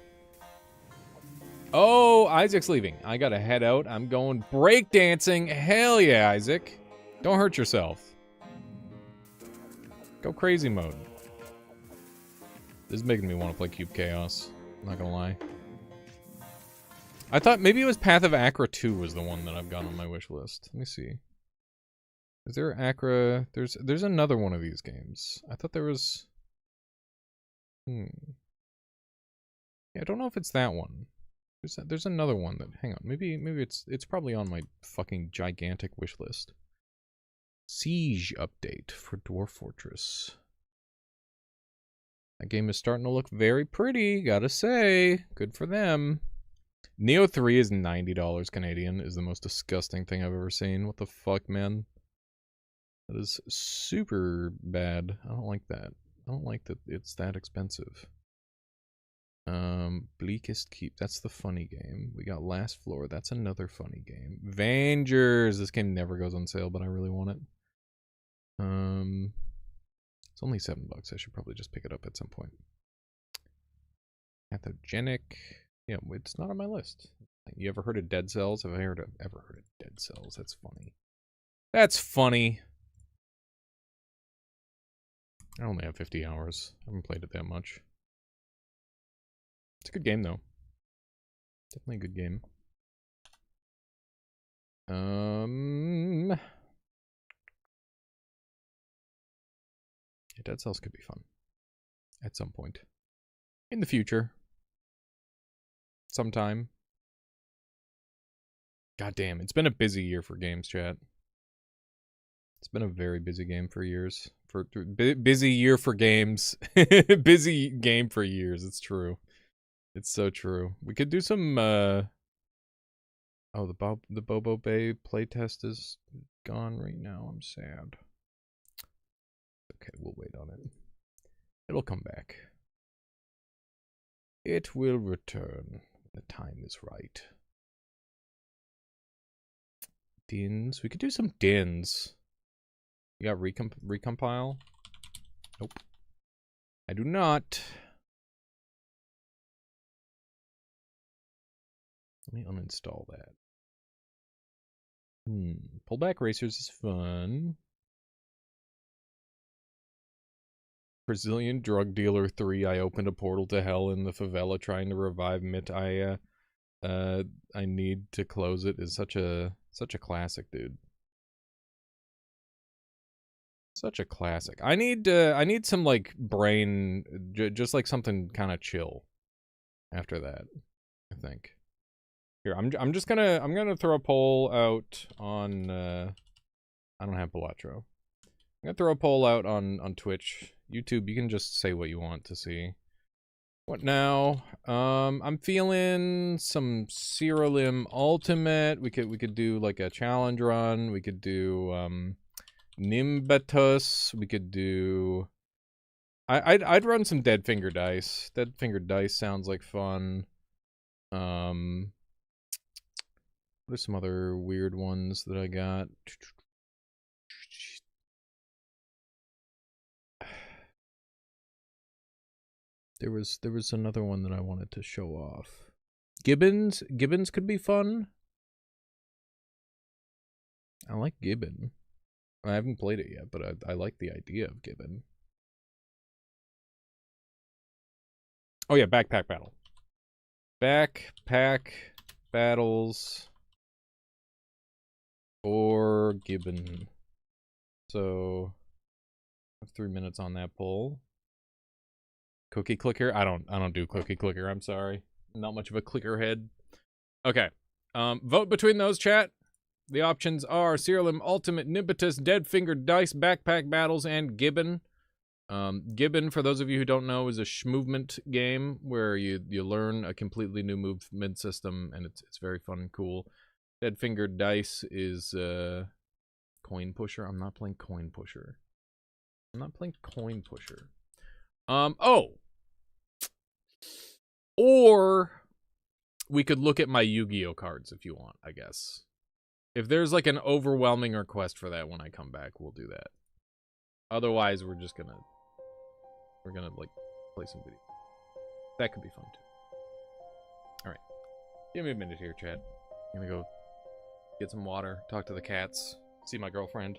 Oh, Isaac's leaving. I gotta head out. I'm going breakdancing. Hell yeah, Isaac. Don't hurt yourself. Go crazy mode. This is making me want to play Cube Chaos. I'm not gonna lie. I thought maybe it was Path of Akra 2 was the one that I've got on my wish list. Let me see. Is there Akra? There's another one of these games. I thought there was... Yeah, I don't know if it's that one. There's another one that... Hang on. Maybe it's probably on my fucking gigantic wish list. Siege update for Dwarf Fortress. That game is starting to look very pretty, gotta say. Good for them. Neo 3 is $90 Canadian, is the most disgusting thing I've ever seen. What the fuck, man? That is super bad. I don't like that. I don't like that it's that expensive. Bleakest Keep, that's the funny game. We got Last Floor, that's another funny game. Vangers, this game never goes on sale, but I really want it. It's only $7. I should probably just pick it up at some point. Pathogenic. Yeah, it's not on my list. You ever heard of Dead Cells? Have I ever heard of Dead Cells? That's funny. That's funny. I only have 50 hours. I haven't played it that much. It's a good game, though. Definitely a good game. Yeah, Dead Cells could be fun. At some point. In the future. Sometime. God damn, it's been a busy year for games, chat. It's been a very busy game for years. Busy year for games. Busy game for years, it's true. It's so true. We could do some, oh, the Bobo Bay playtest is gone right now. I'm sad. Okay, we'll wait on it. It'll come back. It will return. The time is right. Dins. We could do some dins. You got recompile? Nope. I do not. Let me uninstall that. Pullback racers is fun. Brazilian drug dealer 3. I opened a portal to hell in the favela trying to revive Mit. I need to close it. Is such a classic, dude. Such a classic. I need some like brain, just like something kind of chill. After that, I think. Here, I'm gonna throw a poll out on. I don't have Balatro. I'm gonna throw a poll out on Twitch, YouTube. You can just say what you want to see. What now? I'm feeling some Ceralim Ultimate. We could do like a challenge run. We could do Nimbatus. We could do. I'd run some Dead Finger Dice. Dead Finger Dice sounds like fun. What are some other weird ones that I got? There was another one that I wanted to show off. Gibbons could be fun. I like Gibbon. I haven't played it yet, but I like the idea of Gibbon. Oh yeah, backpack battle. Backpack battles or Gibbon. So I have 3 minutes on that poll. Cookie clicker? I don't do cookie clicker, I'm sorry. Not much of a clicker head. Okay. Vote between those, chat. The options are Ceralim Ultimate, Nimbatus, Dead Finger Dice, Backpack Battles, and Gibbon. Gibbon, for those of you who don't know, is a movement game where you learn a completely new movement system, and it's very fun and cool. Dead Finger Dice is Coin Pusher. I'm not playing Coin Pusher. Oh! Or we could look at my Yu-Gi-Oh cards if you want, I guess. If there's like an overwhelming request for that when I come back, we'll do that. Otherwise, we're gonna like play some video. That could be fun too. All right, give me a minute here, chat. I'm gonna go get some water, talk to the cats, see my girlfriend.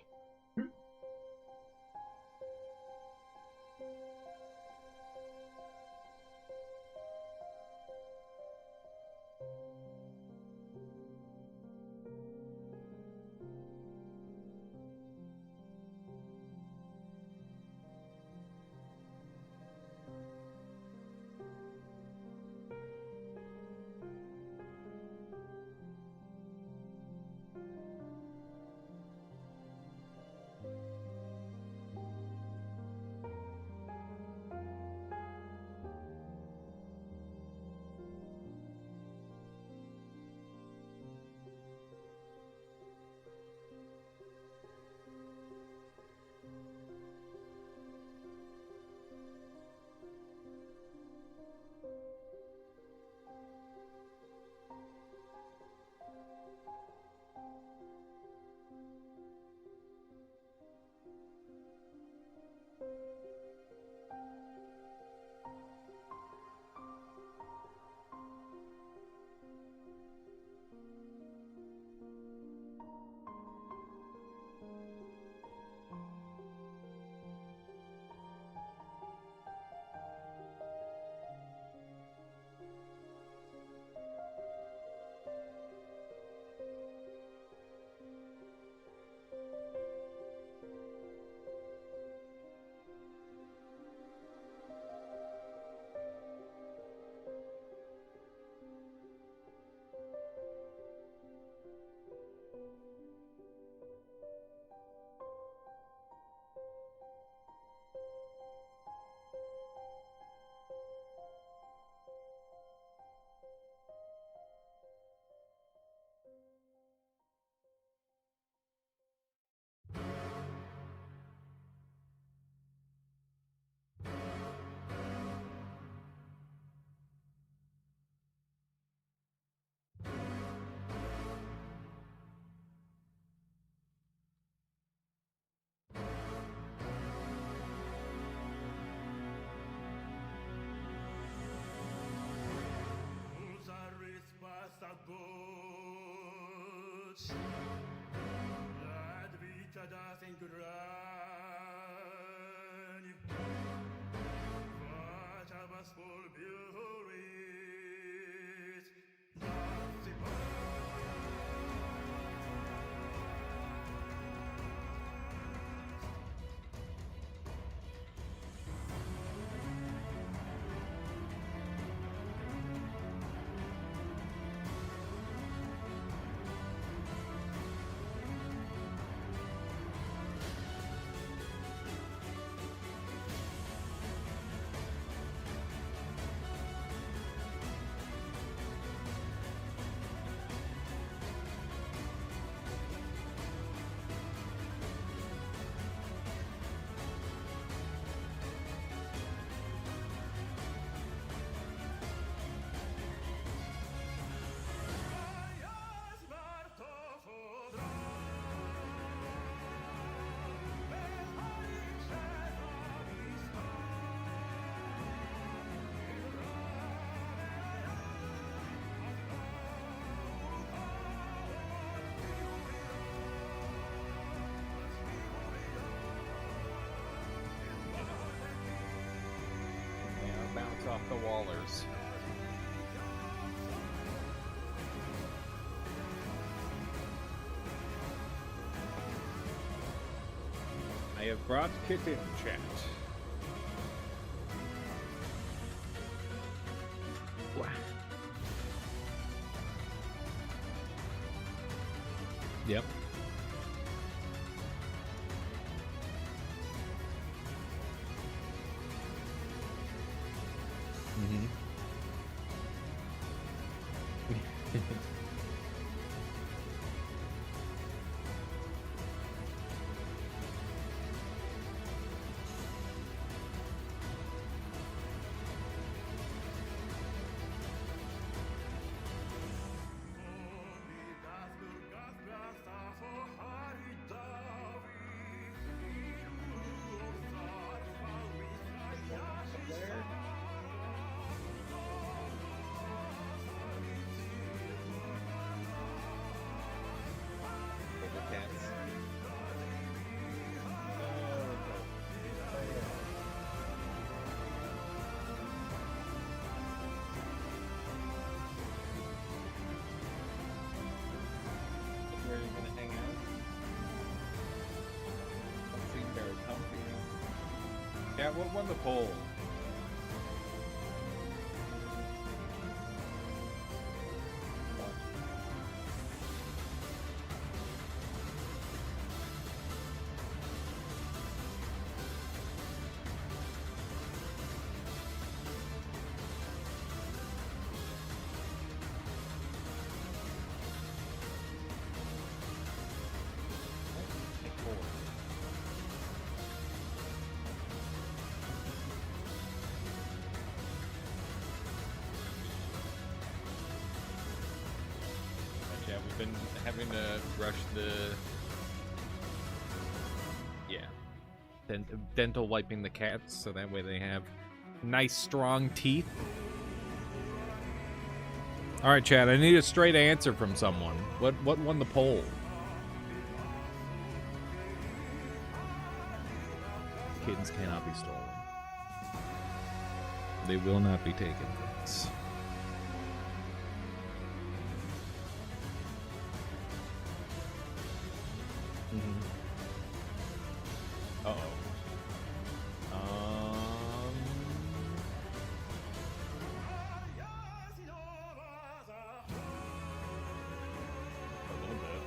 Bounce off the wallers. I have brought Kit in, chat. Wow. Yep. Mm-hmm. Where are you gonna hang out? Don't seem very comfy. Yeah, what won the poll? Yeah, we've been having to rush the... Yeah. Dental wiping the cats, so that way they have nice, strong teeth. Alright, Chad, I need a straight answer from someone. What won the poll? Kittens cannot be stolen. They will not be taken from us. Uh-oh. A little bit.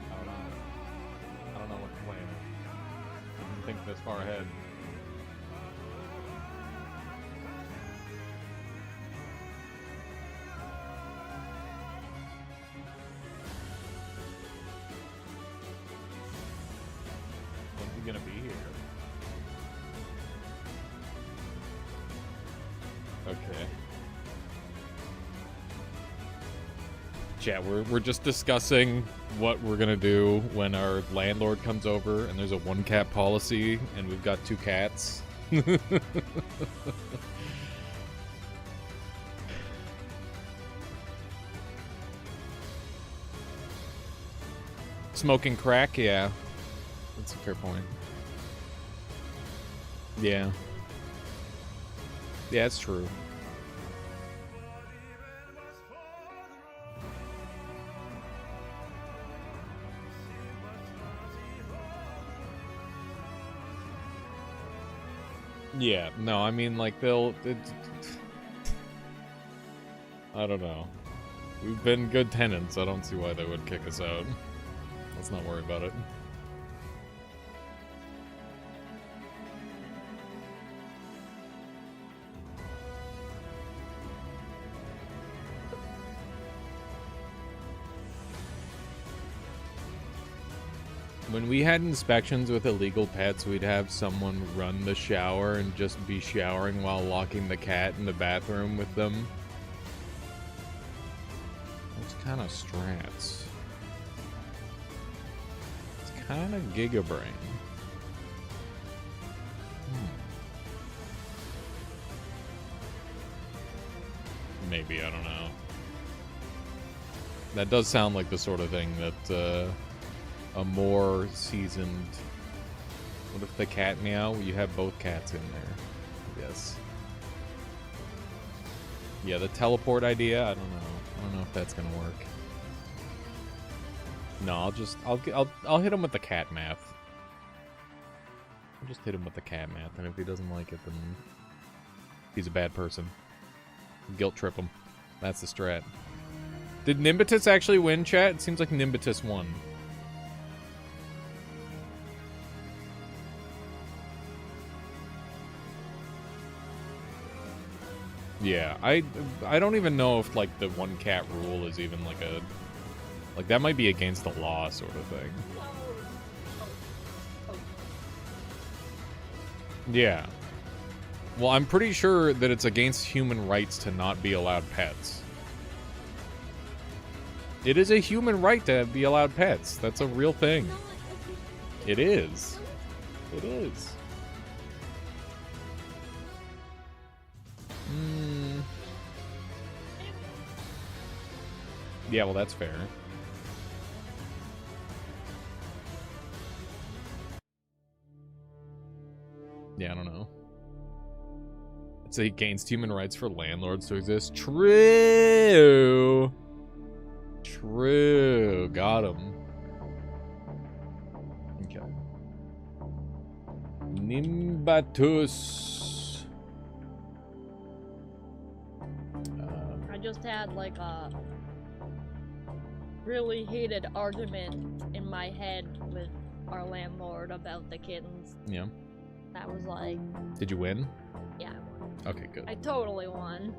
Yeah. I don't know what to plan. I didn't think this far ahead. Gonna be here. Okay. Chat, we're just discussing what we're gonna do when our landlord comes over and there's a 1-cat policy and we've got 2 cats. Smoking crack, yeah. That's a fair point. Yeah. Yeah, it's true. Yeah, no, I mean, like, I don't know. We've been good tenants. I don't see why they would kick us out. Let's not worry about it. When we had inspections with illegal pets, we'd have someone run the shower and just be showering while locking the cat in the bathroom with them. Those kind of strats. It's kind of gigabrain. Maybe, I don't know. That does sound like the sort of thing that, a more seasoned... What if the cat meow? You have both cats in there. Yes. Yeah, the teleport idea, I don't know. I don't know if that's gonna work. No, I'll hit him with the cat math. I'll just hit him with the cat math, and if he doesn't like it, then he's a bad person. Guilt trip him. That's the strat. Did Nimbitus actually win, chat? It seems like Nimbitus won. Yeah, I don't even know if, like, the one cat rule is even, like, a... Like, that might be against the law sort of thing. Yeah. Well, I'm pretty sure that it's against human rights to not be allowed pets. It is a human right to be allowed pets. That's a real thing. It is. It is. Yeah, well, that's fair. Yeah, I don't know. It's against human rights for landlords to exist. True. True. Got him. Okay. Nimbatus. I just had like a really heated argument in my head with our landlord about the kittens. Yeah. That was like... Did you win? Yeah, I won. Okay, good. I totally won.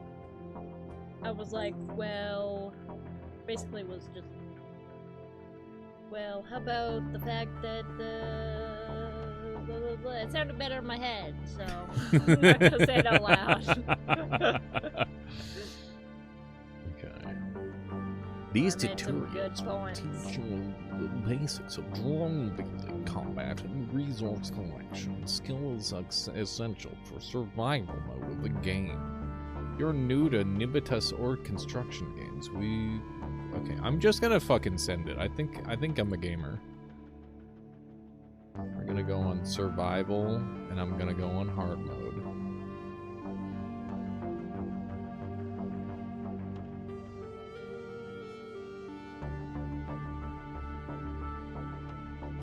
I was like, well... Basically was just... Well, how about the fact that, blah, blah, blah. It sounded better in my head, so... I'm not gonna say it out loud. These I made some good points. tutorials teach you the basics of drone building, combat, and resource collection. Skills are essential for survival mode of the game. If you're new to Nimbitus or construction games, okay, I'm just gonna fucking send it. I think I'm a gamer. We're gonna go on survival, and I'm gonna go on hard mode.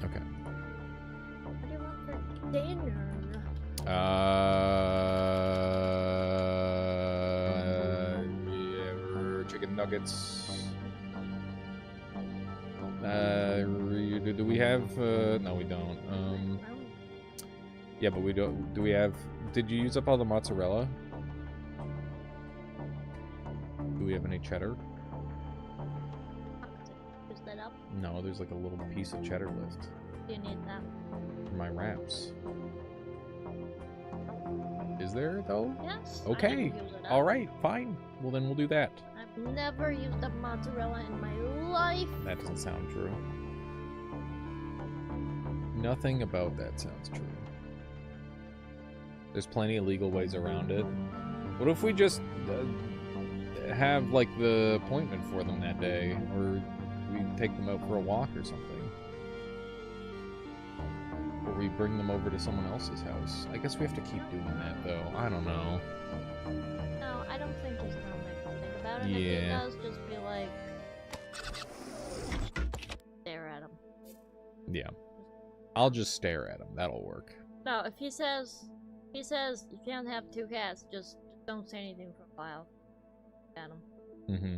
Okay. What do you want for dinner? Chicken nuggets. Do we have? No, we don't. Yeah, but we don't. Do we have? Did you use up all the mozzarella? Do we have any cheddar? Is that up? No, there's like a little piece of cheddar left Do you need that? for my wraps. Is there though? Yes. Okay. I didn't use it up. All right. Fine. Well, then we'll do that. I've never used up mozzarella in my life. That doesn't sound true. Nothing about that sounds true. There's plenty of legal ways around it. What if we just have like the appointment for them that day, or we take them out for a walk or something? we bring them over to someone else's house. I guess we have to keep doing that, though. I don't know. No, I don't think he's gonna make me think about it. If he Yeah. does, just be like... stare at him. Yeah. I'll just stare at him. That'll work. No, if he says you can't have 2 cats, just don't say anything for a while. At him. Mm-hmm.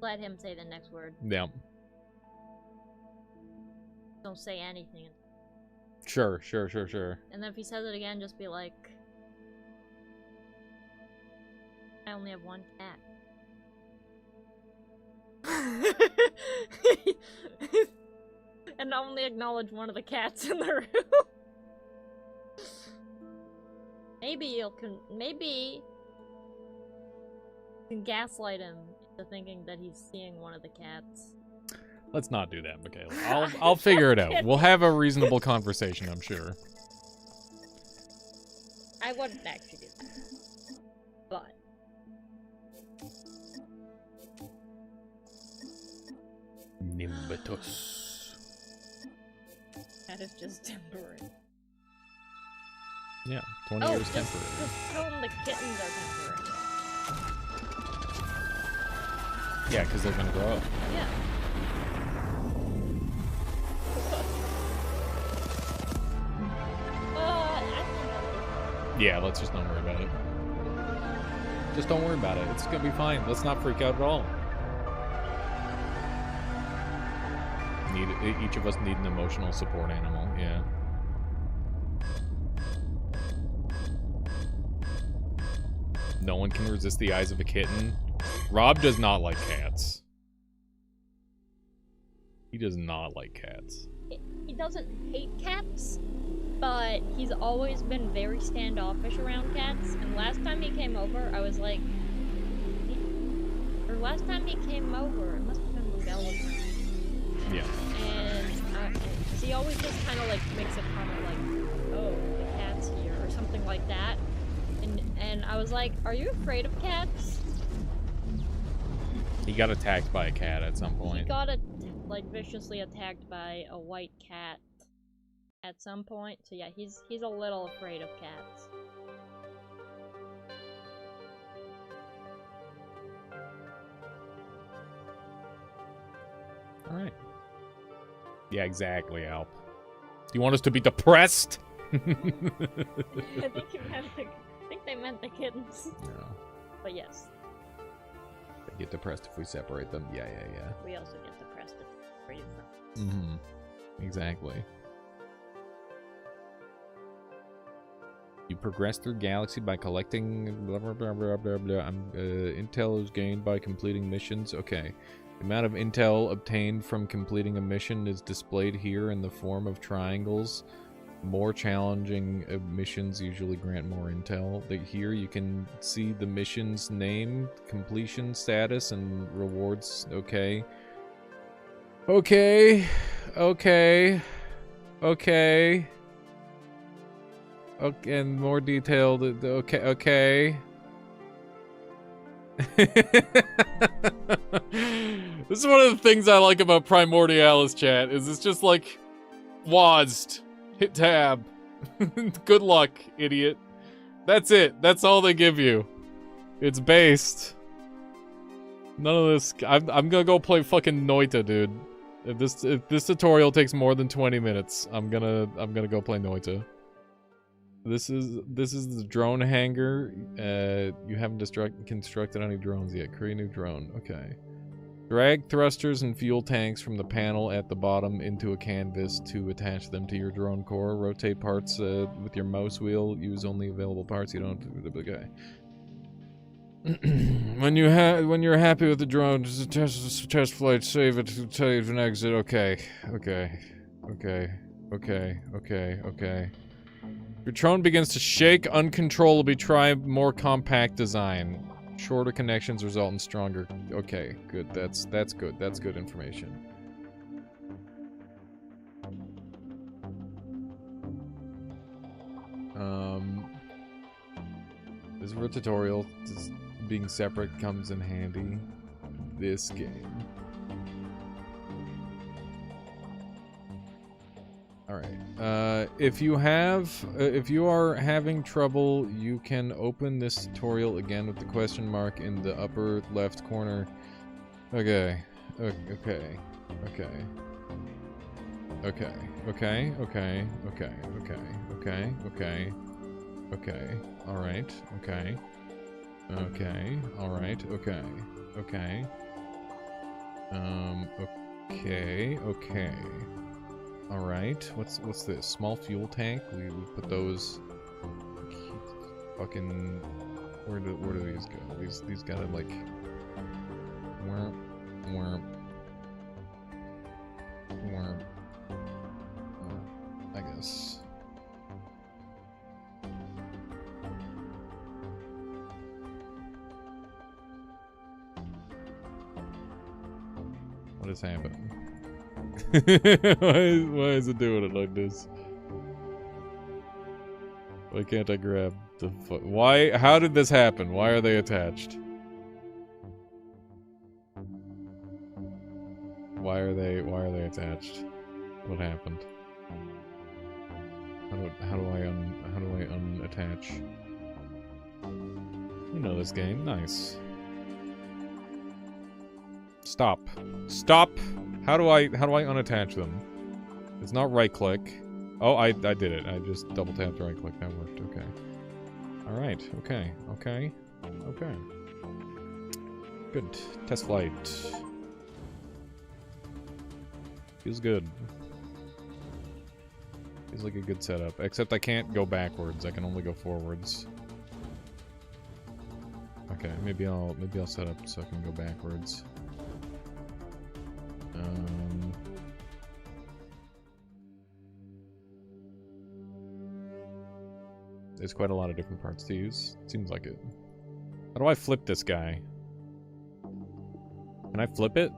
Let him say the next word. Yeah. Don't say anything. Sure. And then if he says it again, just be like, I only have 1 cat. And only acknowledge one of the cats in the room. Maybe you can gaslight him into thinking that he's seeing one of the cats. Let's not do that, Michaela. I'll figure it out. We'll have a reasonable conversation, I'm sure. I wouldn't actually do that. But Nimbatus. that is just temporary. Yeah, 20 Oh, years just temporary. tell him the kittens are temporary. Yeah, because they're gonna grow up. Yeah. Yeah, let's just don't worry about it. Just don't worry about it. It's gonna be fine. Let's not freak out at all. Each of us need an emotional support animal, yeah. No one can resist the eyes of a kitten. Rob does not like cats. He does not like cats. He doesn't hate cats, but he's always been very standoffish around cats. And last time he came over, I was like... Or last time he came over, it must have been when Belle was around. Yeah. And he always just kind of like makes a comment like, oh, the cat's here, or something like that. And I was like, are you afraid of cats? He got attacked by a cat at some point. He got viciously attacked by a white cat at some point. So yeah, he's a little afraid of cats. All right. Yeah, exactly, Alp. Do you want us to be depressed? I think they meant the kittens. No. But yes, They get depressed if we separate them. Yeah. we also get depressed if we separate them. Mm-hmm. Exactly. You progress through galaxy by collecting blah blah blah blah blah blah. Intel is gained by completing missions. Okay. The amount of intel obtained from completing a mission is displayed here in the form of triangles. More challenging missions usually grant more intel. Here you can see the mission's name, completion status, and rewards. Okay. Okay, and more detailed. Okay. This is one of the things I like about Primordialis chat, is it's just like, WASD, hit tab. Good luck, idiot. That's it. That's all they give you. It's based. None of this. I'm gonna go play fucking Noita, dude. If this tutorial takes more than 20 minutes, I'm gonna go play Noita. This is the drone hangar. You haven't constructed any drones yet. Create a new drone. Okay. Drag thrusters and fuel tanks from the panel at the bottom into a canvas to attach them to your drone core. Rotate parts with your mouse wheel. Use only available parts. You don't. Okay. When you're happy with the drone, just test flight. Save it. Save and exit. Okay. Your drone begins to shake uncontrollably. Try more compact design. Shorter connections result in stronger. Okay, good. That's good. That's good information. This is for a tutorial. Being separate comes in handy. This game. All right. if you are having trouble, you can open this tutorial again with the question mark in the upper left corner. Okay. Okay. Okay. Okay. Okay. Okay. Okay. Okay. Okay. Okay. Okay. All right. Okay. Okay. All right. Okay. Okay. Okay. Okay. All right. What's this? Small fuel tank. We put those. Fucking. Where do these go? These gotta like. Where. I guess. What is happening? why is it doing it like this? Why can't I grab the foot? Why? How did this happen? Why are they attached? Why are they attached? What happened? How do I unattach? You know this game, nice. Stop. Stop! How do I unattach them? It's not right click. Oh, I did it. I just double tapped right click. That worked. Okay. Alright. Okay. Okay. Okay. Good. Test flight. Feels good. Feels like a good setup. Except I can't go backwards. I can only go forwards. Okay, maybe I'll set up so I can go backwards. There's quite a lot of different parts to use. Seems like it. How do I flip this guy? Can I flip it?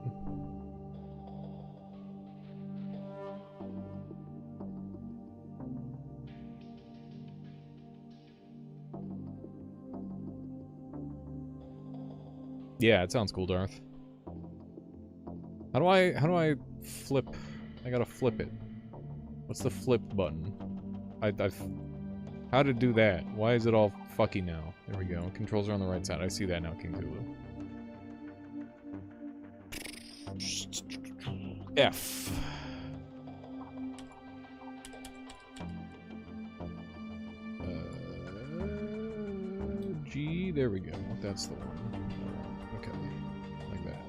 Yeah, it sounds cool, Darth. How do I flip? I gotta flip it. What's the flip button? How to do that? Why is it all fucky now? There we go. Controls are on the right side. I see that now, King Zulu. F. G. There we go. That's the one. Okay. Like that.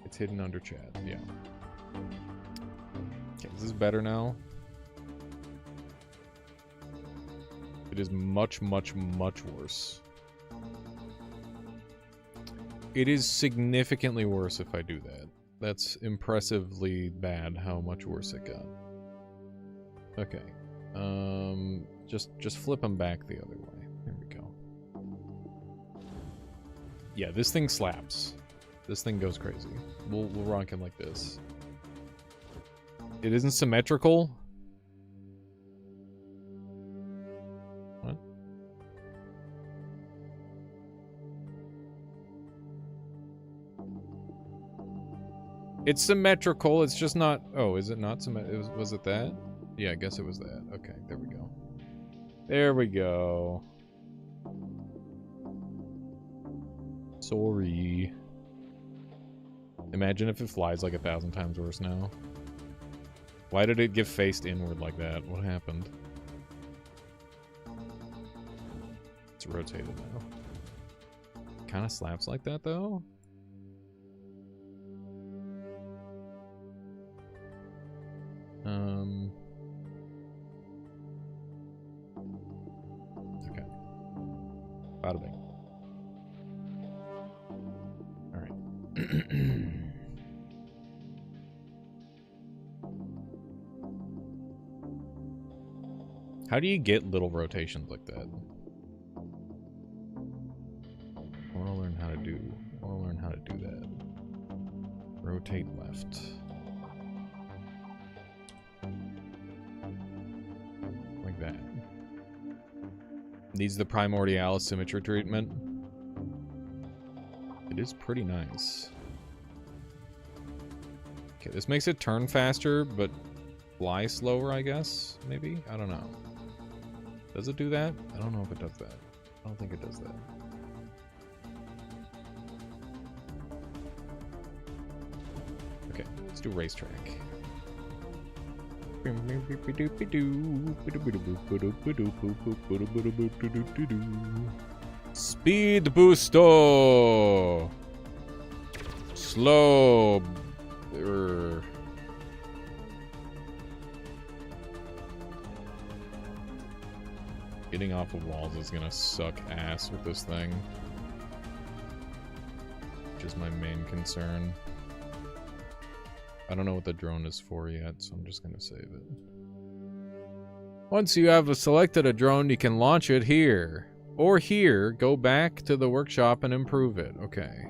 It's hidden under chat. Yeah. Okay, is this better now? It is much, much, much worse. It is significantly worse if I do that. That's impressively bad how much worse it got. Okay. Just flip them back the other way. There we go. Yeah, this thing slaps. This thing goes crazy. We'll rock him like this. It isn't symmetrical. What? It's symmetrical, it's just not... Oh, is it not symmetrical? Was it that? Yeah, I guess it was that. Okay, there we go. There we go. Sorry. Imagine if it flies like 1,000 times worse now. Why did it give faced inward like that? What happened? It's rotated now. Kind of slaps like that though. Okay. Bada bing. All right. How do you get little rotations like that? I want to learn how to do. I want to learn how to do that. Rotate left. Like that. Needs the primordialis symmetry treatment. It is pretty nice. Okay, this makes it turn faster, but fly slower, I guess? Maybe? I don't know. Does it do that? I don't know if it does that. I don't think it does that. Okay, let's do racetrack. Speed booster. Slow. Getting off of walls is gonna suck ass with this thing, which is my main concern. I don't know what the drone is for yet, so I'm just gonna save it. Once you have selected a drone, you can launch it here. Or here, go back to the workshop and improve it. Okay.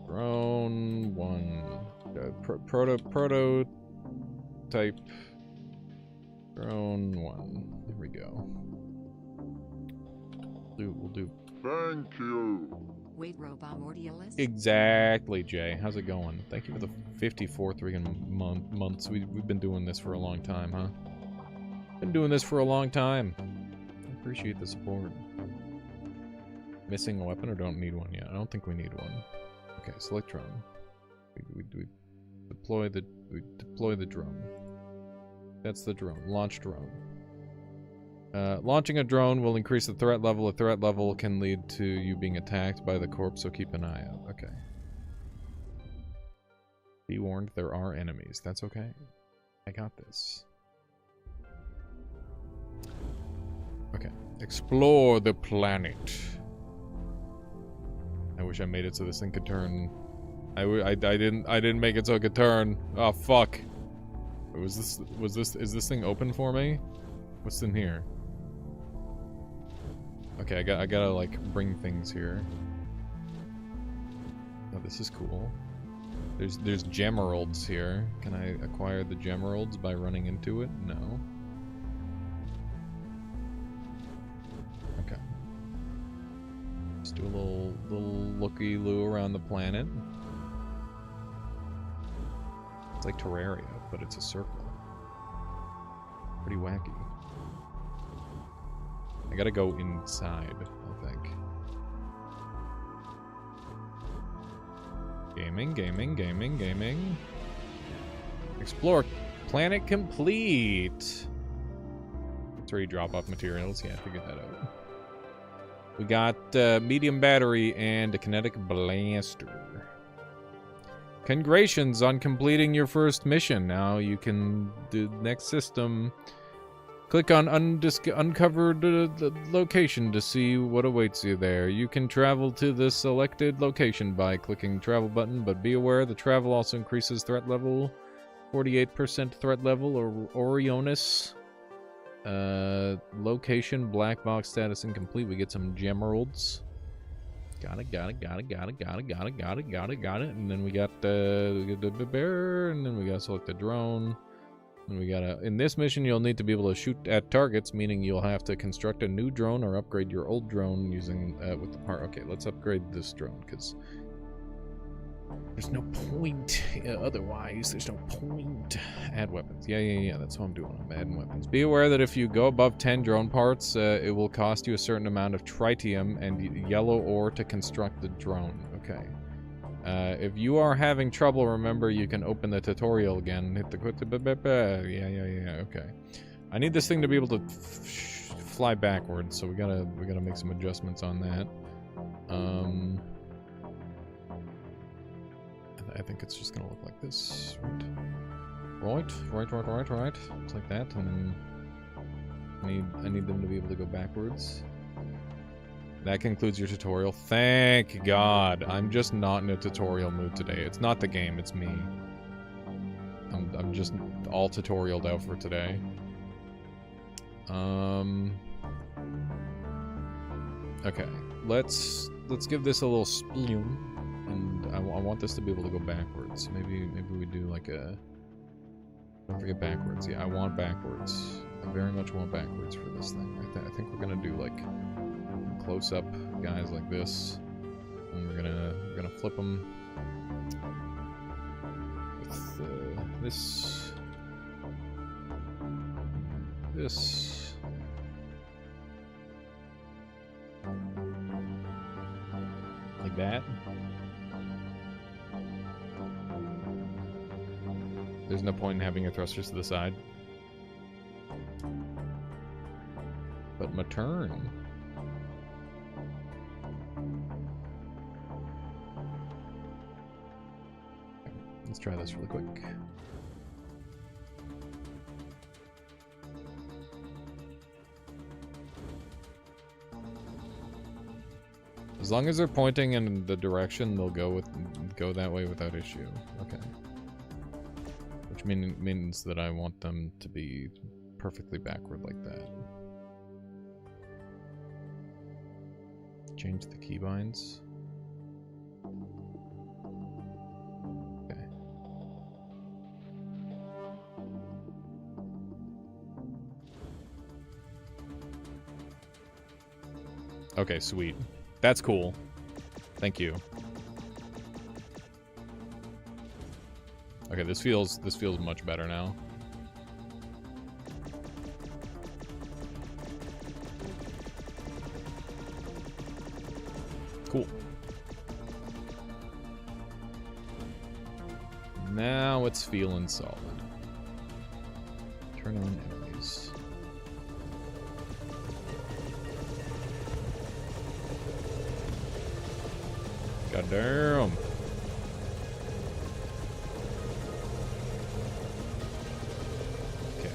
Drone 1. Prototype. Drone 1. There we go. We'll do. Thank you. Wait, Robomordialist? Exactly, Jay. How's it going? Thank you for the 54 months. We've been doing this for a long time, huh? Been doing this for a long time. I appreciate the support. Missing a weapon or don't need one yet? I don't think we need one. Okay, select drone. We deploy the drone. That's the drone. Launch drone. Launching a drone will increase the threat level. A threat level can lead to you being attacked by the corpse, so keep an eye out. Okay. Be warned, there are enemies. That's okay. I got this. Okay. Explore the planet. I wish I made it so this thing could turn. I didn't make it so it could turn. Oh fuck. Is this thing open for me? What's in here? Okay, I gotta like bring things here. Oh, this is cool. There's gemeralds here. Can I acquire the gemeralds by running into it? No. Okay. Just do a little looky-loo around the planet. It's like Terraria, but it's a circle. Pretty wacky. I gotta go inside, I think. Gaming. Explore planet complete. 3 drop-off materials. Yeah, I figured that out. We got medium battery and a kinetic blaster. Congratulations on completing your first mission. Now you can do the next system. Click on uncovered location to see what awaits you there. You can travel to the selected location by clicking travel button, but be aware the travel also increases threat level. 48% threat level or Orionis. Location, black box status incomplete. We get some gemeralds. Got it. And then we got the bear, and then we gotta select the drone. And we gotta, in this mission, you'll need to be able to shoot at targets, meaning you'll have to construct a new drone or upgrade your old drone using, with the part. Okay, let's upgrade this drone, because there's no point otherwise. There's no point. Add weapons. Yeah, that's what I'm doing. I'm adding weapons. Be aware that if you go above 10 drone parts, it will cost you a certain amount of tritium and yellow ore to construct the drone. Okay. If you are having trouble, remember you can open the tutorial again. Hit the yeah. Okay. I need this thing to be able to fly backwards, so we gotta make some adjustments on that. I think it's just gonna look like this, right? Right. It's like that, and I need them to be able to go backwards. That concludes your tutorial. Thank God. I'm just not in a tutorial mood today. It's not the game, it's me. I'm just all tutorialed out for today. Okay. Let's give this a little spin. And I want this to be able to go backwards. Maybe we do like a... Don't forget backwards. Yeah, I want backwards. I very much want backwards for this thing. I think we're gonna do like close-up guys like this, and we're gonna flip them this. Like that. There's no point in having your thrusters to the side. But my turn. Let's try this really quick. As long as they're pointing in the direction, they'll go that way without issue. Okay. Which means that I want them to be perfectly backward like that. Change the keybinds. Okay. Okay, sweet. That's cool. Thank you. Okay, this feels much better now. Cool. Now it's feeling solid. Turn on enemies. God damn. Okay.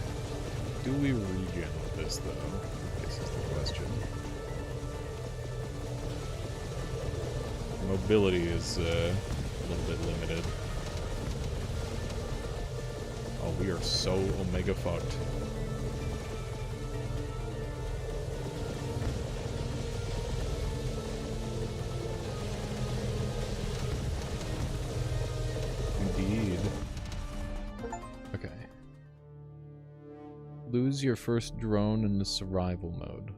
Do we regen with this though? This is the question. Mobility is a little bit limited. Oh, we are so omega fucked. Indeed. Okay. Lose your first drone in the survival mode.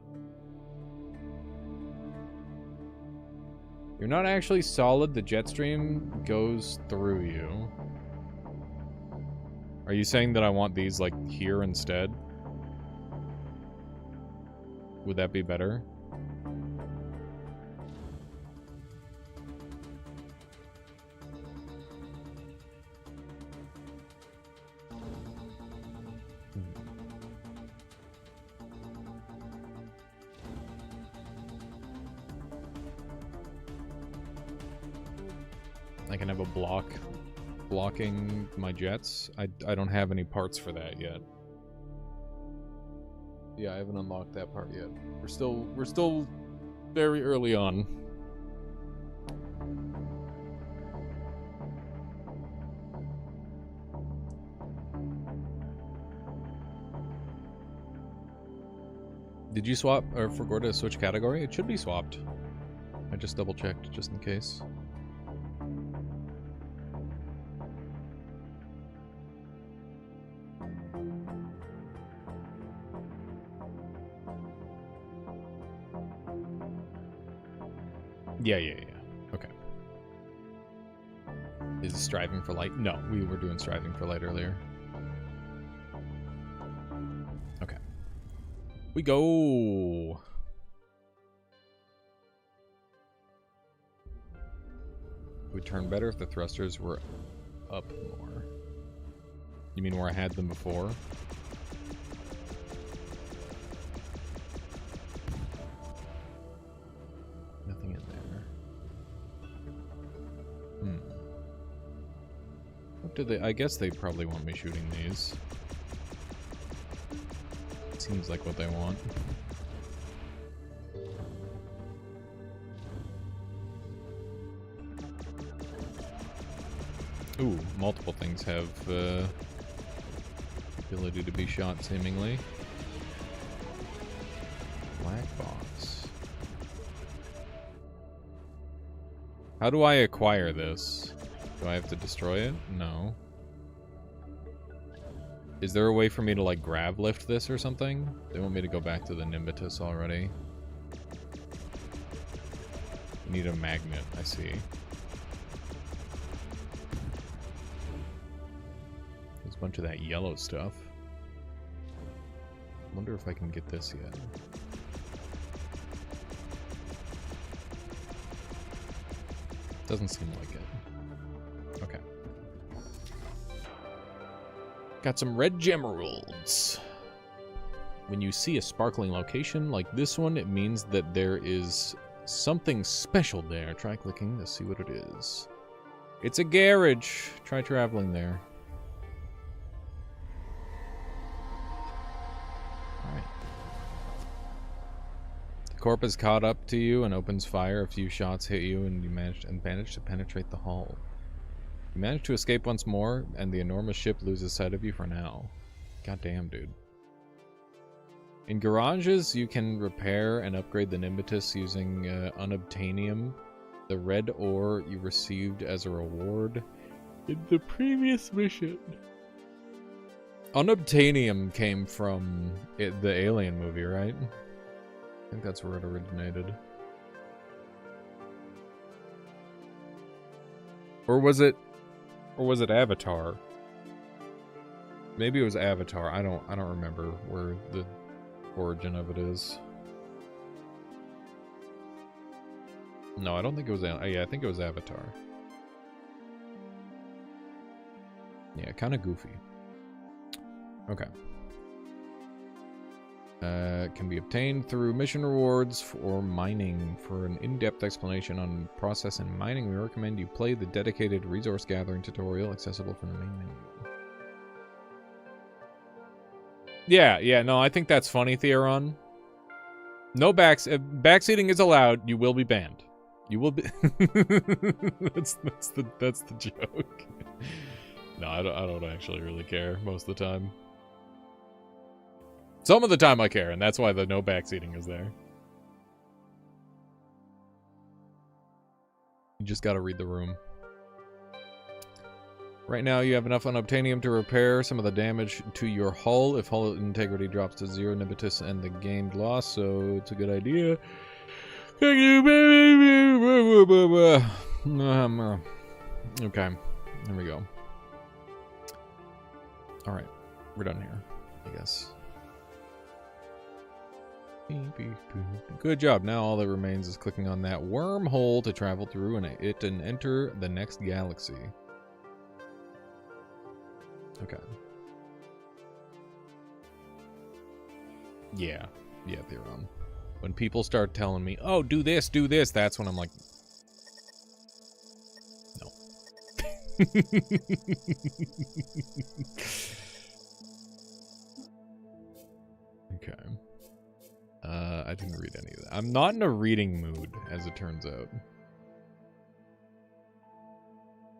You're not actually solid. The jet stream goes through you. Are you saying that I want these, like, here instead? Would that be better? I can have a blocking my jets. I don't have any parts for that yet. Yeah, I haven't unlocked that part yet. We're still very early on. Did you swap or forgot to switch category? It should be swapped. I just double checked just in case. Yeah. Okay. Is striving for light? No, we were doing striving for light earlier. Okay. We go. Would turn better if the thrusters were up more. You mean where I had them before? Nothing in there. What do they? I guess they probably want me shooting these. Seems like what they want. Ooh, multiple things have ability to be shot, seemingly. Black box. How do I acquire this? Do I have to destroy it? No. Is there a way for me to, like, grab lift this or something? They want me to go back to the Nimbitus already. Need a magnet, I see. bunch of that yellow stuff. Wonder if I can get this yet. Doesn't seem like it. Okay. Got some red gemeralds. When you see a sparkling location like this one, it means that there is something special there. Try clicking to see what it is. It's a garage. Try traveling there. Alright. The corp is caught up to you and opens fire. A few shots hit you and you manage to penetrate the hull. You manage to escape once more, and the enormous ship loses sight of you for now. Goddamn, dude. In garages, you can repair and upgrade the Nimbitus using unobtainium, the red ore you received as a reward in the previous mission. Unobtainium came from the Alien movie, right? I think that's where it originated. Or was it Avatar? Maybe it was Avatar. I don't remember where the origin of it is. No, I don't think it was. Yeah, I think it was Avatar. Yeah, kind of goofy. Okay. Can be obtained through mission rewards or mining. For an in-depth explanation on process and mining, we recommend you play the dedicated resource gathering tutorial accessible from the main menu. Yeah, no, I think that's funny, Theron. No backseating is allowed. You will be banned. You will be. that's the joke. No, I don't actually really care most of the time. Some of the time I care, and that's why the no backseating is there. You just gotta read the room. Right now, you have enough unobtainium to repair some of the damage to your hull. If hull integrity drops to 0, Nimbitus and the game lost, so it's a good idea. Thank you, baby. Okay, there we go. Alright, we're done here, I guess. Good job. Now all that remains is clicking on that wormhole to travel through and enter the next galaxy. Okay. Yeah, Theron. When people start telling me, oh, do this, that's when I'm like, no. Okay. I didn't read any of that. I'm not in a reading mood, as it turns out.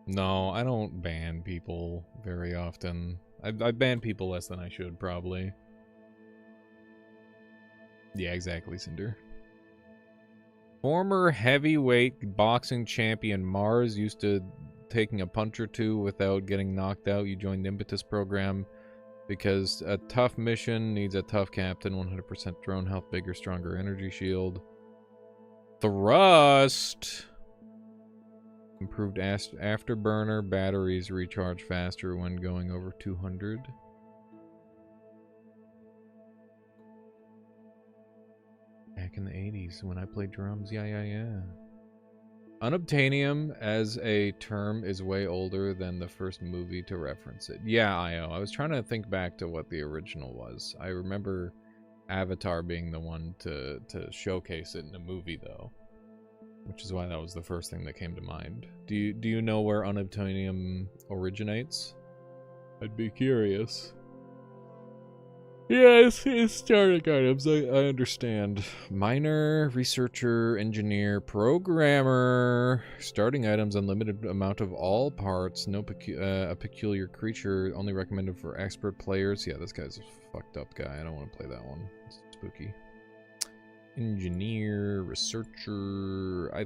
No, I don't ban people very often. I ban people less than I should, probably. Yeah, exactly, Cinder. Former heavyweight boxing champion Mars used to taking a punch or two without getting knocked out. You joined the Impetus program because a tough mission needs a tough captain. 100% drone health, bigger, stronger energy shield. Thrust. Improved afterburner. Batteries recharge faster when going over 200. Back in the 80s when I played drums. Yeah. Unobtainium as a term is way older than the first movie to reference it. Yeah, I was trying to think back to what the original was. I remember Avatar being the one to showcase it in the movie, though. Which is why that was the first thing that came to mind. Do you know where unobtainium originates? I'd be curious. Yeah, it's starting items. I understand. Miner, researcher, engineer, programmer. Starting items, unlimited amount of all parts. No a peculiar creature. Only recommended for expert players. Yeah, this guy's a fucked up guy. I don't want to play that one. It's spooky. Engineer, researcher. Are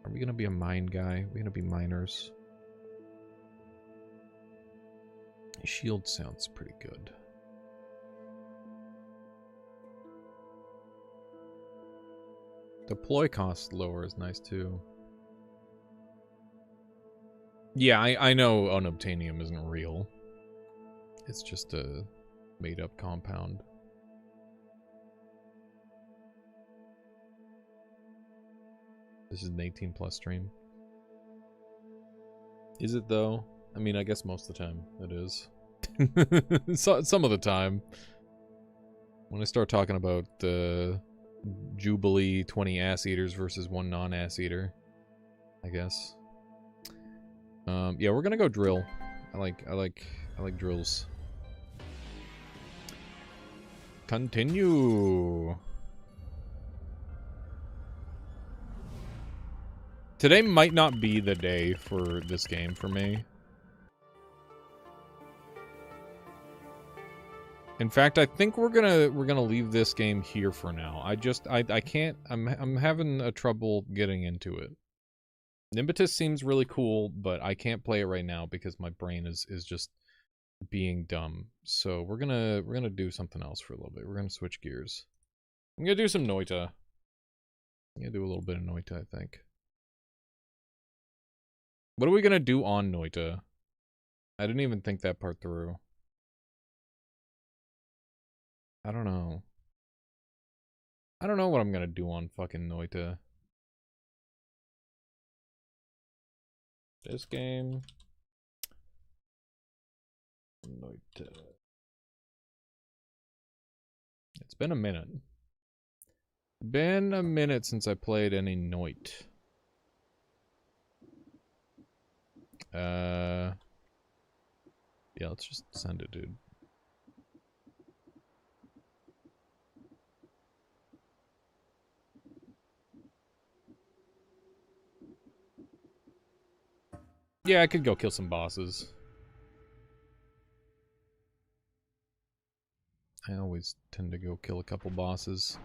we gonna be a mine guy? Are we gonna be miners? Shield sounds pretty good. Deploy cost lower is nice too. Yeah, I know unobtainium isn't real. it's just a made-up compound. This is an 18+ stream. Is it though? I mean, I guess most of the time it is. So, some of the time. When I start talking about Jubilee 20 ass eaters versus 1 non-ass eater, I guess. Yeah, we're gonna go drill. I like drills. Continue. Today might not be the day for this game for me. In fact, I think we're gonna leave this game here for now. I can't. I'm having a trouble getting into it. Nimbitus seems really cool, but I can't play it right now because my brain is just being dumb. So we're gonna do something else for a little bit. We're gonna switch gears. I'm gonna do some Noita. I'm gonna do a little bit of Noita, I think. What are we gonna do on Noita? I didn't even think that part through. I don't know. I don't know what I'm gonna do on fucking Noita. This game. Noita. It's been a minute. Been a minute since I played any Noit. Yeah, let's just send it, dude. Yeah, I could go kill some bosses. I always tend to go kill a couple bosses.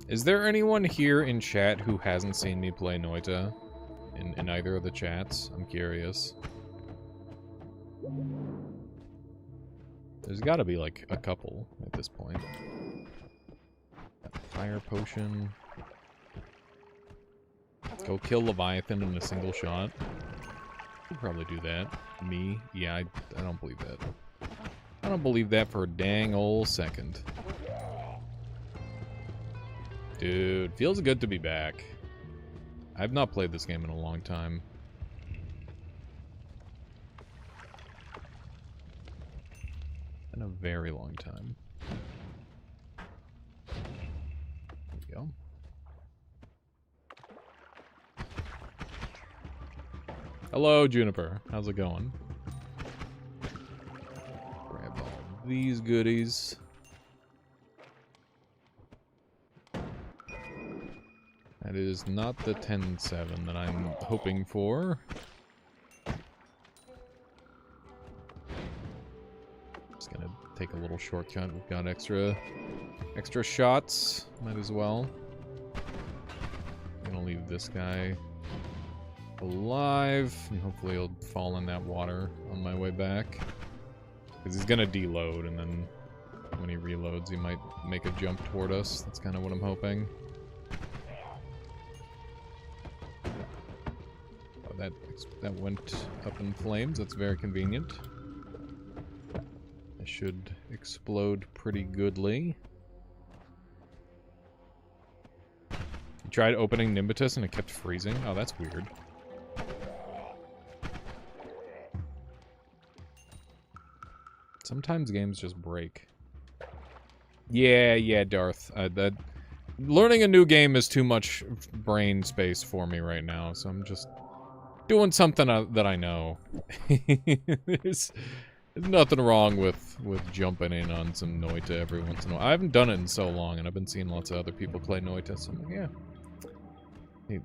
Is there anyone here in chat who hasn't seen me play Noita? In either of the chats? I'm curious. There's gotta be like a couple at this point. Fire potion. Go kill Leviathan in a single shot. I'll probably do that. Me? Yeah, I don't believe that. I don't believe that for a dang old second. Dude, feels good to be back. I've not played this game in a long time. In a very long time. There we go. Hello, Juniper. How's it going? Grab all these goodies. That is not the 10-7 that I'm hoping for. Just gonna take a little shortcut. We've got extra shots. Might as well. I'm gonna leave this guy alive, and hopefully he'll fall in that water on my way back. Because he's gonna deload, and then when he reloads, he might make a jump toward us. That's kind of what I'm hoping. Oh, that went up in flames. That's very convenient. It should explode pretty goodly. You tried opening Nimbitus and it kept freezing? Oh, that's weird. Sometimes games just break. Yeah, Darth. That learning a new game is too much brain space for me right now, so I'm just doing something that I know. There's nothing wrong with jumping in on some Noita every once in a while. I haven't done it in so long, and I've been seeing lots of other people play Noita, so I'm like,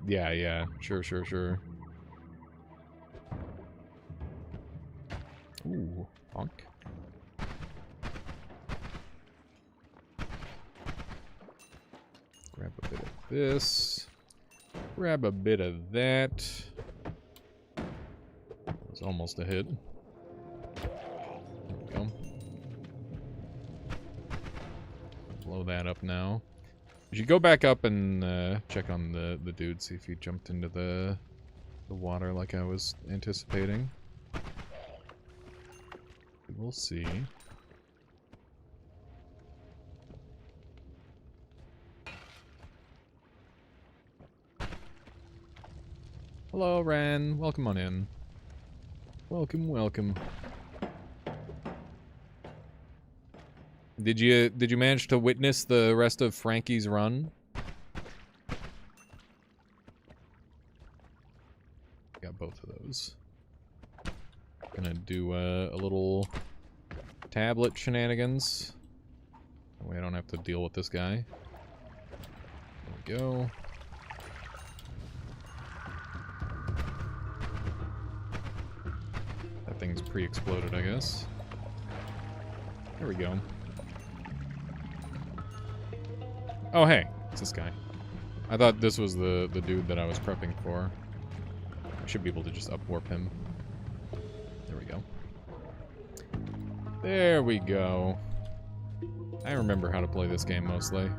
yeah. Sure. Ooh, bonk. Grab a bit of this. Grab a bit of that. That was almost a hit. There we go. Blow that up now. We should go back up and check on the dude, see if he jumped into the the water like I was anticipating. We'll see. Hello, Ren. Welcome on in. Welcome, welcome. Did you manage to witness the rest of Frankie's run? Got both of those. Gonna do a little tablet shenanigans. That way I don't have to deal with this guy. There we go. That thing's pre-exploded, I guess. There we go. Oh, hey. It's this guy. I thought this was the dude that I was prepping for. I should be able to just up-warp him. There we go. There we go. I remember how to play this game, mostly.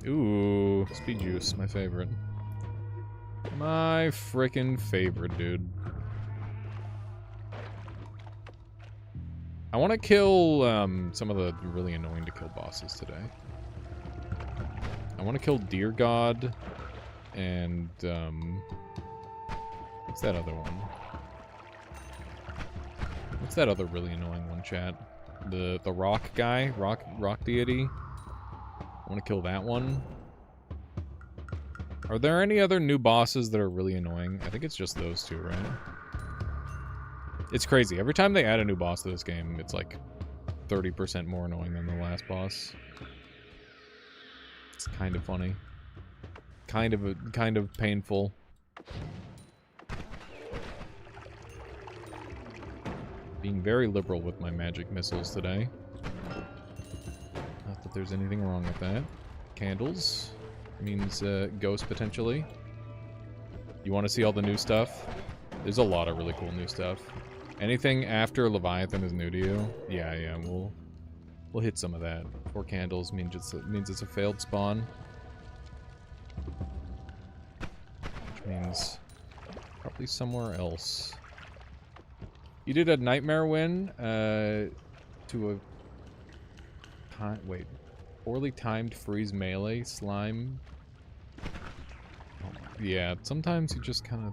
Ooh, Speed Juice, my favorite. My frickin' favorite, dude. I want to kill some of the really annoying to kill bosses today. I want to kill Deer God and what's that other one? What's that other really annoying one, chat? The rock guy, rock deity. I want to kill that one. Are there any other new bosses that are really annoying? I think it's just those two, right? It's crazy. Every time they add a new boss to this game, it's like 30% more annoying than the last boss. It's kind of funny. Kind of painful. Being very liberal with my magic missiles today. Not that there's anything wrong with that. Candles means ghost potentially. You want to see all the new stuff? There's a lot of really cool new stuff. Anything after Leviathan is new to you? Yeah, we'll hit some of that. 4 candles means it's a failed spawn. Which means probably somewhere else. You did a nightmare win to a poorly timed freeze melee slime. Yeah, sometimes you just kind of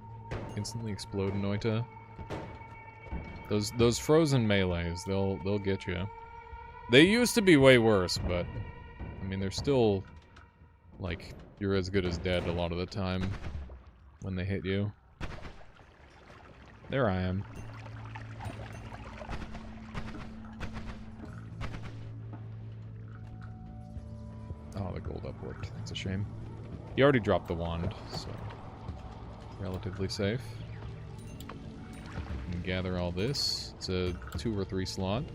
instantly explode Noita. Those frozen melees, they'll get you. They used to be way worse, but I mean they're still like you're as good as dead a lot of the time when they hit you. There I am. Oh, the gold upward. That's a shame. You already dropped the wand, so relatively safe. And gather all this. It's a 2 or 3 slot.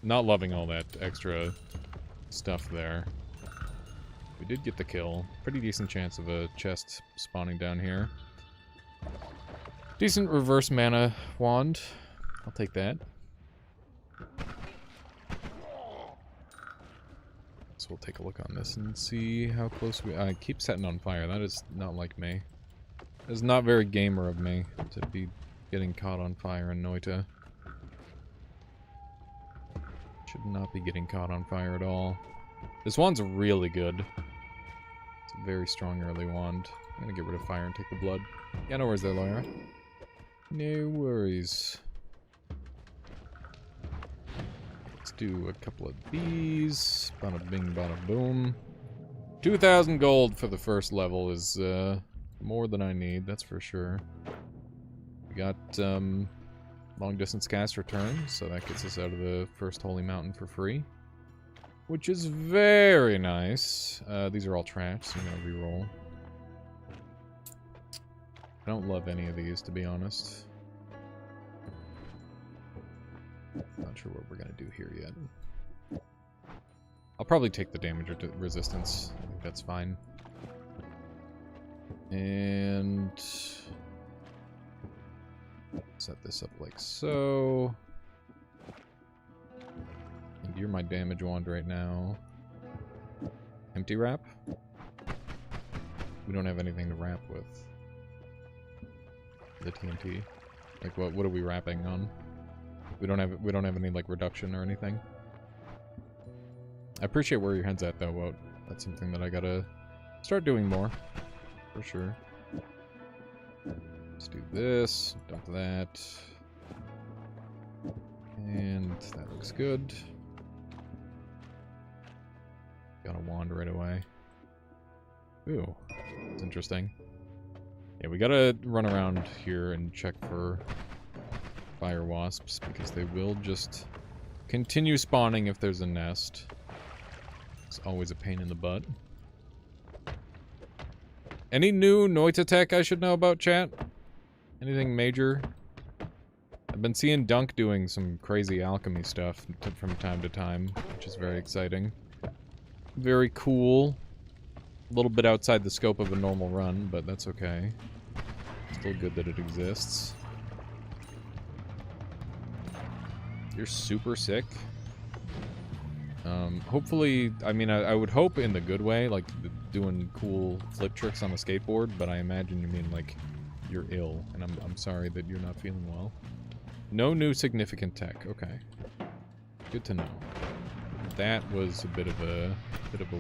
Not loving all that extra stuff there. We did get the kill. Pretty decent chance of a chest spawning down here. Decent reverse mana wand. I'll take that. So we'll take a look on this and see how close we... I keep setting on fire. That is not like me. It's not very gamer of me to be getting caught on fire in Noita. Should not be getting caught on fire at all. This wand's really good. It's a very strong early wand. I'm gonna get rid of fire and take the blood. Yeah, no worries there, Lyra. No worries. Let's do a couple of these. Bada bing, bada boom. 2,000 gold for the first level is more than I need, that's for sure. We got long distance cast return, so that gets us out of the first holy mountain for free. Which is very nice. These are all traps, so I'm gonna reroll. I don't love any of these, to be honest. Not sure what we're gonna do here yet. I'll probably take the damage resistance. I think that's fine. And set this up like so. And you're my damage wand right now. Empty wrap? We don't have anything to wrap with. The TNT. Like what are we wrapping on? We don't have any like reduction or anything. I appreciate where your head's at though, Wout. That's something that I gotta start doing more. For sure. Let's do this, dump that. And that looks good. Got a wand right away. Ooh, that's interesting. Yeah, we gotta run around here and check for fire wasps, because they will just continue spawning if there's a nest. It's always a pain in the butt. Any new Noita tech I should know about, chat? Anything major? I've been seeing Dunk doing some crazy alchemy stuff from time to time, which is very exciting. Very cool. A little bit outside the scope of a normal run, but that's okay. Still good that it exists. You're super sick. Hopefully, I mean, I would hope in the good way, like doing cool flip tricks on the skateboard, but I imagine you mean like you're ill, and I'm sorry that you're not feeling well. No new significant tech. Okay. Good to know. That was a bit of a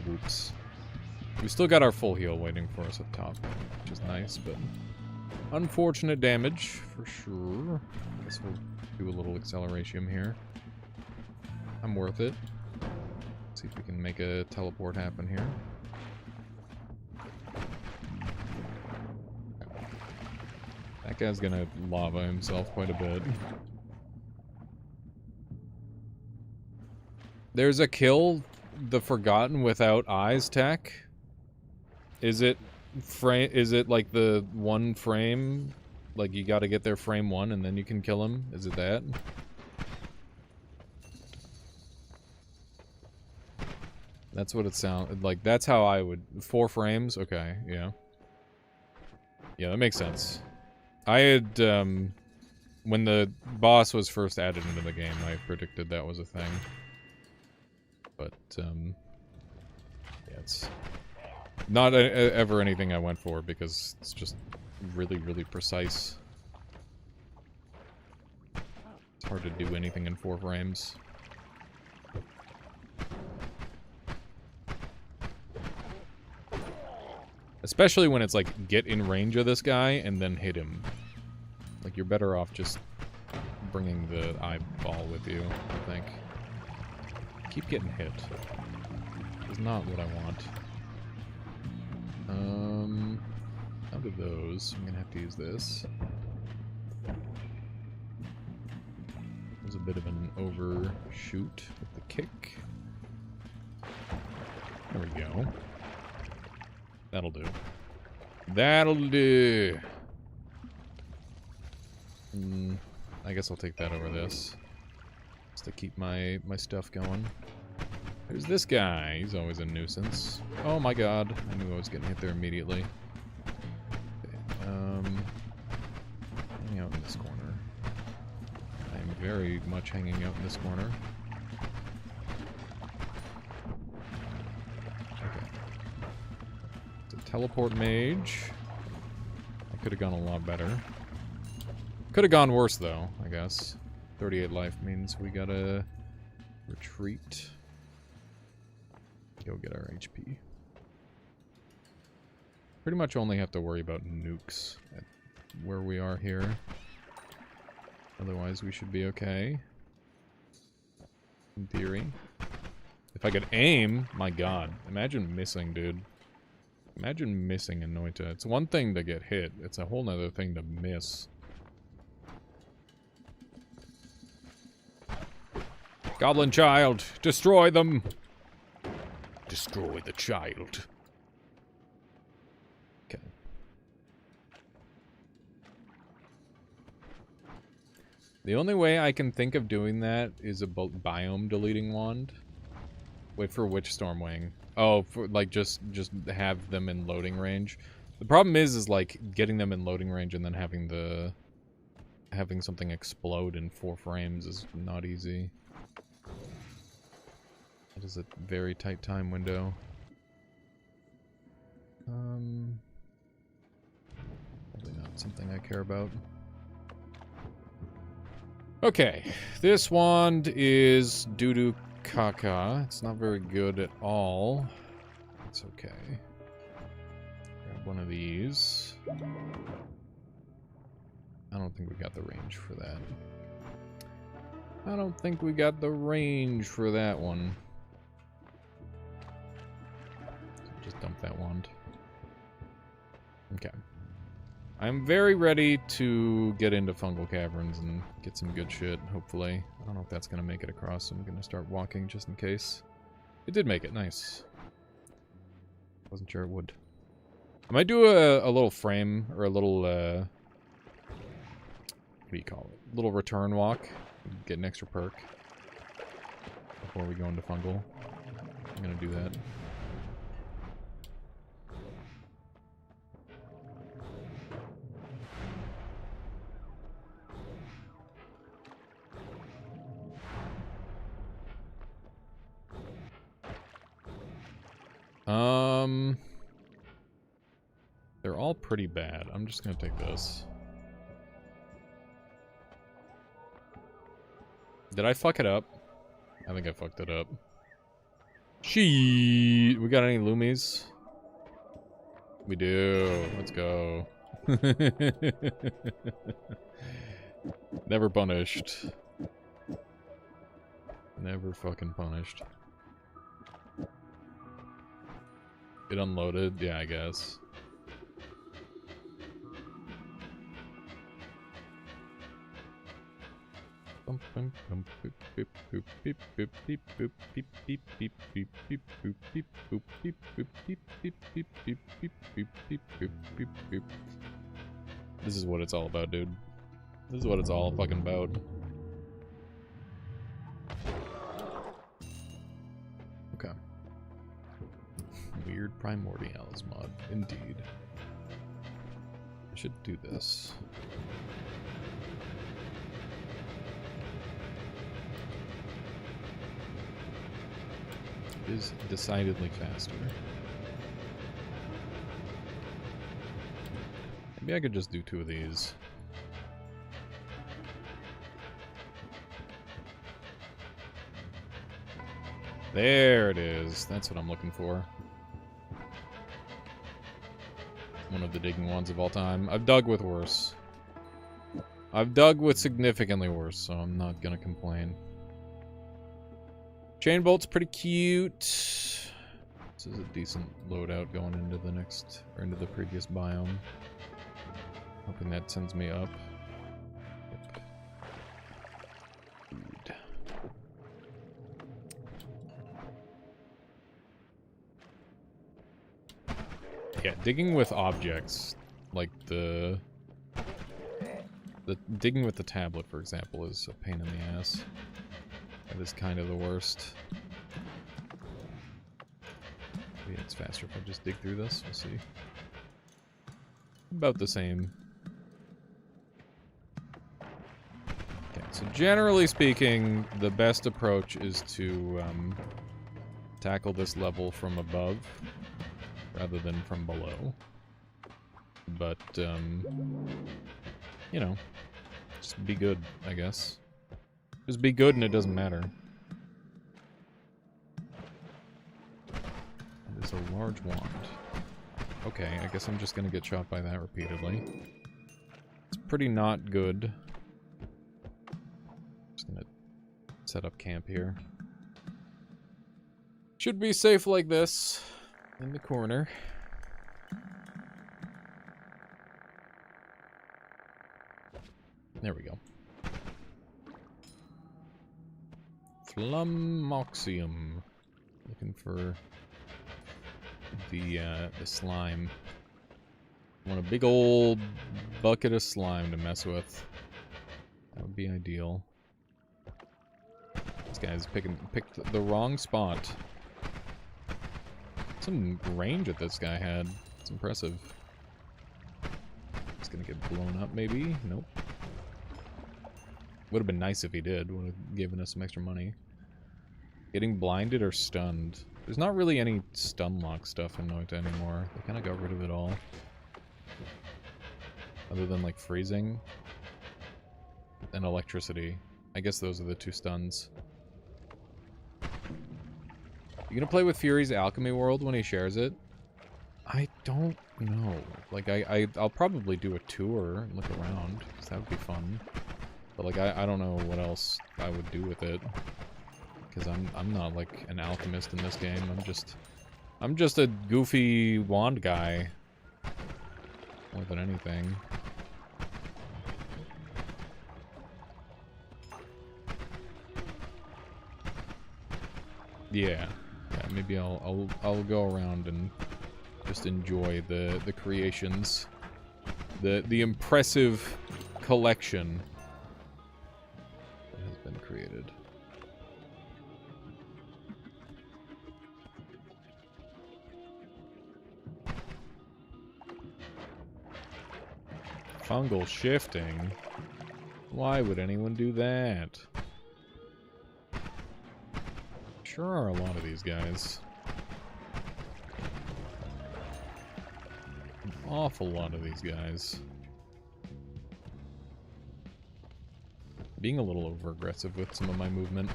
whoops. We still got our full heal waiting for us up top, which is nice, but unfortunate damage for sure. Guess we'll do a little acceleration here. I'm worth it. See if we can make a teleport happen here. That guy's gonna lava himself quite a bit. There's a kill the Forgotten without eyes tech. Is it like the one frame? Like you gotta get their frame 1 and then you can kill him? Is it that? That's what it sounds like. That's how I would. 4 frames? Okay, yeah. Yeah, that makes sense. I had, when the boss was first added into the game, I predicted that was a thing. But, yeah, it's not ever anything I went for because it's just really, really precise. It's hard to do anything in 4 frames. Especially when it's like, get in range of this guy and then hit him. Like, you're better off just bringing the eyeball with you, I think. Keep getting hit. Is not what I want. Out of those, I'm gonna have to use this. There's a bit of an overshoot with the kick. There we go. That'll do. That'll do. I guess I'll take that over this. Just to keep my stuff going. There's this guy. He's always a nuisance. Oh my god. I knew I was getting hit there immediately. Okay, hanging out in this corner. I'm very much hanging out in this corner. Teleport mage. I could have gone a lot better. Could have gone worse though, I guess. 38 life means we gotta retreat. Go get our HP. Pretty much only have to worry about nukes at where we are here. Otherwise we should be okay. In theory. If I could aim, my god. Imagine missing, dude. Imagine missing a Noita. It's one thing to get hit, it's a whole nother thing to miss. Goblin child, destroy them! Destroy the child. Okay. The only way I can think of doing that is a biome deleting wand. Wait for which Stormwing? Oh, for, like, just have them in loading range. The problem is like, getting them in loading range and then having something explode in 4 frames is not easy. That is a very tight time window. Probably not something I care about. Okay, this wand is doo-doo caca. It's not very good at all. It's okay. Grab one of these. I don't think we got the range for that. I don't think we got the range for that one. So just dump that wand. Okay. I'm very ready to get into fungal caverns and get some good shit, hopefully. I don't know if that's going to make it across, so I'm going to start walking just in case. It did make it, nice. Wasn't sure it would. I might do a little frame, or a little, what do you call it? Little return walk. Get an extra perk. Before we go into fungal. I'm going to do that. They're all pretty bad. I'm just gonna take this. Did I fuck it up? I think I fucked it up. Shit. We got any loomies? We do. Let's go. Never punished. Never fucking punished. It unloaded? Yeah, I guess. This is what it's all about, dude. This is what it's all fucking about. Okay. Weird Primordials mod, indeed. I should do this. It is decidedly faster. Maybe I could just do 2 of these. There it is. That's what I'm looking for. One of the digging ones of all time. I've dug with worse. I've dug with significantly worse, so I'm not gonna complain. Chain bolt's pretty cute. This is a decent loadout going into the next, or into the previous biome. Hoping that sends me up. Yep. Food. Yeah, digging with objects, like the digging with the tablet, for example, is a pain in the ass. That is kind of the worst. Maybe it's faster if I just dig through this. We'll see. About the same. Okay, so generally speaking, the best approach is to tackle this level from above rather than from below. But, you know, just be good, I guess. Just be good and it doesn't matter. That is a large wand. Okay, I guess I'm just gonna get shot by that repeatedly. It's pretty not good. Just gonna set up camp here. Should be safe like this. In the corner. There we go. Flumoxium. Looking for the slime. Want a big old bucket of slime to mess with. That would be ideal. This guy's picked the wrong spot. Some range that this guy had. It's impressive. It's gonna get blown up, maybe? Nope. Would have been nice if he did. Would have given us some extra money. Getting blinded or stunned? There's not really any stun lock stuff in Noita anymore. They kind of got rid of it all. Other than, like, freezing and electricity. I guess those are the two stuns. You gonna play with Fury's Alchemy World when he shares it? I don't know. Like, I'll probably do a tour and look around, because that would be fun. But, like, I don't know what else I would do with it. Because I'm not, like, an alchemist in this game. I'm just a goofy wand guy. More than anything. Yeah. Yeah, maybe I'll go around and just enjoy the creations. The impressive collection that has been created. Fungal shifting? Why would anyone do that? Sure are a lot of these guys. An awful lot of these guys. Being a little over-aggressive with some of my movement.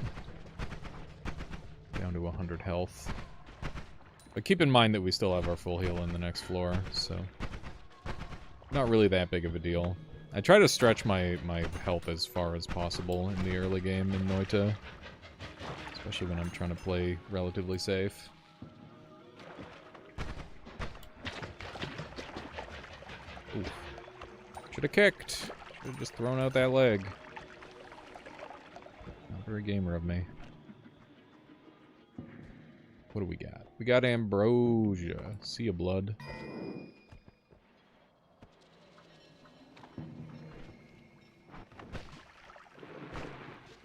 Down to 100 health. But keep in mind that we still have our full heal in the next floor, so... not really that big of a deal. I try to stretch my health as far as possible in the early game in Noita. Especially when I'm trying to play relatively safe. Should have kicked. Should have just thrown out that leg. Not very gamer of me. What do we got? We got Ambrosia. Sea of Blood.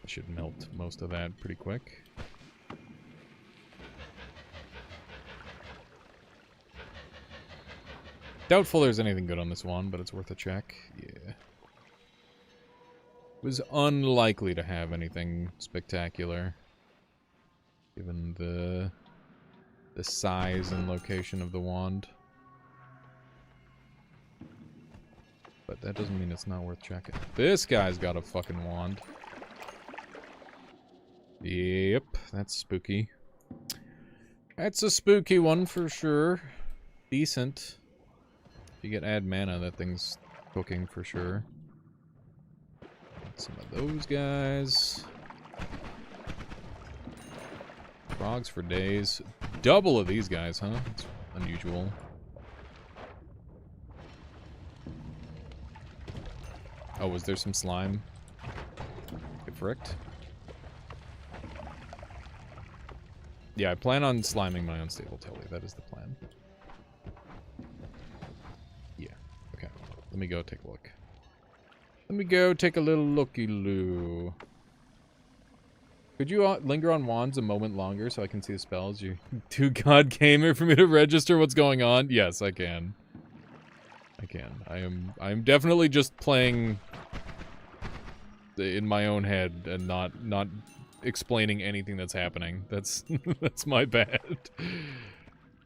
I should melt most of that pretty quick. Doubtful there's anything good on this one, but it's worth a check. Yeah. Was unlikely to have anything spectacular. Given the size and location of the wand. But that doesn't mean it's not worth checking. This guy's got a fucking wand. Yep, that's spooky. That's a spooky one for sure. Decent. If you get add mana, that thing's cooking for sure. Some of those guys. Frogs for days. Double of these guys, huh? It's unusual. Oh, was there some slime? Get fricked. Yeah, I plan on sliming my unstable telly. That is the plan. Yeah. Okay. Let me go take a look. Let me go take a little looky-loo. Could you linger on wands a moment longer so I can see the spells? You too god gamer for me to register what's going on? Yes, I can. I can. I am definitely just playing in my own head and not explaining anything that's happening. That's that's my bad.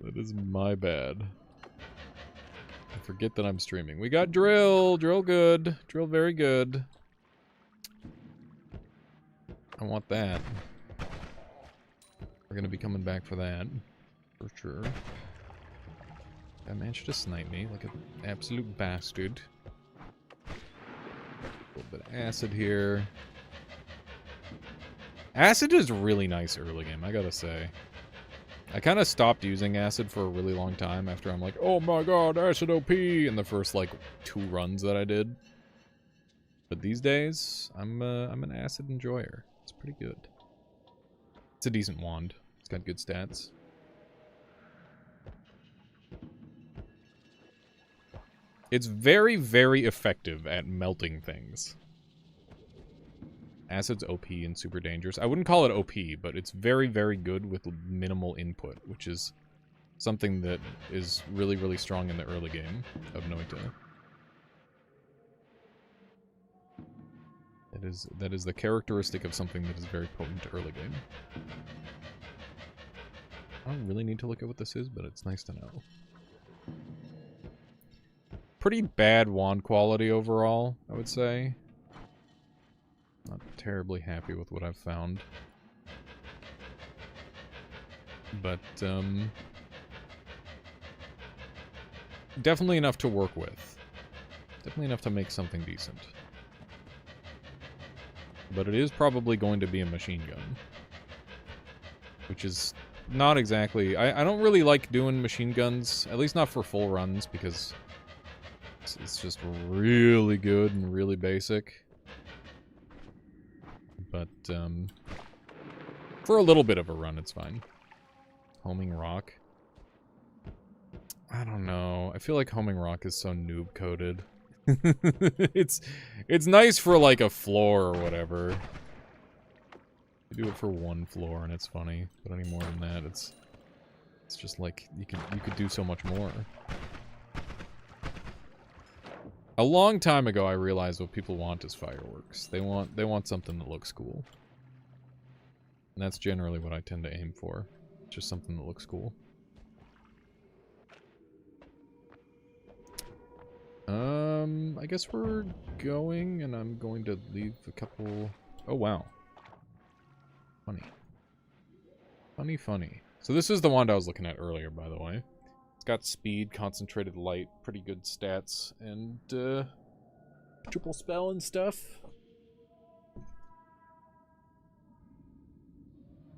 That is my bad. I forget that I'm streaming. We got drill. Drill good. Drill very good. I want that. We're gonna be coming back for that. For sure. That managed to snipe me like an absolute bastard. A little bit of acid here. Acid is really nice early game, I gotta say. I kind of stopped using acid for a really long time after I'm like, oh my god, acid OP in the first, like, 2 runs that I did. But these days, I'm an acid enjoyer. It's pretty good. It's a decent wand. It's got good stats. It's very, very effective at melting things. Acid's OP and super dangerous. I wouldn't call it OP, but it's very, very good with minimal input, which is something that is really, really strong in the early game of Noita. That is the characteristic of something that is very potent early game. I don't really need to look at what this is, but it's nice to know. Pretty bad wand quality overall, I would say. Not terribly happy with what I've found. But, definitely enough to work with. Definitely enough to make something decent. But it is probably going to be a machine gun. Which is not exactly... I don't really like doing machine guns, at least not for full runs, because it's just really good and really basic. But, for a little bit of a run, it's fine. Homing rock. I don't know. I feel like homing rock is so noob-coded. it's nice for, like, a floor or whatever. You do it for one floor and it's funny, but any more than that, it's just like, you could do so much more. A long time ago, I realized what people want is fireworks. They want something that looks cool. And that's generally what I tend to aim for. Just something that looks cool. I guess we're going, and I'm going to leave a couple... Oh, wow. Funny. Funny, funny. So this is the wand I was looking at earlier, by the way. It's got speed, concentrated light, pretty good stats, and, triple spell and stuff.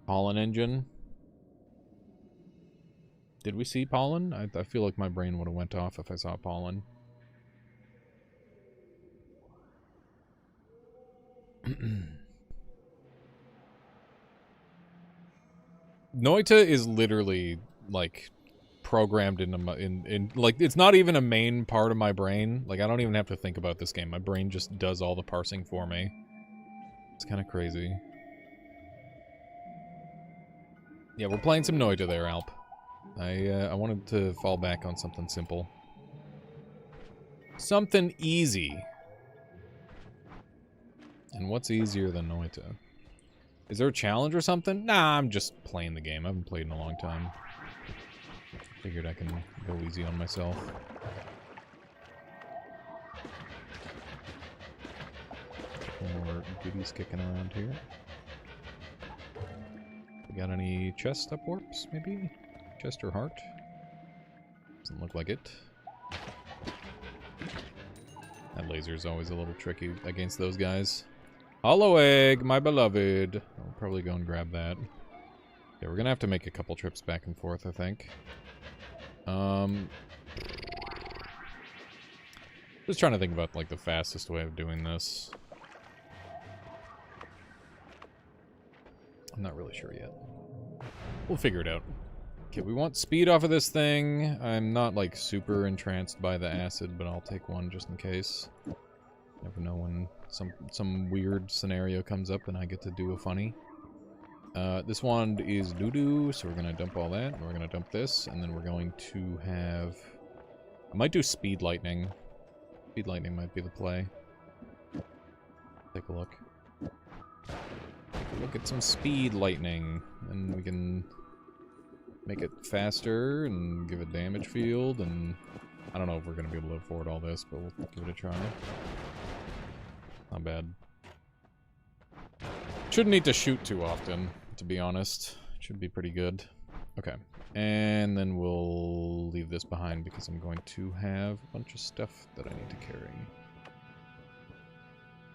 Pollen engine. Did we see pollen? I feel like my brain would have went off if I saw pollen. Noita is literally, like, programmed in like, it's not even a main part of my brain. Like, I don't even have to think about this game. My brain just does all the parsing for me. It's kind of crazy. Yeah, we're playing some Noita there, Alp. I wanted to fall back on something simple. Something easy. And what's easier than Noita? Is there a challenge or something? Nah, I'm just playing the game. I haven't played in a long time. Figured I can go easy on myself. More goodies kicking around here. We got any chest up warps, maybe? Chest or heart? Doesn't look like it. That laser is always a little tricky against those guys. Hollow egg, my beloved. I'll probably go and grab that. Yeah, we're gonna have to make a couple trips back and forth, I think. Just trying to think about, like, the fastest way of doing this. I'm not really sure yet. We'll figure it out. Okay, we want speed off of this thing. I'm not, like, super entranced by the acid, but I'll take one just in case. Never know when some weird scenario comes up and I get to do a funny. This wand is doo-doo, so we're gonna dump all that, and we're gonna dump this, and then we're going to have... I might do speed lightning. Speed lightning might be the play. Take a look. Look at some speed lightning, and we can make it faster and give it damage field, and I don't know if we're gonna be able to afford all this, but we'll give it a try. Not bad. Shouldn't need to shoot too often, to be honest. Should be pretty good. Okay. And then we'll leave this behind because I'm going to have a bunch of stuff that I need to carry.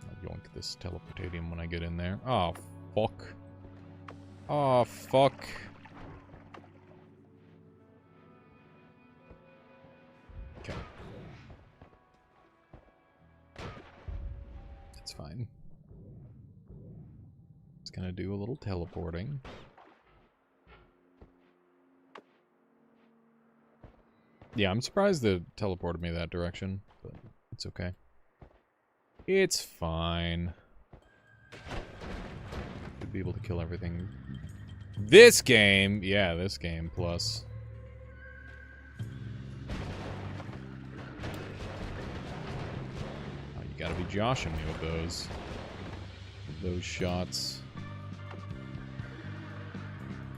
I'll yoink this teleportadium when I get in there. Oh, fuck. Oh, fuck. Okay. It's fine. Just gonna do a little teleporting. Yeah, I'm surprised it teleported me that direction, but it's okay. It's fine. Should be able to kill everything. This game! Yeah, this game, plus. Oh, you gotta be joshing me with those. Those shots.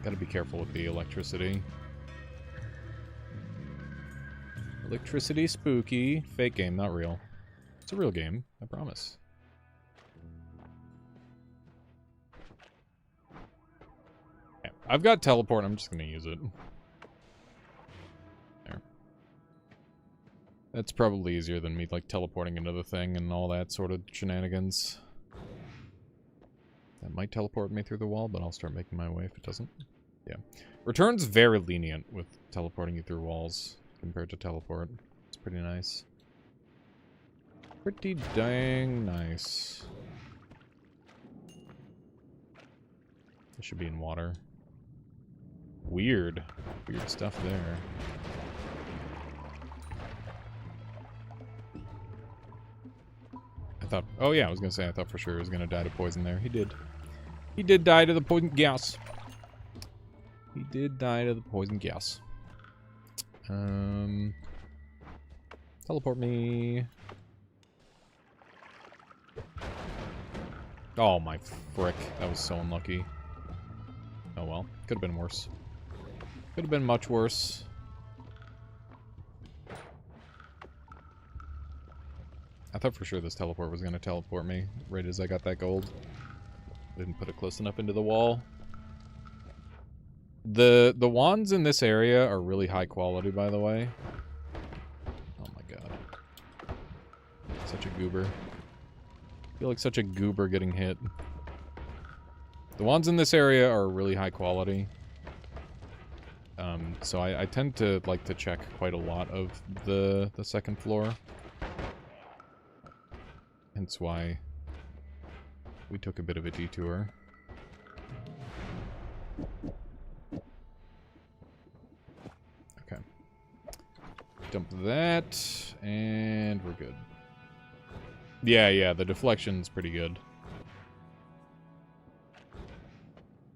Gotta be careful with the electricity. Electricity spooky. Fake game, not real. It's a real game, I promise. Okay, I've got teleport, I'm just gonna use it. There. That's probably easier than me, like, teleporting into the thing and all that sort of shenanigans. That might teleport me through the wall, but I'll start making my way if it doesn't. Yeah. Return's very lenient with teleporting you through walls compared to teleport. It's pretty nice. Pretty dang nice. It should be in water. Weird. Weird stuff there. I thought... Oh yeah, I was gonna say I thought for sure he was gonna die to poison there. He did. He did die to the poison gas. He did die to the poison gas. Teleport me. Oh my frick. That was so unlucky. Oh well. Could have been worse. Could have been much worse. I thought for sure this teleport was going to teleport me right as I got that gold. Didn't put it close enough into the wall. The wands in this area are really high quality, by the way. Oh my god. Such a goober. I feel like such a goober getting hit. The wands in this area are really high quality. So I tend to like to check quite a lot of the second floor. Hence why we took a bit of a detour. Okay. Dump that, and we're good. Yeah, the deflection's pretty good.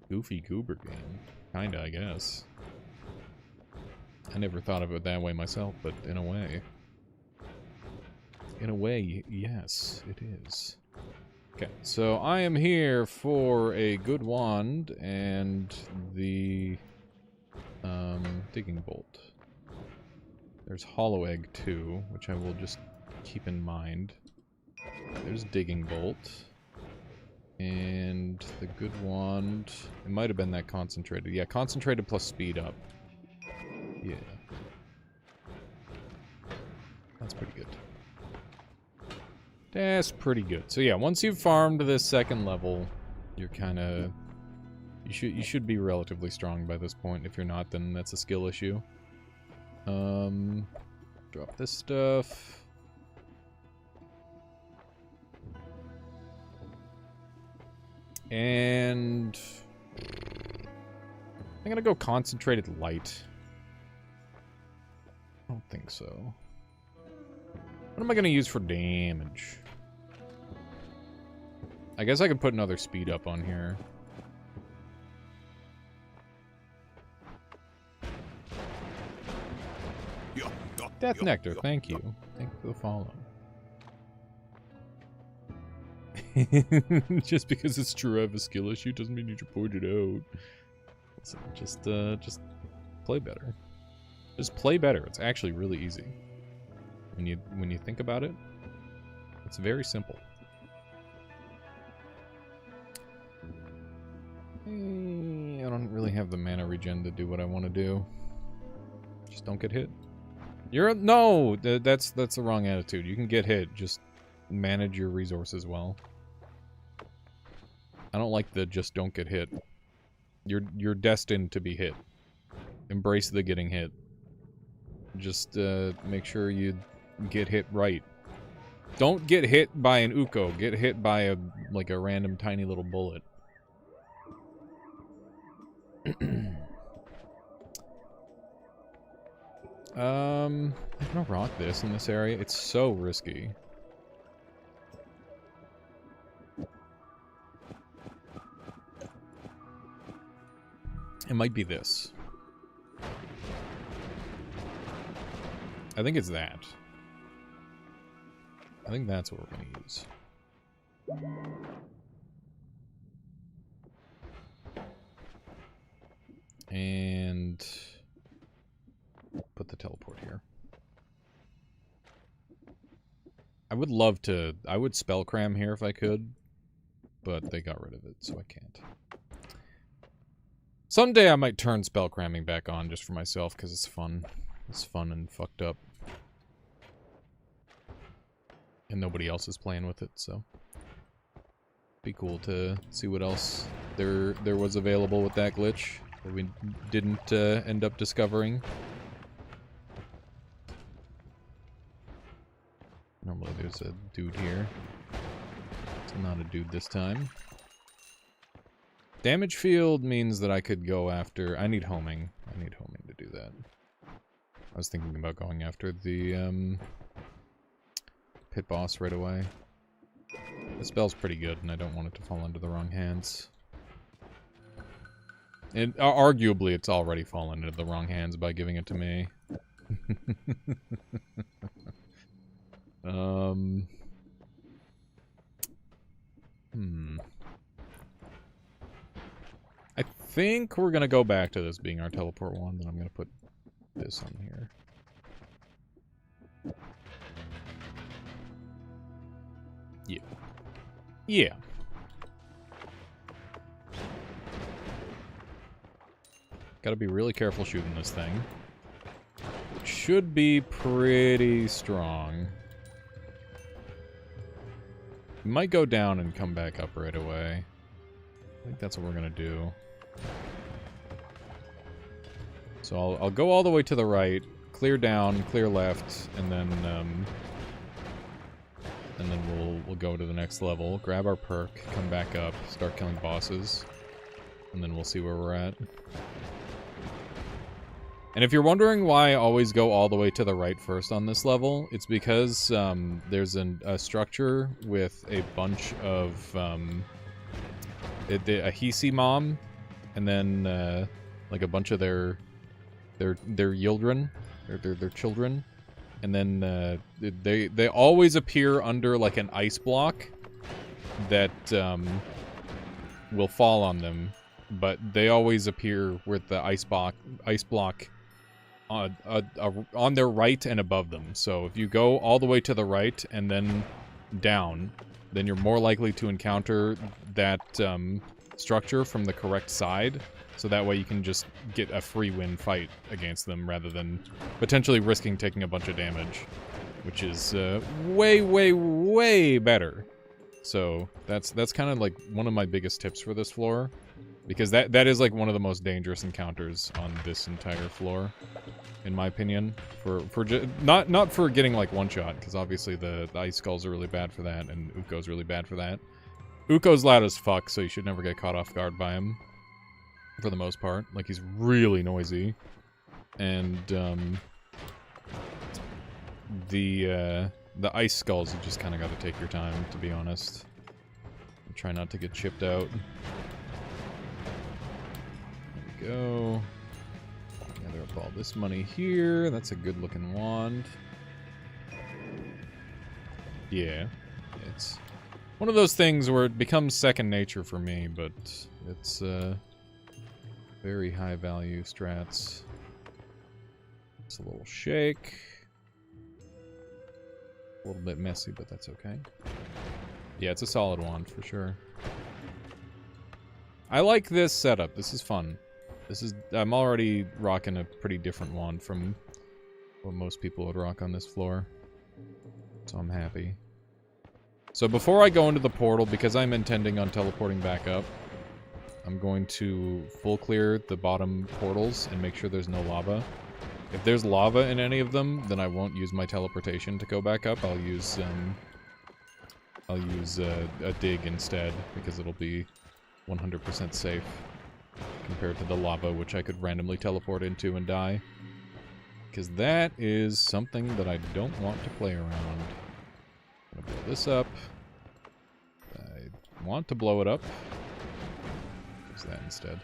Goofy goober game. Kinda, I guess. I never thought of it that way myself, but in a way. In a way, yes, it is. Okay, so I am here for a good wand and the digging bolt. There's hollow egg too, which I will just keep in mind. There's digging bolt. And the good wand, it might have been that concentrated. Yeah, concentrated plus speed up. Yeah. That's pretty good. That's pretty good. So yeah, once you've farmed this second level, you're kind of... You should be relatively strong by this point. If you're not, then that's a skill issue. Drop this stuff. And... I'm gonna go concentrated light. I don't think so. What am I gonna use for damage? I guess I could put another speed up on here. Death Nectar, thank you. Thank you for the follow. Just because it's true I have a skill issue doesn't mean you should point it out. So just play better. Just play better. It's actually really easy. When you think about it, it's very simple. I don't really have the mana regen to do what I want to do. Just don't get hit. No, that's the wrong attitude. You can get hit. Just manage your resources well. I don't like the just don't get hit. You're destined to be hit. Embrace the getting hit. Just make sure you get hit right. Don't get hit by an Uko. Get hit by a random tiny little bullet. I'm gonna rock this in this area. It's so risky. It might be this. I think it's that. I think that's what we're gonna use. And put the teleport here. I would love to... I would spell cram here if I could, but they got rid of it, so I can't. Someday I might turn spell cramming back on just for myself, because it's fun. It's fun and fucked up. And nobody else is playing with it, so... Be cool to see what else there was available with that glitch that we didn't end up discovering. Normally there's a dude here. It's not a dude this time. Damage field means that I could go after... I need homing. I need homing to do that. I was thinking about going after the pit boss right away. The spell's pretty good, and I don't want it to fall into the wrong hands. And arguably, it's already fallen into the wrong hands by giving it to me. I think we're gonna go back to this being our teleport one, then I'm gonna put this on here. Yeah. Yeah. Gotta be really careful shooting this thing. It should be pretty strong. We might go down and come back up right away. I think that's what we're gonna do. So I'll go all the way to the right, clear down, clear left, and then we'll go to the next level, grab our perk, come back up, start killing bosses, and then we'll see where we're at. And if you're wondering why I always go all the way to the right first on this level, it's because there's a structure with a bunch of a Hisi mom, and then like a bunch of their children, their children, and then they always appear under like an ice block that will fall on them, but they always appear with the ice block on their right and above them. So if you go all the way to the right and then down, then you're more likely to encounter that structure from the correct side. So that way you can just get a free win fight against them rather than potentially risking taking a bunch of damage, which is way, way, way better. So that's kind of like one of my biggest tips for this floor, because that is like one of the most dangerous encounters on this entire floor, in my opinion. Not for getting like one shot, because obviously the ice skulls are really bad for that, and Uko's really bad for that. Uko's loud as fuck, so you should never get caught off guard by him. For the most part. Like, he's really noisy. And, the ice skulls, you just kind of got to take your time, to be honest. And try not to get chipped out. There we go. Gather up all this money here. That's a good-looking wand. Yeah. It's one of those things where it becomes second nature for me, but it's, very high value strats. It's a little shake. A little bit messy, but that's okay. Yeah, it's a solid wand for sure. I like this setup. This is fun. I'm already rocking a pretty different wand from what most people would rock on this floor. So I'm happy. So before I go into the portal, because I'm intending on teleporting back up, I'm going to full clear the bottom portals and make sure there's no lava. If there's lava in any of them, then I won't use my teleportation to go back up. I'll use a dig instead, because it'll be 100% safe compared to the lava, which I could randomly teleport into and die. Because that is something that I don't want to play around. I'm gonna blow this up. I want to blow it up. That instead.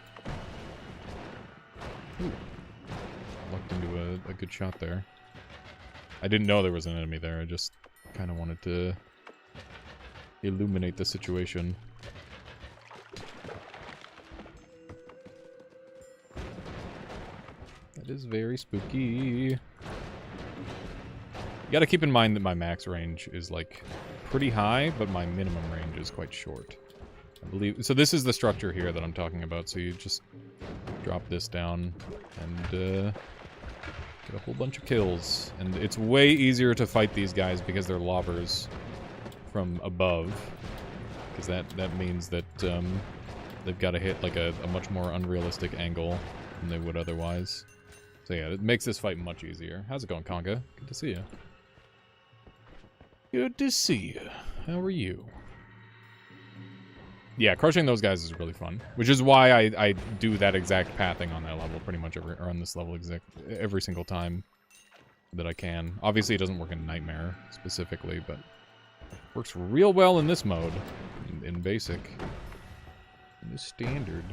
Ooh. Lucked into a good shot there. I didn't know there was an enemy there. I just kind of wanted to illuminate the situation. It is very spooky. You gotta keep in mind that my max range is, like, pretty high, but my minimum range is quite short. I believe... So this is the structure here that I'm talking about, so you just drop this down and, get a whole bunch of kills. And it's way easier to fight these guys because they're lobbers from above. Because that means that, they've got to hit, like, a much more unrealistic angle than they would otherwise. So yeah, it makes this fight much easier. How's it going, Conga? Good to see you. Good to see you. How are you? Yeah, crushing those guys is really fun. Which is why I do that exact pathing on that level pretty much or on this level every single time that I can. Obviously it doesn't work in Nightmare specifically, but works real well in this mode. In basic. In the standard.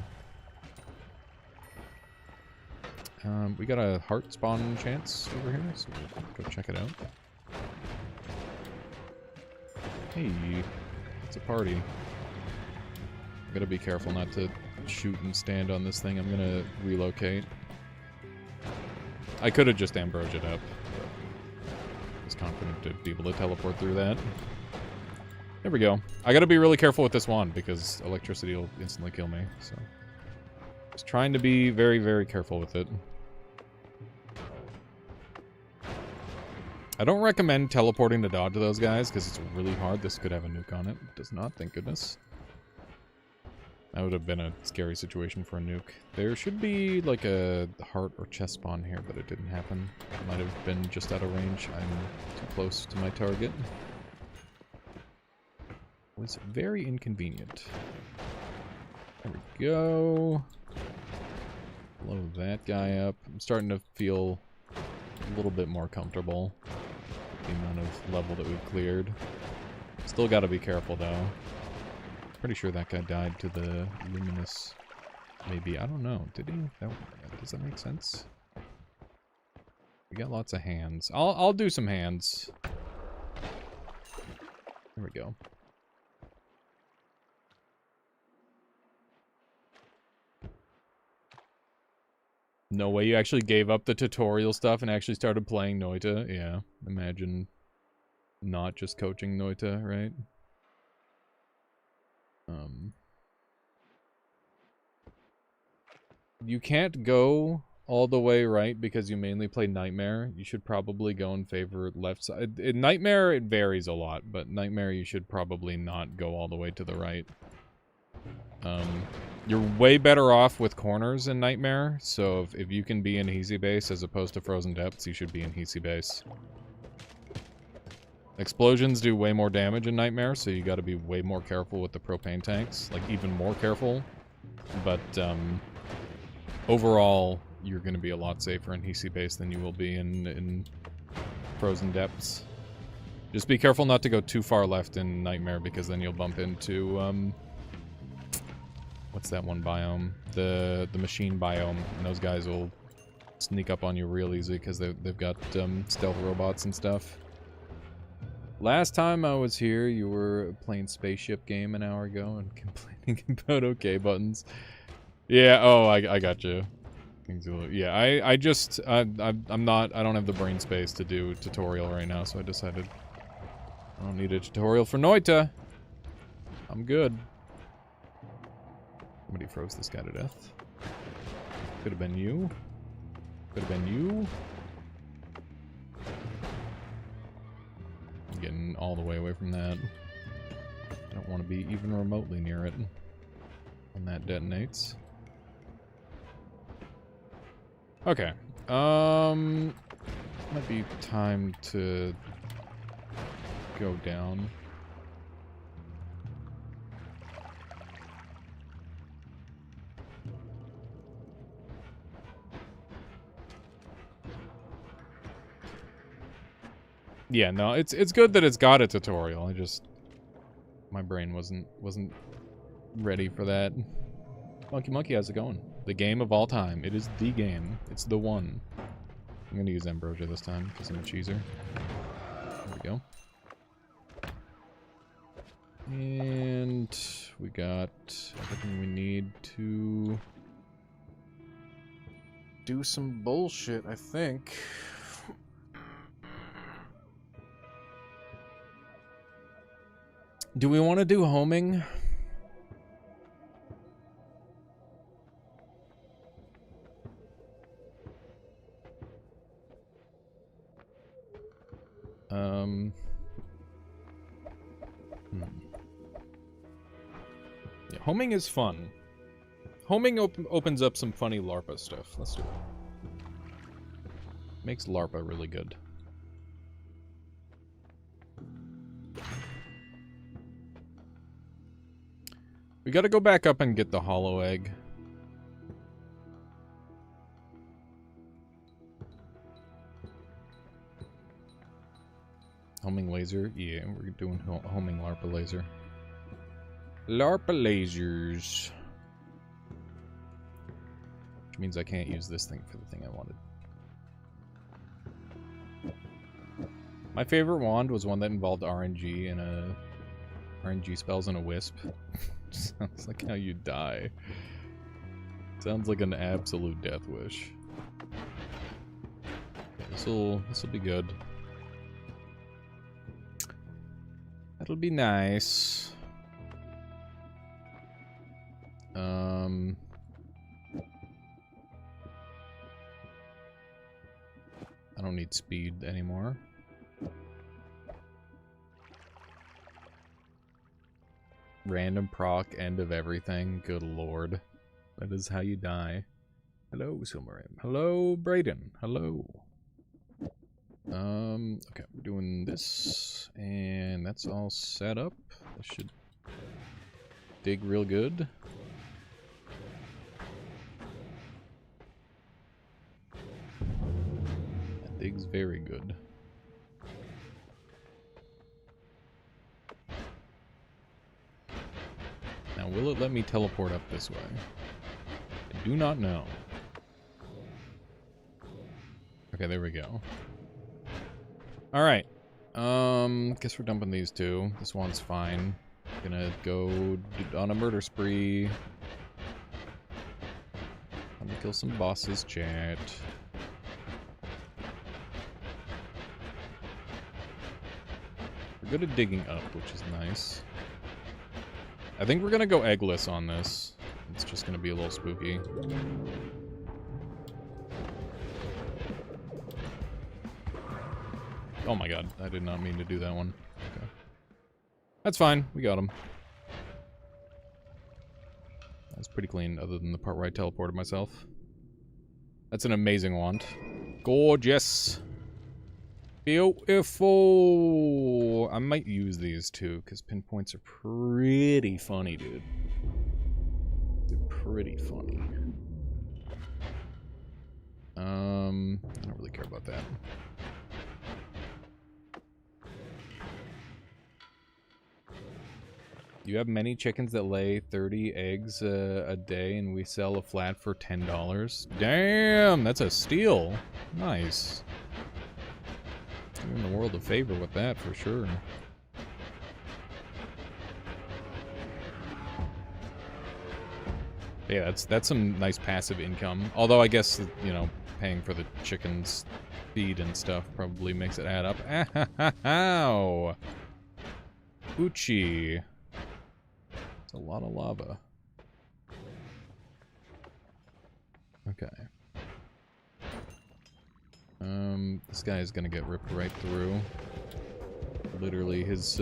We got a heart spawn chance over here, so we'll go check it out. Hey, it's a party. I gotta be careful not to shoot and stand on this thing. I'm gonna relocate. I could have just ambrosied up, but I was confident to be able to teleport through that. There we go. I gotta be really careful with this wand because electricity will instantly kill me, so... Just trying to be very, very careful with it. I don't recommend teleporting to dodge those guys, because it's really hard. This could have a nuke on it. It does not, thank goodness. That would have been a scary situation for a nuke. There should be, like, a heart or chest spawn here, but it didn't happen. It might have been just out of range. I'm too close to my target. It was very inconvenient. There we go. Blow that guy up. I'm starting to feel a little bit more comfortable with the amount of level that we've cleared. Still gotta be careful though. Pretty sure that guy died to the luminous... Maybe, I don't know. Did he? Does that make sense? We got lots of hands. I'll do some hands. There we go. No way you actually gave up the tutorial stuff and actually started playing Noita? Yeah, imagine not just coaching Noita, right? You can't go all the way right because you mainly play Nightmare. You should probably go in favor left side. In Nightmare, it varies a lot, but Nightmare, you should probably not go all the way to the right. You're way better off with corners in Nightmare, so if you can be in Easy Base as opposed to Frozen Depths, you should be in Easy Base. Explosions do way more damage in Nightmare, so you gotta be way more careful with the propane tanks. Like, even more careful. But, overall, you're gonna be a lot safer in Easy Base than you will be in Frozen Depths. Just be careful not to go too far left in Nightmare, because then you'll bump into, what's that one biome? The machine biome. And those guys will sneak up on you real easy because they've got stealth robots and stuff. Last time I was here, you were playing Spaceship Game an hour ago and complaining about OK buttons. Yeah, oh, I got you. Yeah, I don't have the brain space to do a tutorial right now, so I decided I don't need a tutorial for Noita. I'm good. Somebody froze this guy to death. Could have been you. Could have been you. I'm getting all the way away from that. I don't want to be even remotely near it when that detonates. Okay. Might be time to go down. Yeah, no, it's good that it's got a tutorial. My brain wasn't ready for that. Monkey, how's it going? The game of all time. It is the game. It's the one. I'm gonna use Ambrosia this time because I'm a cheeser. There we go. And we got everything we need to do some bullshit, I think. Do we want to do homing? Yeah, homing is fun. Homing opens up some funny LARPA stuff. Let's do it. Makes LARPA really good. We gotta go back up and get the hollow egg. Homing laser? Yeah, we're doing homing LARPA laser. LARPA lasers. Which means I can't use this thing for the thing I wanted. My favorite wand was one that involved RNG and RNG spells and a wisp. Sounds like how you die. Sounds like an absolute death wish. Okay, this'll be good. That'll be nice. I don't need speed anymore. Random proc, end of everything. Good lord. That is how you die. Hello, Silmarim. Hello, Brayden. Hello. Okay, we're doing this, and that's all set up. That should dig real good. That digs very good. Now, will it let me teleport up this way? I do not know. Okay, there we go. Alright. Guess we're dumping these two. This one's fine. Gonna go on a murder spree. I'm gonna kill some bosses, chat. We're good at digging up, which is nice. I think we're gonna go eggless on this. It's just gonna be a little spooky. Oh my god, I did not mean to do that one. Okay. That's fine, we got him. That's pretty clean, other than the part where I teleported myself. That's an amazing wand. Gorgeous. Beautiful. I might use these too, because pinpoints are pretty funny, dude. They're pretty funny. I don't really care about that. You have many chickens that lay 30 eggs a day, and we sell a flat for $10. Damn, that's a steal. Nice. Doing the world a favor with that, for sure. Yeah, that's some nice passive income. Although I guess, you know, paying for the chickens' feed and stuff probably makes it add up. Ow! Uchi. It's a lot of lava. Okay. This guy is gonna get ripped right through. Literally, his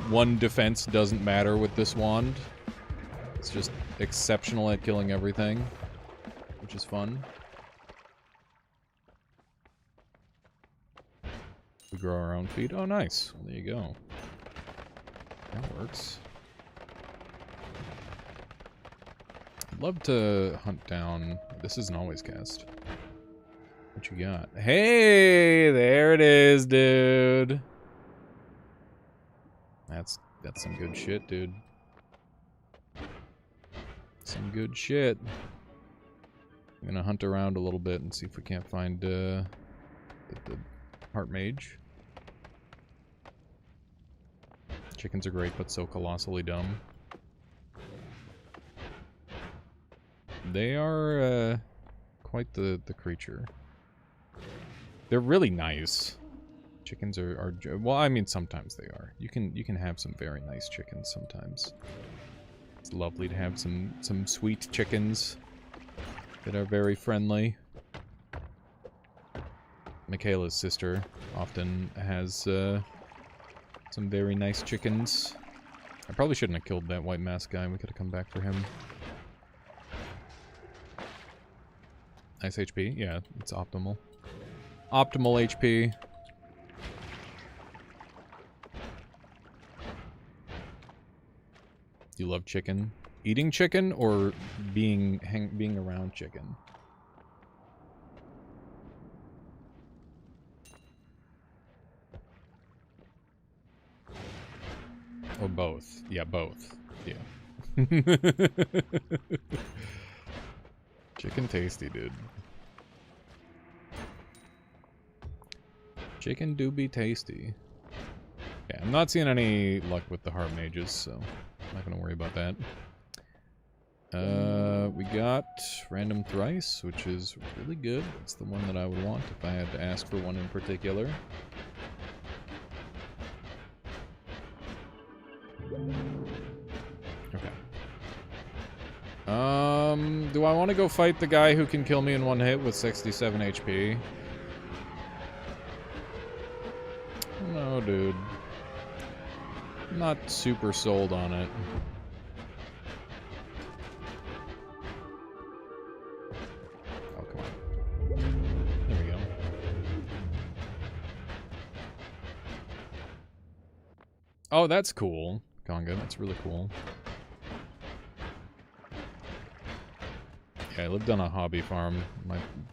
one defense doesn't matter with this wand. It's just exceptional at killing everything, which is fun. We grow our own feed. Oh, nice. Well, there you go. That works. I'd love to hunt down... This isn't always cast. What you got? Hey! There it is, dude! That's some good shit, dude. Some good shit. I'm gonna hunt around a little bit and see if we can't find the heart mage. Chickens are great, but so colossally dumb. They are quite the creature. They're really nice. Chickens are well, I mean, sometimes they are. You can have some very nice chickens sometimes. It's lovely to have some sweet chickens that are very friendly. Michaela's sister often has some very nice chickens. I probably shouldn't have killed that white mask guy. We could have come back for him. Nice HP. Yeah, it's optimal. Optimal HP. You love chicken? Eating chicken or being around chicken? Or both. Yeah, both. Yeah. Chicken tasty, dude. Chicken do be tasty. Yeah, I'm not seeing any luck with the heart mages, so I'm not gonna worry about that. We got random thrice, which is really good. It's the one that I would want if I had to ask for one in particular. Okay. Do I want to go fight the guy who can kill me in one hit with 67 HP? No, dude. I'm not super sold on it. Oh, come on. There we go. Oh, that's cool, Gonga. That's really cool. Yeah, I lived on a hobby farm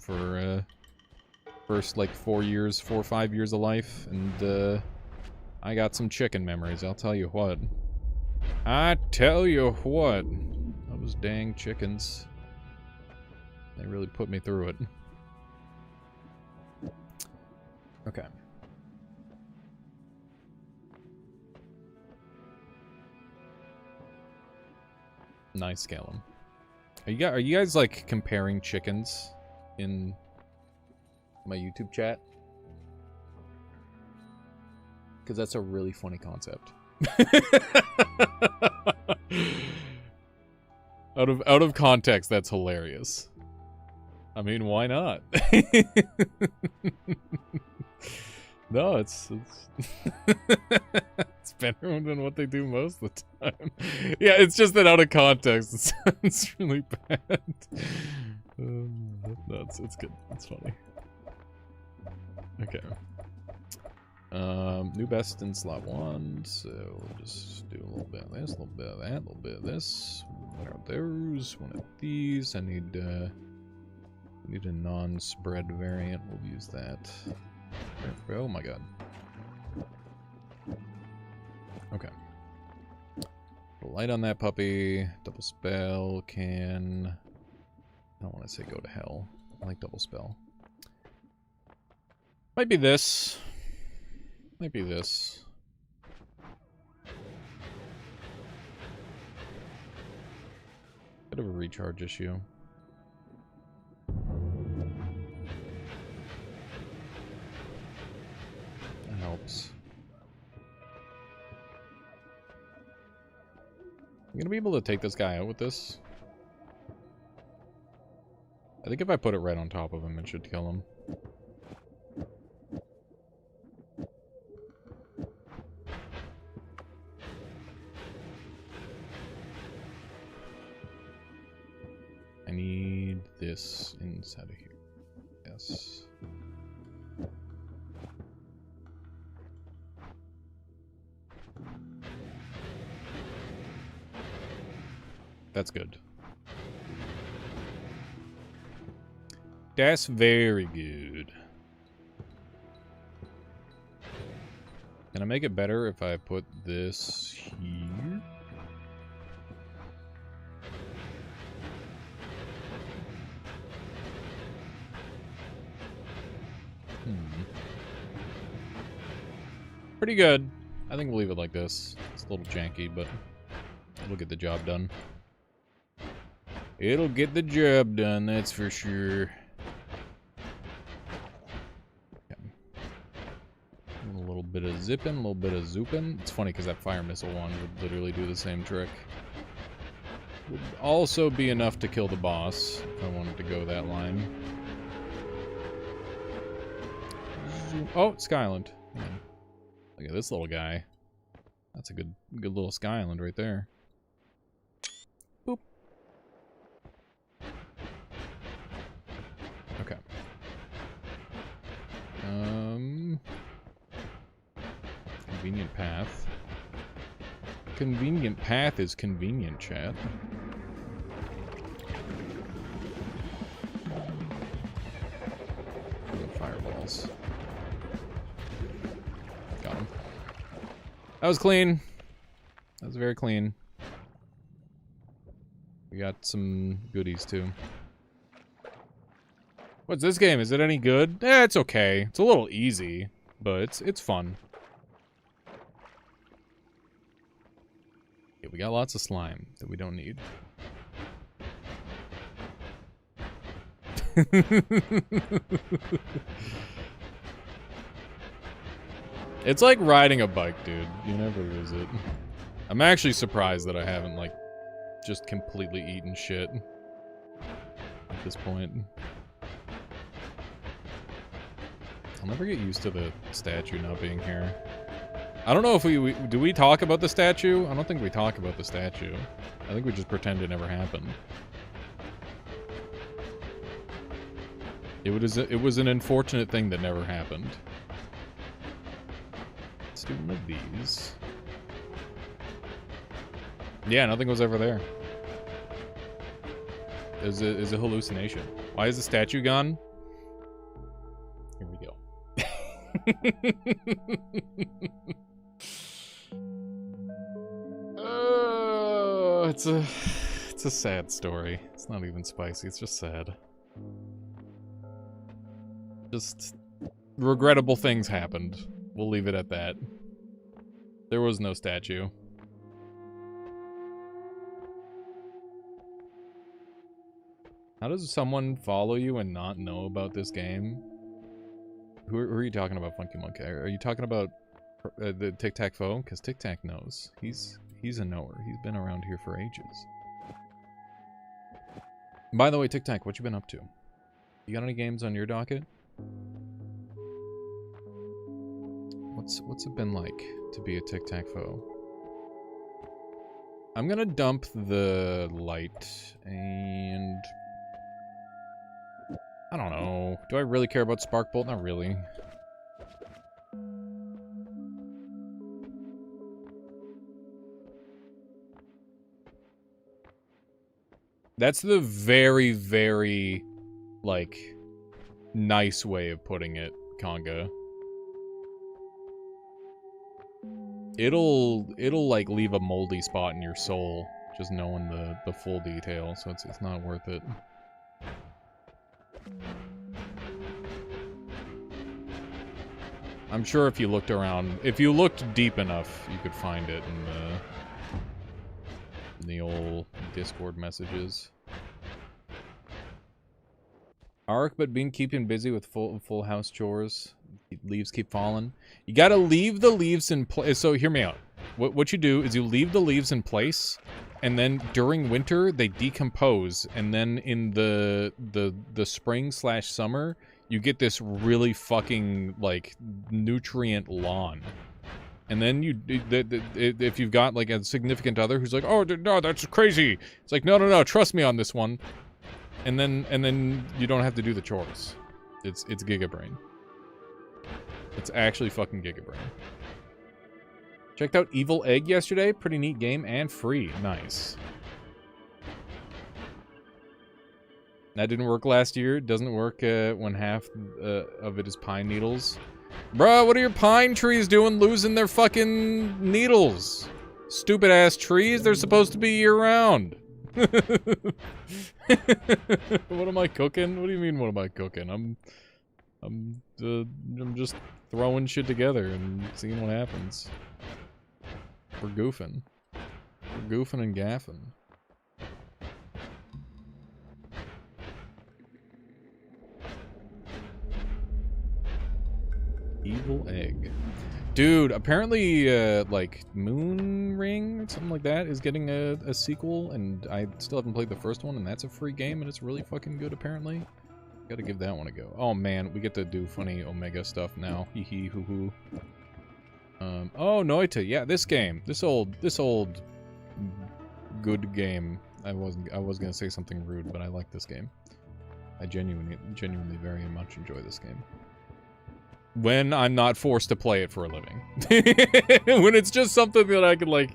for first like 4 or 5 years of life, and I got some chicken memories, I'll tell you what. I tell you what. Those dang chickens. They really put me through it. Okay. Nice, Callum. Are you guys like comparing chickens in my YouTube chat? Because that's a really funny concept. out of context, that's hilarious. I mean, why not? No, it's it's better than what they do most of the time. Yeah, it's just that out of context, it sounds really bad. No, it's good. It's funny. Okay. New best in slot 1, so we'll just do a little bit of this, a little bit of that, a little bit of this. One of those, one of these. I need a non-spread variant. We'll use that. Oh my god. Okay. Light on that puppy. Double spell can... I don't want to say go to hell. I like double spell. Might be this. Might be this. Bit of a recharge issue. That helps. I'm gonna be able to take this guy out with this. I think if I put it right on top of him, it should kill him. I need this inside of here. Yes. That's good. That's very good. Can I make it better if I put this here? Pretty good. I think we'll leave it like this. It's a little janky, but it'll get the job done. It'll get the job done, that's for sure. bit of zipping, a little bit of zooping. It's funny because that fire missile one would literally do the same trick. Would also be enough to kill the boss if I wanted to go that line. Oh, Sky Island. Yeah. Look at this little guy. That's a good little Sky Island right there. Boop. Okay. Convenient path. Convenient path is convenient, chat. Fireballs. Got him. That was clean. That was very clean. We got some goodies too. What's this game? Is it any good? Eh, it's okay. It's a little easy, but it's fun. Yeah, we got lots of slime that we don't need. It's like riding a bike, dude. You never lose it. I'm actually surprised that I haven't, like, just completely eaten shit at this point. I'll never get used to the statue not being here. I don't know if do we talk about the statue? I don't think we talk about the statue. I think we just pretend it never happened. It was an unfortunate thing that never happened. Let's do one of these. Yeah, nothing was ever there. It was a hallucination. Why is the statue gone? Here we go. It's a sad story. It's not even spicy, it's just sad. Just regrettable things happened. We'll leave it at that. There was no statue. How does someone follow you and not know about this game? Who are you talking about, Funky Monkey? Are you talking about the Tic Tac Foe? Because Tic Tac knows. He's a knower. He's been around here for ages. By the way, Tic Tac, what you been up to? You got any games on your docket? What's it been like to be a Tic Tac Foe? I'm gonna dump the light and I don't know. Do I really care about Sparkbolt? Not really. That's the very, very, like, nice way of putting it, Conga. It'll like leave a moldy spot in your soul, just knowing the full detail, so it's not worth it. I'm sure if you looked around, if you looked deep enough, you could find it in the old Discord messages. Ark, but been keeping busy with full house chores. Leaves keep falling. You gotta leave the leaves in place. So hear me out. What you do is you leave the leaves in place, and then during winter they decompose, and then in the spring/summer you get this really fucking like nutrient lawn. And then if you've got like a significant other who's like, oh no, that's crazy. It's like, no, trust me on this one. And then you don't have to do the chores. It's Giga Brain. It's actually fucking Giga Brain. Checked out Evil Egg yesterday. Pretty neat game and free. Nice. That didn't work last year. Doesn't work when half of it is pine needles. Bruh, what are your pine trees doing losing their fucking needles? Stupid ass trees. They're supposed to be year round. What am I cooking? What do you mean, what am I cooking? I'm just throwing shit together and seeing what happens. We're goofing. We're goofing and gaffing. Evil Egg. Dude, apparently, like, Moon Ring or something like that is getting a sequel, and I still haven't played the first one, and that's a free game, and it's really fucking good, apparently. Gotta give that one a go. Oh, man, we get to do funny Omega stuff now. Hee hee hoo hoo. Oh, Noita. Yeah, this game. This old good game. I was gonna say something rude, but I like this game. I genuinely very much enjoy this game. When I'm not forced to play it for a living. When it's just something that I can, like,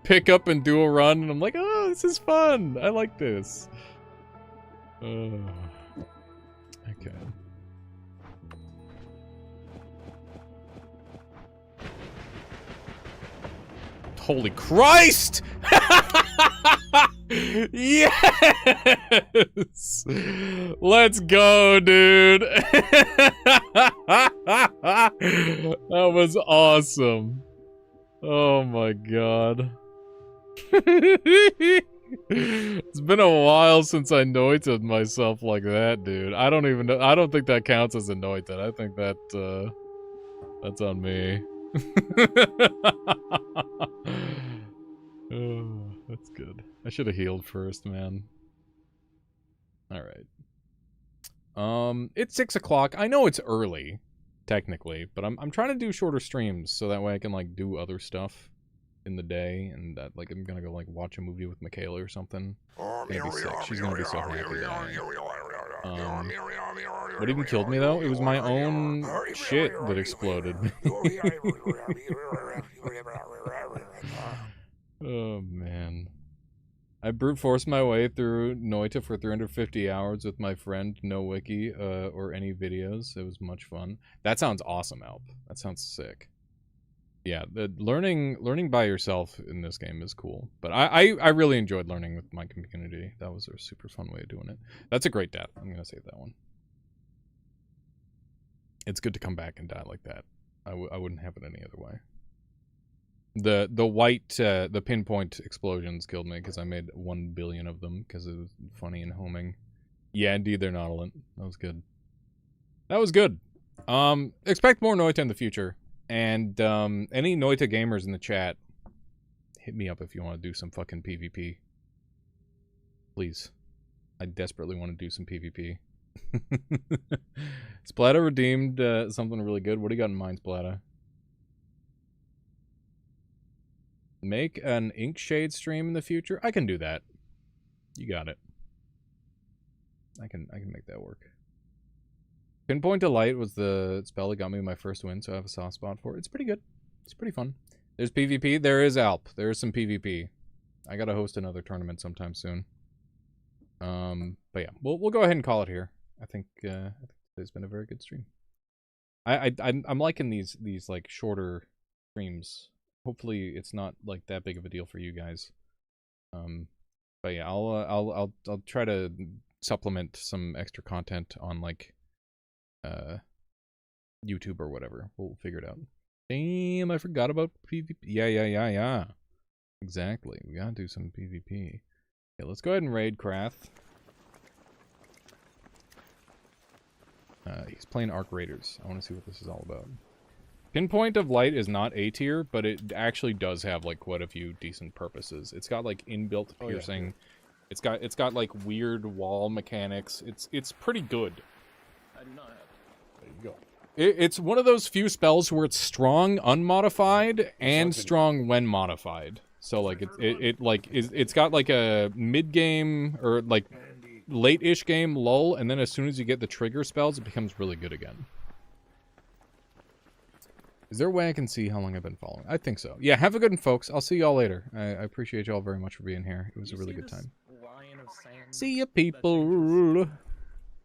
pick up and do a run, and I'm like, oh, this is fun. I like this. Okay. Holy Christ! Yes! Let's go, dude! That was awesome. Oh my god. It's been a while since I noited myself like that, dude. I don't even know. I don't think that counts as a noited. I think that, that's on me. Oh, that's good. I should have healed first, man. Alright. It's 6 o'clock. I know it's early, technically, but I'm trying to do shorter streams so that way I can, like, do other stuff in the day, and that, like, I'm gonna go, like, watch a movie with Michaela or something. It's gonna be sick. She's gonna be so happy that what even killed me, though? It was my own shit that exploded. Oh, man. I brute forced my way through Noita for 350 hours with my friend, no wiki, or any videos. It was much fun. That sounds awesome, Alp. That sounds sick. Yeah, the learning by yourself in this game is cool. But I really enjoyed learning with my community. That was a super fun way of doing it. That's a great death. I'm gonna save that one. It's good to come back and die like that. I wouldn't have it any other way. The white, the pinpoint explosions killed me because I made 1 billion of them because it was funny and homing. Yeah, indeed, they're nautilent. That was good. That was good. Expect more Noita in the future. And, any Noita gamers in the chat, hit me up if you want to do some fucking PvP. Please. I desperately want to do some PvP. Splatta redeemed, something really good. What do you got in mind, Splatta? Make an Inkshade stream in the future? I can do that. You got it. I can make that work. Pinpoint Delight was the spell that got me my first win, so I have a soft spot for it. It's pretty good. It's pretty fun. There's PvP. There is Alp. There is some PvP. I gotta host another tournament sometime soon. But yeah, we'll go ahead and call it here. I think today's been a very good stream. I'm liking these like shorter streams. Hopefully it's not like that big of a deal for you guys. But yeah, I'll try to supplement some extra content on like YouTube or whatever. We'll figure it out. Damn, I forgot about PvP. Yeah. Exactly. We gotta do some PvP. Okay, let's go ahead and raid Krath. He's playing Arc Raiders. I want to see what this is all about. Pinpoint of Light is not A tier, but it actually does have like quite a few decent purposes. It's got like inbuilt piercing. Yeah. It's got like weird wall mechanics. It's pretty good. I do not have. There you go. It's one of those few spells where it's strong unmodified and strong when modified. So like it's got like a mid game or like late-ish game lull, and then as soon as you get the trigger spells, it becomes really good again. Is there a way I can see how long I've been following? I think so. Yeah, have a good one, folks. I'll see y'all later. I appreciate y'all very much for being here. It was a really good time. See ya, people.